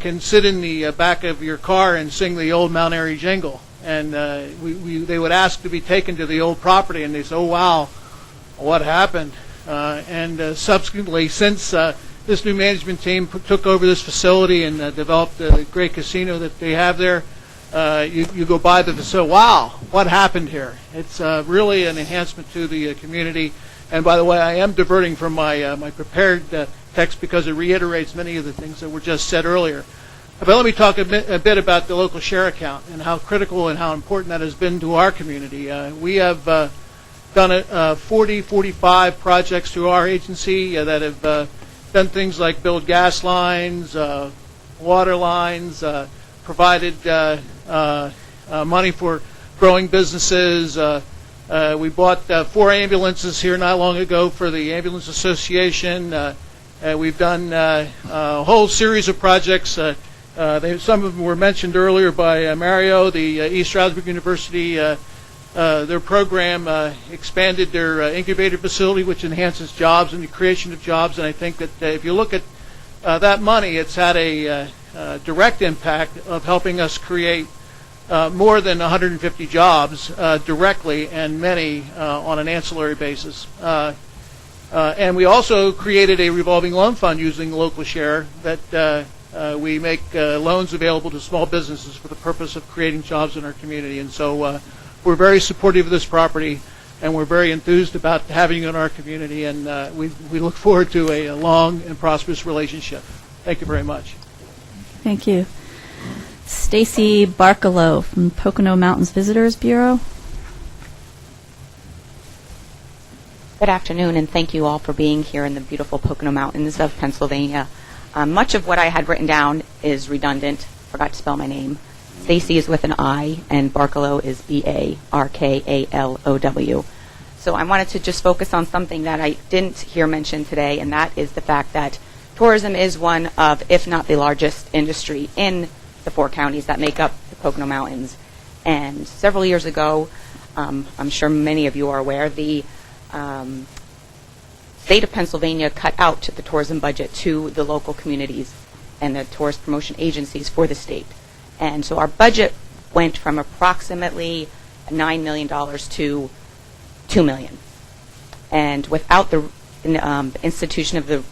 can sit in the back of your car and sing the old Mount Airy jingle. And they would ask to be taken to the old property, and they say, "Oh wow, what happened?" And subsequently, since this new management team took over this facility and developed the great casino that they have there, you go by the facility, wow, what happened here? It's really an enhancement to the community. And by the way, I am diverting from my prepared text because it reiterates many of the things that were just said earlier. But let me talk a bit about the local share account and how critical and how important that has been to our community. We have done 45 projects through our agency that have done things like build gas lines, water lines, provided money for growing businesses. We bought 4 ambulances here not long ago for the Ambulance Association. We've done a whole series of projects. Some of them were mentioned earlier by Mario. The East Stroudsburg University, their program expanded their incubator facility, which enhances jobs and the creation of jobs. And I think that if you look at that money, it's had a direct impact of helping us create more than 150 jobs directly and many on an ancillary basis. And we also created a revolving loan fund using local share that we make loans available to small businesses for the purpose of creating jobs in our community. And so we're very supportive of this property, and we're very enthused about having it in our community, and we look forward to a long and prosperous relationship. Thank you very much. Thank you. Stacy Barkalow from Pocono Mountains Visitors Bureau. Good afternoon, and thank you all for being here in the beautiful Pocono Mountains of Pennsylvania. Much of what I had written down is redundant. Forgot to spell my name. Stacy is with an I, and Barkalow is Barkalow. So I wanted to just focus on something that I didn't hear mentioned today, and that is the fact that tourism is one of, if not the largest industry in the 4 counties that make up the Pocono Mountains. And several years ago, I'm sure many of you are aware, the state of Pennsylvania cut out the tourism budget to the local communities and the tourist promotion agencies for the state. And so our budget went from approximately $9 million to $2 million. And without the institution of the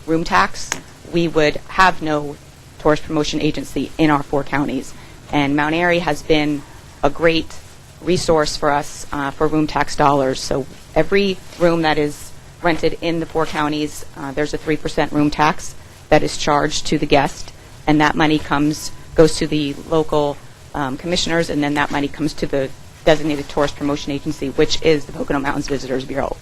room tax, we would have no tourist promotion agency in our 4 counties. And Mount Airy has been a great resource for us for room tax dollars. So every room that is rented in the 4 counties, there's a 3% room tax that is charged to the guest, and that money goes to the local commissioners, and then that money comes to the designated tourist promotion agency, which is the Pocono Mountains Visitors Bureau.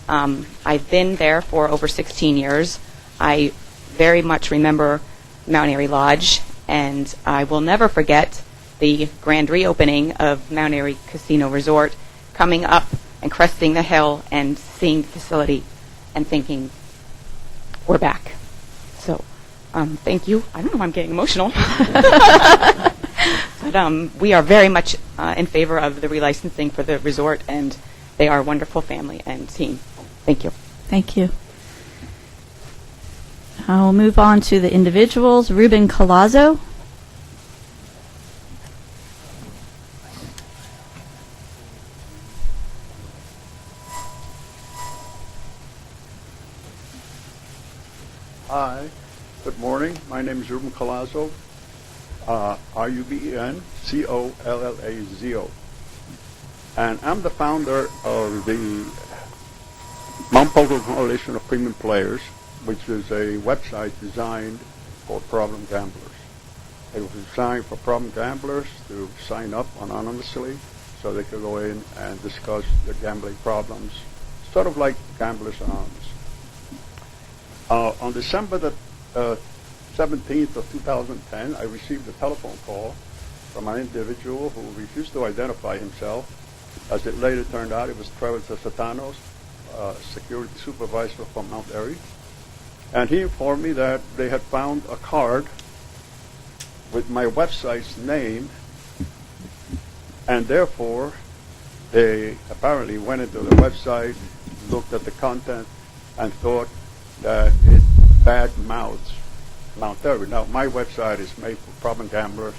I've been there for over 16 years. I very much remember Mount Airy Lodge, and I will never forget the grand reopening of Mount Airy Casino Resort, coming up and cresting the hill and seeing the facility and thinking, we're back. So, thank you. I don't know why I'm getting emotional. But we are very much in favor of the relicensing for the resort, and they are a wonderful family and team. Thank you. Thank you. I'll move on to the individuals. Ruben Colazzo. Hi, good morning. My name is Ruben Colazzo, RUBEN-COLLAZO. And I'm the founder of the Mount Pocono Coalition of Premium Players, which is a website designed for problem gamblers. It was designed for problem gamblers to sign up anonymously so they could go in and discuss their gambling problems, sort of like Gamblers Anonymous. On December the 17th of 2010, I received a telephone call from an individual who refused to identify himself. As it later turned out, it was Travis Satanos, security supervisor from Mount Airy. And he informed me that they had found a card with my website's name, and therefore they apparently went into the website, looked at the content, and thought that it bad-mouths Mount Airy. Now, my website is made for problem gamblers.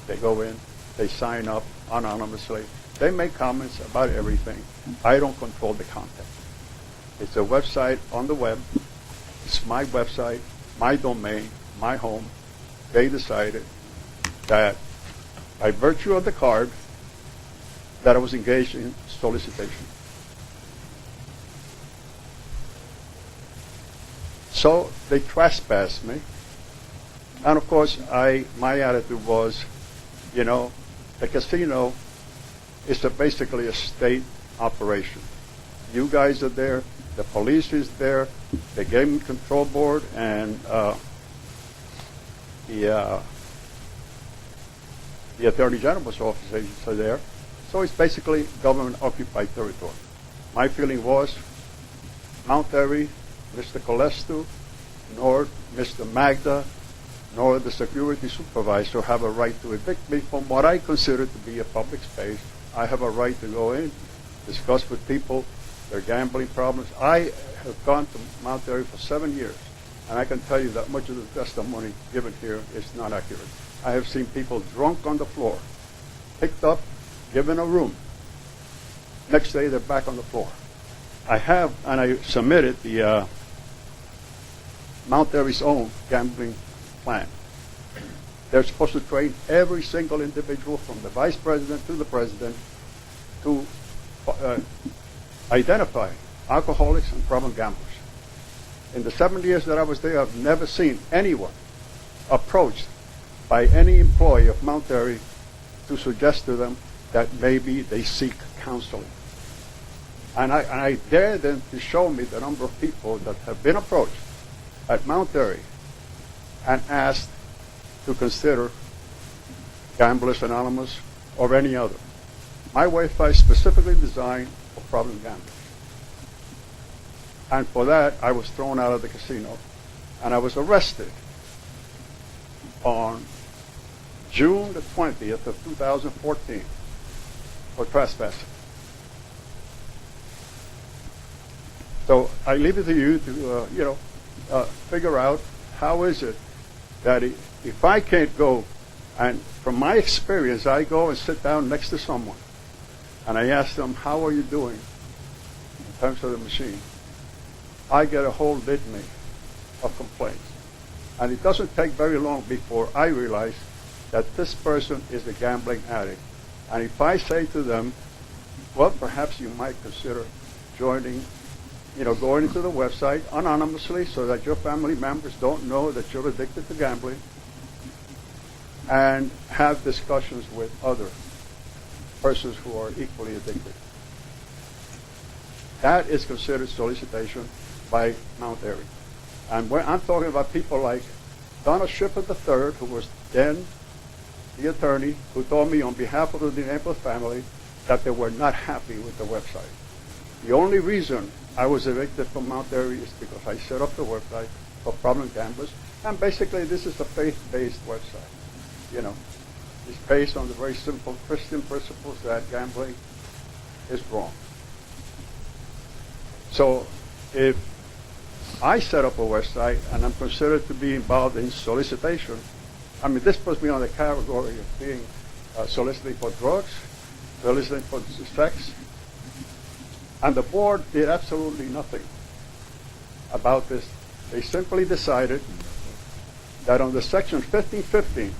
They go in, they sign up anonymously. They make comments about everything. I don't control the content. It's a website on the web. It's my website, my domain, my home. They decided that by virtue of the card that I was engaged in solicitation. So they trespassed me. And of course, my attitude was, the casino is basically a state operation. You guys are there, the police is there, the Gaming Control Board, and the Attorney General's office are there. So it's basically government-occupied territory. My feeling was Mount Airy, Mr. Colestu, nor Mr. Magda, nor the security supervisor have a right to evict me from what I consider to be a public space. I have a right to go in, discuss with people their gambling problems. I have gone to Mount Airy for 7 years, and I can tell you that much of the testimony given here is not accurate. I have seen people drunk on the floor, picked up, given a room. Next day, they're back on the floor. I submitted the Mount Airy's own gambling plan. They're supposed to train every single individual from the vice president to the president to identify alcoholics and problem gamblers. In the 7 years that I was there, I've never seen anyone approached by any employee of Mount Airy to suggest to them that maybe they seek counseling. And I dare them to show me the number of people that have been approached at Mount Airy and asked to consider Gamblers Anonymous or any other. My Wi-Fi is specifically designed for problem gamblers. And for that, I was thrown out of the casino, and I was arrested on June the 20th of 2014 for trespassing. So I leave it to you to, figure out how is it that if I can't go, and from my experience, I go and sit down next to someone, and I ask them, how are you doing in terms of the machine? I get a whole litany of complaints. And it doesn't take very long before I realize that this person is a gambling addict. And if I say to them, well, perhaps you might consider joining, going into the website anonymously so that your family members don't know that you're addicted to gambling, and have discussions with other persons who are equally addicted. That is considered solicitation by Mount Airy. And I'm talking about people like Donald Shipper III, who was then the attorney, who told me on behalf of the Naples family that they were not happy with the website. The only reason I was evicted from Mount Airy is because I set up the website for problem gamblers. And basically, this is a faith-based website. It's based on the very simple Christian principles that gambling is wrong. So if I set up a website and I'm considered to be involved in solicitation, this puts me on the category of being soliciting for drugs, soliciting for sex, and the board did absolutely nothing about this. They simply decided that under Section 1515,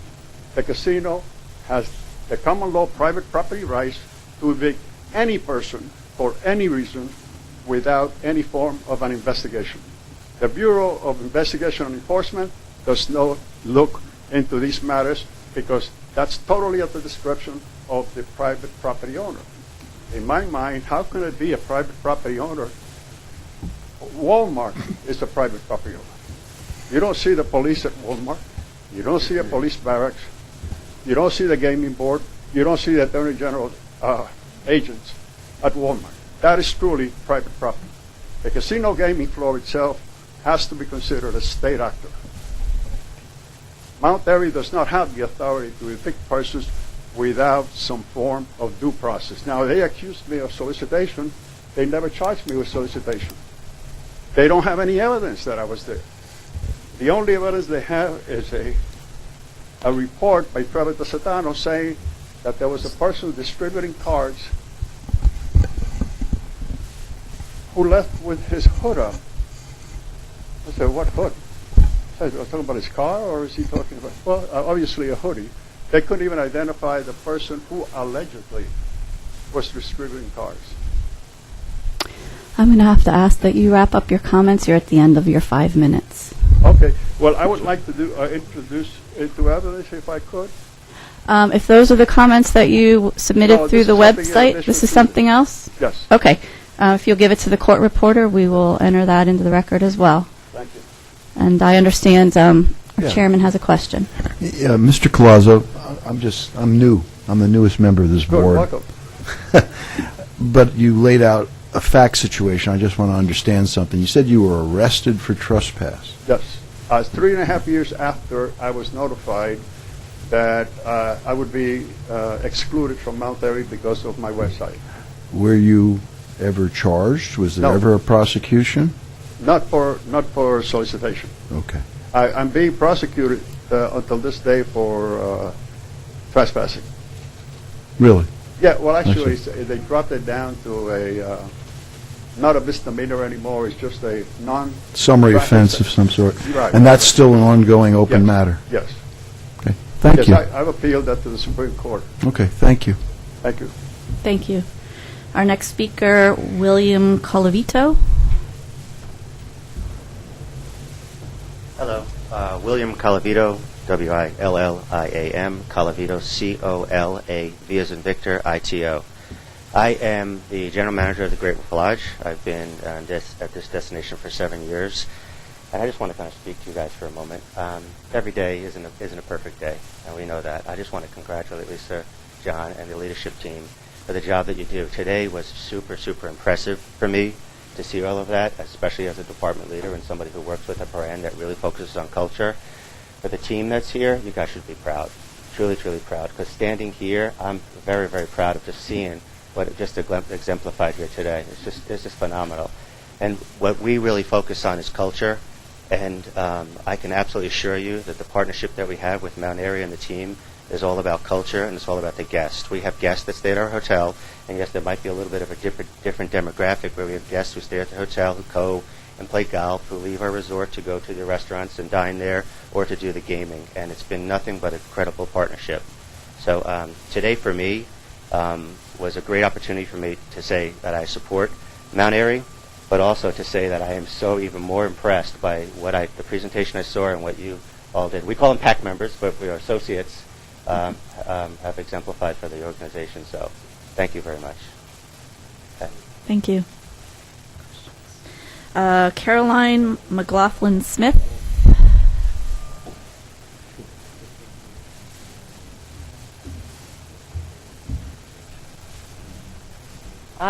the casino has the common law private property rights to evict any person for any reason without any form of an investigation. The Bureau of Investigation and Enforcement does not look into these matters because that's totally at the discretion of the private property owner. In my mind, how can it be a private property owner? Walmart is a private property owner. You don't see the police at Walmart. You don't see a police barracks. You don't see the gaming board. You don't see the Attorney General agents at Walmart. That is truly private property. The casino gaming floor itself has to be considered a state actor. Mount Airy does not have the authority to evict persons without some form of due process. Now, they accused me of solicitation. They never charged me with solicitation. They don't have any evidence that I was there. The only evidence they have is a report by Trevor DeSatano saying that there was a person distributing cards who left with his hood up. I said, what hood? I said, are you talking about his car, or is he talking about, well, obviously a hoodie. They couldn't even identify the person who allegedly was distributing cards. I'm going to have to ask that you wrap up your comments. You're at the end of your 5 minutes. Okay. Well, I would like to introduce into evidence, if I could. If those are the comments that you submitted through the website, this is something else? Yes. Okay. If you'll give it to the court reporter, we will enter that into the record as well. Thank you. And I understand our chairman has a question. Yeah, Mr. Collazo, I'm new. I'm the newest member of this board. Welcome. But you laid out a fact situation. I just want to understand something. You said you were arrested for trespass. Yes. 3.5 years after I was notified that I would be excluded from Mount Airy because of my website. Were you ever charged? Was there No. ever a prosecution? Not for solicitation. Okay. I'm being prosecuted until this day for trespassing. Really? Yeah, well, actually, see. they dropped it down to not a misdemeanor anymore. It's just a Summary offense of some sort. Right. And that's still an ongoing open matter? Yes. Okay. Thank you. I've appealed that to the Supreme Court. Okay. Thank you. Thank you. Thank you. Our next speaker, William Colavito. Hello. William Colavito, W-I-L-L-I-A-M, Colavito, C-O-L-A-V as in Victor, I-T-O. I am the general manager of the Great Lodge. I've been at this destination for 7 years, and I just want to kind of speak to you guys for a moment. Every day isn't a perfect day, and we know that. I just want to congratulate Lisa, John, and the leadership team for the job that you do. Today was super, super impressive for me to see all of that, especially as a department leader and somebody who works with a brand that really focuses on culture. For the team that's here, you guys should be proud, truly, truly proud, because standing here, I'm very, very proud of just seeing what it just exemplified here today. It's just phenomenal. And what we really focus on is culture. And I can absolutely assure you that the partnership that we have with Mount Airy and the team is all about culture, and it's all about the guest. We have guests that stay at our hotel, and yes, there might be a little bit of a different demographic, where we have guests who stay at the hotel, who go and play golf, who leave our resort to go to the restaurants and dine there, or to do the gaming. And it's been nothing but a credible partnership. So today for me was a great opportunity for me to say that I support Mount Airy, but also to say that I am so even more impressed by the presentation I saw and what you all did. We call them PAC members, but we are associates, have exemplified for the organization. So thank you very much. Okay. Thank you. Caroline McLaughlin-Smith.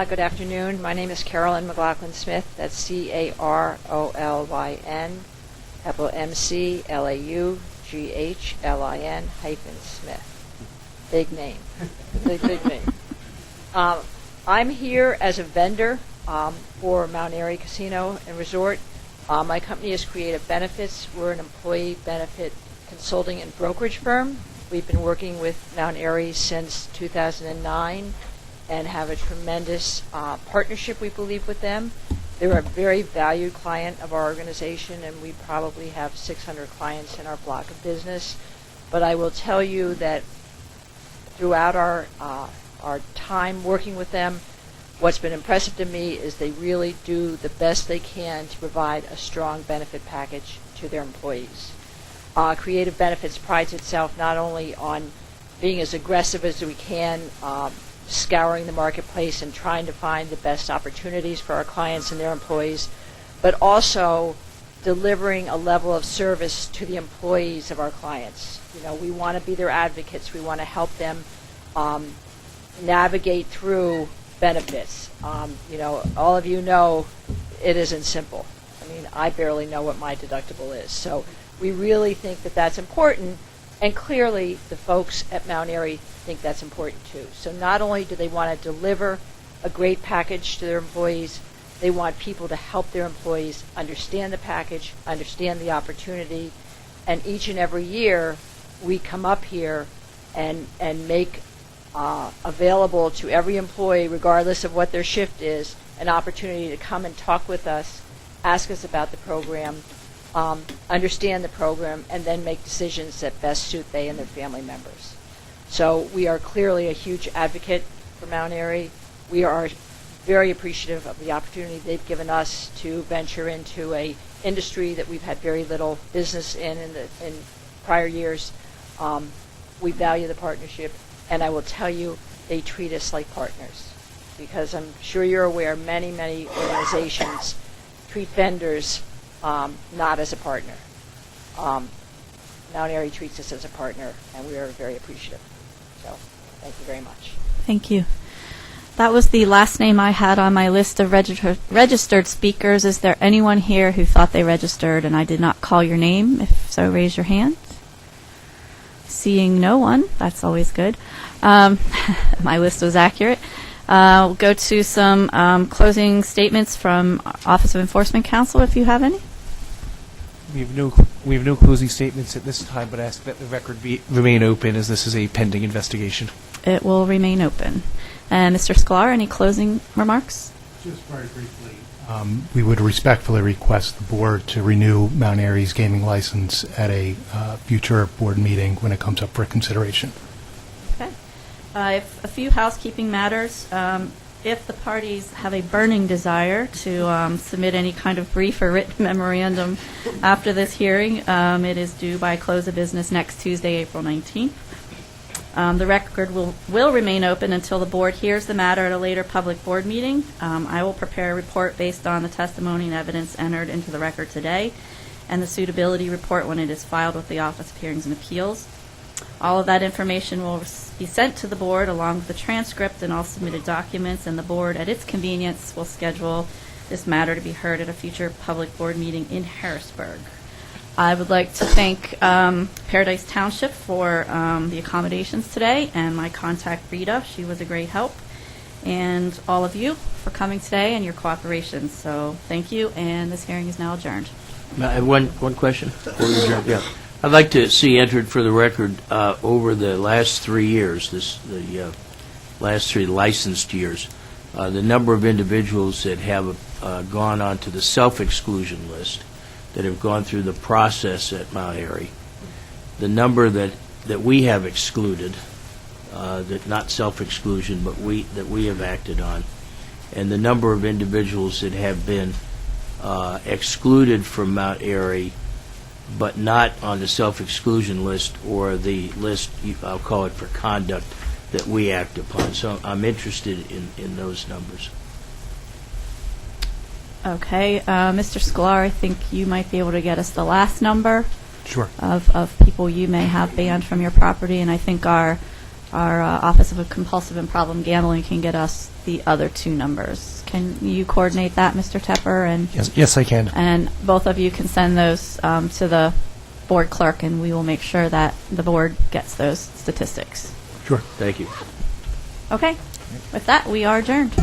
Good afternoon. My name is Carolyn McLaughlin-Smith. That's Carolyn, capital McLaughlin Smith. Big name. Big name. I'm here as a vendor for Mount Airy Casino and Resort. My company is Creative Benefits. We're an employee benefit consulting and brokerage firm. We've been working with Mount Airy since 2009 and have a tremendous partnership, we believe, with them. They're a very valued client of our organization, and we probably have 600 clients in our block of business. But I will tell you that throughout our time working with them, what's been impressive to me is they really do the best they can to provide a strong benefit package to their employees. Creative Benefits prides itself not only on being as aggressive as we can, scouring the marketplace and trying to find the best opportunities for our clients and their employees, but also delivering a level of service to the employees of our clients. You know, we want to be their advocates. We want to help them navigate through benefits. You know, all of you know it isn't simple. I mean, I barely know what my deductible is. So we really think that that's important, and clearly the folks at Mount Airy think that's important too. So not only do they want to deliver a great package to their employees, they want people to help their employees understand the package, understand the opportunity, and each and every year we come up here and make available to every employee, regardless of what their shift is, an opportunity to come and talk with us, ask us about the program, understand the program, and then make decisions that best suit they and their family members. So we are clearly a huge advocate for Mount Airy. We are very appreciative of the opportunity they've given us to venture into a industry that we've had very little business in prior years. We value the partnership, and I will tell you, they treat us like partners, because I'm sure you're aware many organizations treat vendors not as a partner. Mount Airy treats us as a partner, and we are very appreciative. So thank you very much. Thank you. That was the last name I had on my list of registered speakers. Is there anyone here who thought they registered and I did not call your name? If so, raise your hand. Seeing no one, that's always good. My list was accurate. We'll go to some closing statements from Office of Enforcement Counsel, if you have any. We have no closing statements at this time, but ask that the record remain open, as this is a pending investigation. It will remain open. And Mr. Sklar, any closing remarks? Just very briefly, we would respectfully request the board to renew Mount Airy's gaming license at a future board meeting when it comes up for consideration. Okay. A few housekeeping matters. If the parties have a burning desire to submit any kind of brief or written memorandum after this hearing, it is due by close of business next Tuesday, April 19th. The record will remain open until the board hears the matter at a later public board meeting. I will prepare a report based on the testimony and evidence entered into the record today, and the suitability report when it is filed with the Office of Hearings and Appeals. All of that information will be sent to the board along with the transcript and all submitted documents, and the board, at its convenience, will schedule this matter to be heard at a future public board meeting in Harrisburg. I would like to thank Paradise Township for the accommodations today, and my contact, Rita. She was a great help and all of you for coming today and your cooperation. So thank you, and this hearing is now adjourned. I have one question before we adjourn. Yeah. I'd like to see entered for the record over the last 3 years, the last 3 licensed years, the number of individuals that have gone on to the self-exclusion list, that have gone through the process at Mount Airy, the number that we have excluded, that not self-exclusion, but that we have acted on, and the number of individuals that have been excluded from Mount Airy, but not on the self-exclusion list or the list, I'll call it for conduct, that we act upon. So I'm interested in those numbers. Okay, Mr. Sklar, I think you might be able to get us the last number. Sure. Of people you may have banned from your property, and I think our Office of Compulsive and Problem Gambling can get us the other 2 numbers. Can you coordinate that, Mr. Tepper? And Yes, I can. And both of you can send those to the board clerk, and we will make sure that the board gets those statistics. Sure. Thank you. Okay. With that, we are adjourned.